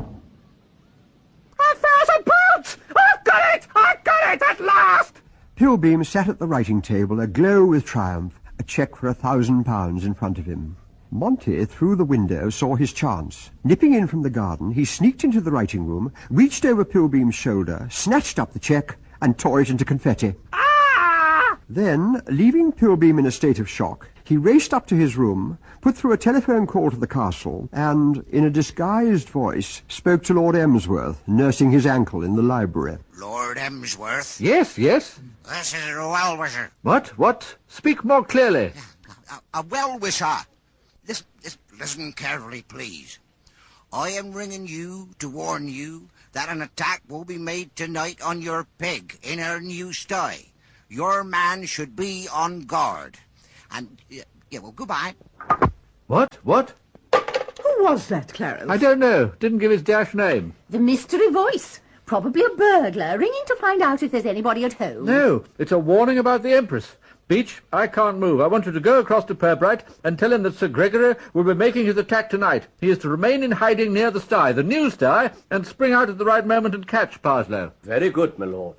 I've got it! I've got it at last! Pilbeam sat at the writing table, aglow with triumph, a cheque for £1,000 in front of him. Monty, through the window, saw his chance. Nipping in from the garden, he sneaked into the writing room, reached over Pilbeam's shoulder, snatched up the cheque, and tore it into confetti. Then, leaving Pilbeam in a state of shock, he raced up to his room, put through a telephone call to the castle, and, in a disguised voice, spoke to Lord Emsworth, nursing his ankle in the library. Lord Emsworth? Yes, yes? This is a well-wisher. What? Speak more clearly. A well-wisher. Listen carefully, please. I am ringing you to warn you that an attack will be made tonight on your pig in her new sty. Your man should be on guard. And, well, goodbye. What? Who was that, Clarence? I don't know. Didn't give his dash name. The mystery voice. Probably a burglar, ringing to find out if there's anybody at home. No, it's a warning about the Empress. Beach, I can't move. I want you to go across to Purbright and tell him that Sir Gregory will be making his attack tonight. He is to remain in hiding near the sty, the new sty, and spring out at the right moment and catch Parslow. Very good, my lord.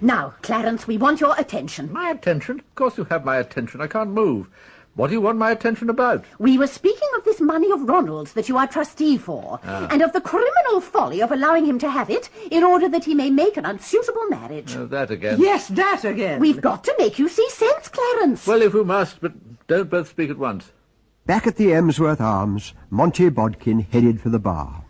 Now, Clarence, we want your attention. My attention? Of course you have my attention. I can't move. What do you want my attention about? We were speaking of this money of Ronald's that you are trustee for, and of the criminal folly of allowing him to have it in order that he may make an unsuitable marriage. That again. Yes, that again. We've got to make you see sense, Clarence. Well, if we must, but don't both speak at once. Back at the Emsworth Arms, Monty Bodkin headed for the bar.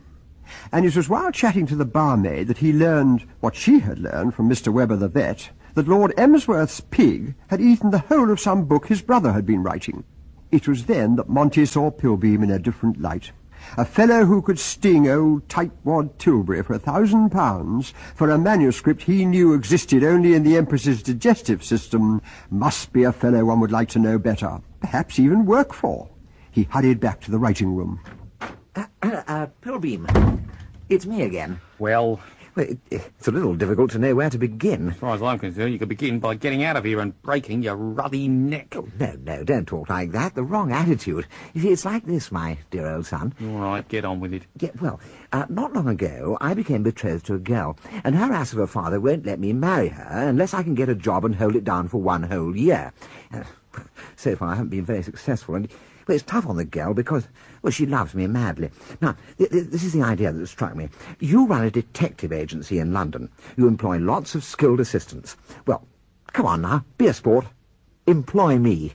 And it was while chatting to the barmaid that he learned what she had learned from Mr. Webber the vet, that Lord Emsworth's pig had eaten the whole of some book his brother had been writing. It was then that Monty saw Pilbeam in a different light. A fellow who could sting old tightwad Tilbury for £1,000 for a manuscript he knew existed only in the Empress's digestive system must be a fellow one would like to know better, perhaps even work for. He hurried back to the writing room. Pilbeam, it's me again. Well, it's a little difficult to know where to begin. As far as I'm concerned, you could begin by getting out of here and breaking your ruddy neck. Oh, no, don't talk like that. The wrong attitude. You see, it's like this, my dear old son. All right, get on with it. Yeah, well, not long ago, I became betrothed to a girl, and her ass of a father won't let me marry her unless I can get a job and hold it down for 1 whole year. So far, I haven't been very successful, and well, it's tough on the girl because, well, she loves me madly. Now, this is the idea that struck me. You run a detective agency in London. You employ lots of skilled assistants. Well, come on now, be a sport. Employ me.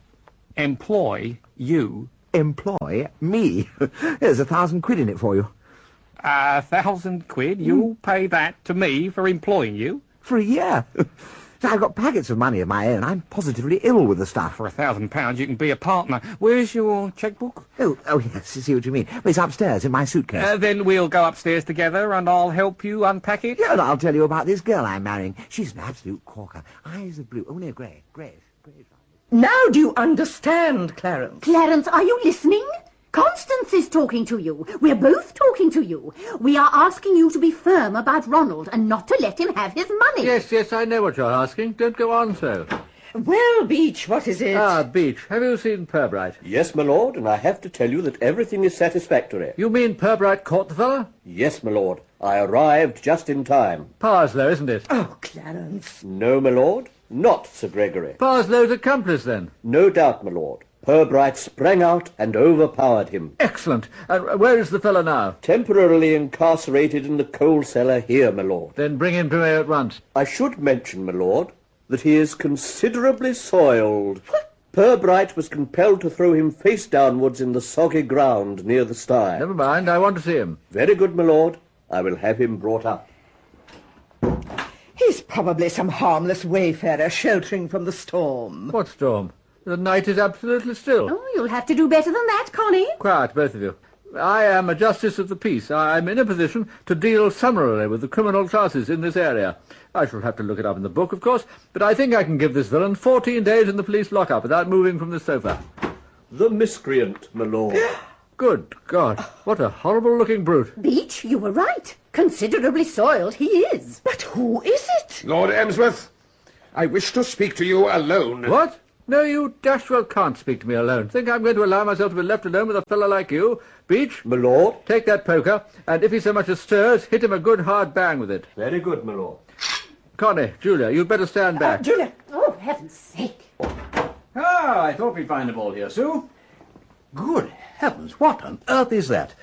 Employ you? Employ me. There's £1,000 in it for you. £1,000? You'll pay that to me for employing you? For a year. So I've got packets of money of my own. I'm positively ill with the stuff. For £1,000 you can be a partner. Where's your chequebook? Oh, yes, I see what you mean. Well, it's upstairs in my suitcase. Then we'll go upstairs together and I'll help you unpack it. Yeah, and I'll tell you about this girl I'm marrying. She's an absolute corker. Eyes of blue. Oh, no, grey. Now do you understand, Clarence? Clarence, are you listening? Constance is talking to you. We're both talking to you. We are asking you to be firm about Ronald and not to let him have his money. Yes, I know what you're asking. Don't go on so. Well, Beach, what is it? Ah, Beach, have you seen Pirbright? Yes, my lord, and I have to tell you that everything is satisfactory. You mean Pirbright caught the fellow? Yes, my lord. I arrived just in time. Parslow, isn't it? Oh, Clarence. No, my lord. Not Sir Gregory. Parslow's accomplice, then? No doubt, my lord. Pirbright sprang out and overpowered him. Excellent. And where is the fellow now? Temporarily incarcerated in the coal cellar here, my lord. Then bring him to me at once. I should mention, my lord, that he is considerably soiled. Pirbright was compelled to throw him face downwards in the soggy ground near the sty. Never mind, I want to see him. Very good, my lord. I will have him brought up. He's probably some harmless wayfarer sheltering from the storm. What storm? The night is absolutely still. Oh, you'll have to do better than that, Connie. Quiet, both of you. I am a justice of the peace. I'm in a position to deal summarily with the criminal classes in this area. I shall have to look it up in the book, of course, but I think I can give this villain 14 days in the police lockup without moving from the sofa. The miscreant, my lord. Good God, what a horrible-looking brute. Beach, you were right. Considerably soiled he is. But who is it? Lord Emsworth, I wish to speak to you alone. What? No, you dash well can't speak to me alone. Think I'm going to allow myself to be left alone with a fellow like you? Beach? My lord? Take that poker, and if he so much as stirs, hit him a good hard bang with it. Very good, my lord. Connie, Julia, you'd better stand back. Julia. Oh, heaven's sake. Ah, I thought we'd find a ball here, Sue. Good heavens, what on earth is that?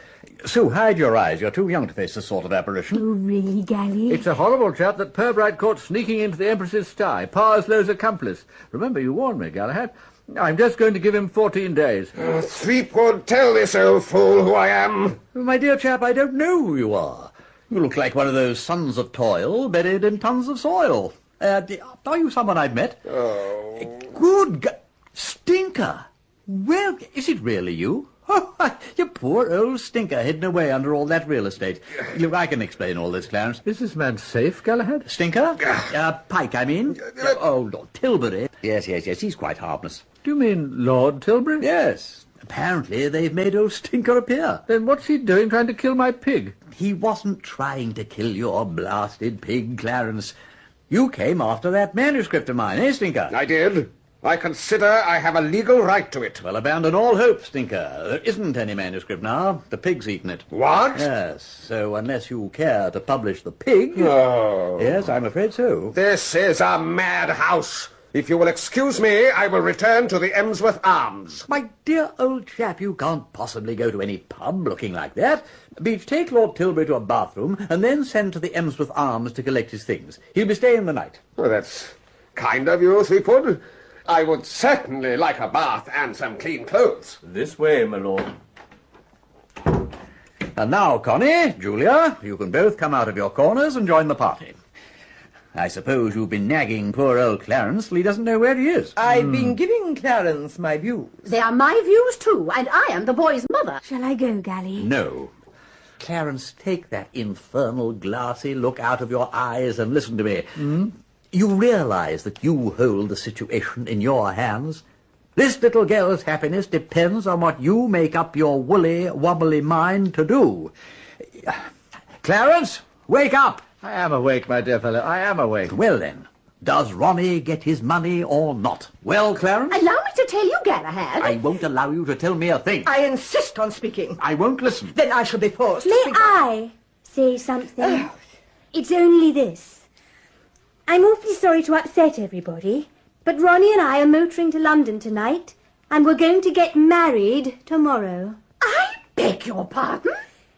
Sue, hide your eyes. You're too young to face this sort of apparition. Oh, really, Gally? It's a horrible chap that Pirbright caught sneaking into the Empress's sty, Parslow's accomplice. Remember, you warned me, Galahad. I'm just going to give him 14 days. Threepwood, tell this old fool who I am. My dear chap, I don't know who you are. You look like one of those sons of toil buried in tons of soil. Are you someone I've met? Oh. Stinker! Well, is it really you? Oh, you poor old stinker hidden away under all that real estate. Look, I can explain all this, Clarence. Is this man safe, Galahad? Stinker? Pike, I mean. Oh, Lord Tilbury. Yes, he's quite harmless. Do you mean Lord Tilbury? Yes. Apparently they've made old Stinker appear. Then what's he doing trying to kill my pig? He wasn't trying to kill your blasted pig, Clarence. You came after that manuscript of mine, eh, Stinker? I did. I consider I have a legal right to it. Well, abandon all hope, Stinker. There isn't any manuscript now. The pig's eaten it. What? Yes, so unless you care to publish the pig... No. Yes, I'm afraid so. This is a madhouse. If you will excuse me, I will return to the Emsworth Arms. My dear old chap, you can't possibly go to any pub looking like that. Beach, take Lord Tilbury to a bathroom and then send to the Emsworth Arms to collect his things. He'll be staying the night. Well, that's kind of you, Threepwood. I would certainly like a bath and some clean clothes. This way, my lord. And now, Connie, Julia, you can both come out of your corners and join the party. I suppose you've been nagging poor old Clarence till he doesn't know where he is. I've been giving Clarence my views. They are my views, too, and I am the boy's mother. Shall I go, Gally? No. Clarence, take that infernal glassy look out of your eyes and listen to me. You realize that you hold the situation in your hands. This little girl's happiness depends on what you make up your woolly, wobbly mind to do. Clarence, wake up! I am awake, my dear fellow, I am awake. Well then, does Ronnie get his money or not? Well, Clarence? Allow me to tell you, Galahad. I won't allow you to tell me a thing. I insist on speaking. I won't listen. Then I shall be forced. May I say something? It's only this. I'm awfully sorry to upset everybody, but Ronnie and I are motoring to London tonight, and we're going to get married tomorrow. I beg your pardon?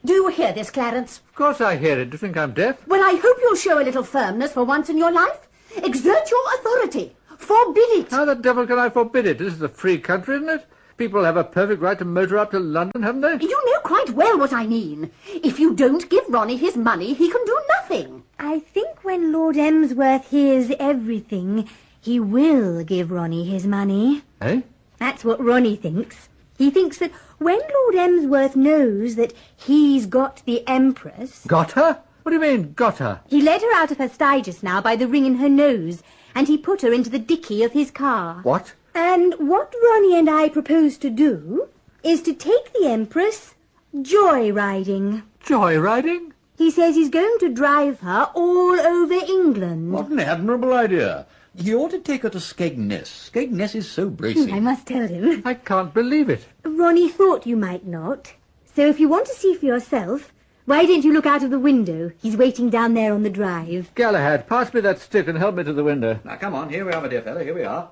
Do you hear this, Clarence? Of course I hear it. Do you think I'm deaf? Well, I hope you'll show a little firmness for once in your life. Exert your authority. Forbid it. How the devil can I forbid it? This is a free country, isn't it? People have a perfect right to motor up to London, haven't they? You know quite well what I mean. If you don't give Ronnie his money, he can do nothing. I think when Lord Emsworth hears everything, he will give Ronnie his money. Eh? That's what Ronnie thinks. He thinks that when Lord Emsworth knows that he's got the Empress... Got her? What do you mean, got her? He led her out of her sty just now by the ring in her nose, and he put her into the dicky of his car. What? And what Ronnie and I propose to do is to take the Empress joyriding. Joyriding? He says he's going to drive her all over England. What an admirable idea. He ought to take her to Skegness. Skegness is so bracing. I must tell him. I can't believe it. Ronnie thought you might not. So if you want to see for yourself, why don't you look out of the window? He's waiting down there on the drive. Galahad, pass me that stick and help me to the window. Now, come on, here we are, my dear fellow, here we are.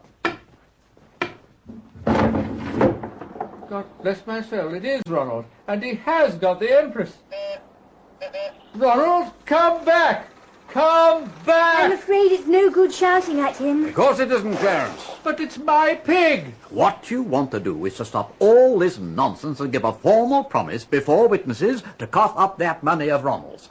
God bless my soul, it is Ronald. And he has got the Empress. Ronald, come back! Come back! I'm afraid it's no good shouting at him. Of course it isn't, Clarence. But it's my pig! What you want to do is to stop all this nonsense and give a formal promise before witnesses to cough up that money of Ronald's.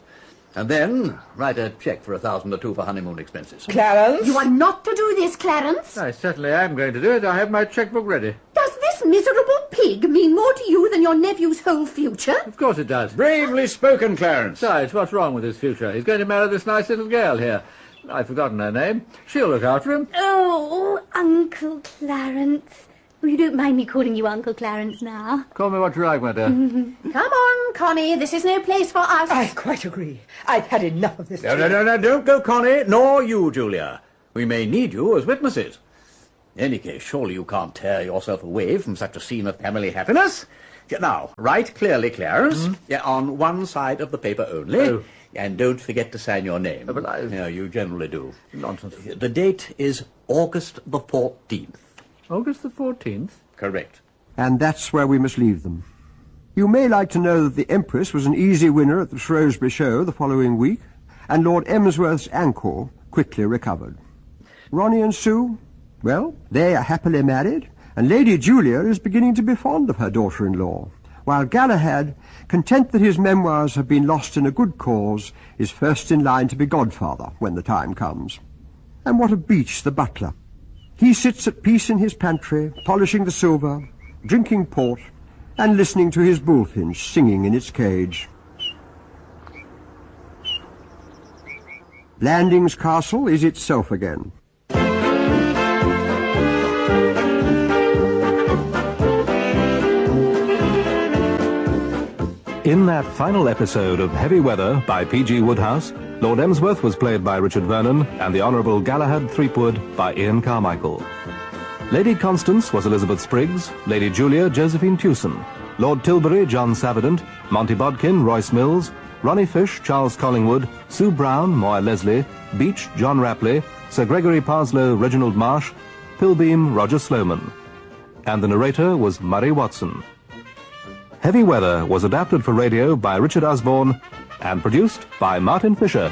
And then write a cheque for $1,000 or $2 for honeymoon expenses. Clarence? You are not to do this, Clarence. I certainly am going to do it. I have my chequebook ready. Does this miserable pig mean more to you than your nephew's whole future? Of course it does. Bravely spoken, Clarence. Besides, what's wrong with his future? He's going to marry this nice little girl here. I've forgotten her name. She'll look after him. Oh, Uncle Clarence. Oh, you don't mind me calling you Uncle Clarence now. Call me what you like, my dear. Come on, Connie. This is no place for us. I quite agree. I've had enough of this. No, don't go, Connie, nor you, Julia. We may need you as witnesses. In any case, surely you can't tear yourself away from such a scene of family happiness. Now, write clearly, Clarence, on one side of the paper only, Oh. and don't forget to sign your name. But No, you generally do. Nonsense. The date is August the 14th. August the 14th? Correct. And that's where we must leave them. You may like to know that the Empress was an easy winner at the Shrewsbury show the following week, and Lord Emsworth's ankle quickly recovered. Ronnie and Sue, well, they are happily married, and Lady Julia is beginning to be fond of her daughter-in-law, while Galahad, content that his memoirs have been lost in a good cause, is first in line to be godfather when the time comes. And what of Beach, the butler? He sits at peace in his pantry, polishing the silver, drinking port, and listening to his bullfinch singing in its cage. Blandings Castle is itself again. In that final episode of Heavy Weather by P.G. Wodehouse, Lord Emsworth was played by Richard Vernon and the Honourable Galahad Threepwood by Ian Carmichael. Lady Constance was Elizabeth Spriggs, Lady Julia Josephine Tewson, Lord Tilbury John Savidant, Monty Bodkin Royce Mills, Ronnie Fish Charles Collingwood, Sue Brown Moira Leslie, Beach John Rapley, Sir Gregory Parslow Reginald Marsh, Pilbeam Roger Sloman. And the narrator was Murray Watson. Heavy Weather was adapted for radio by Richard Osborne and produced by Martin Fisher.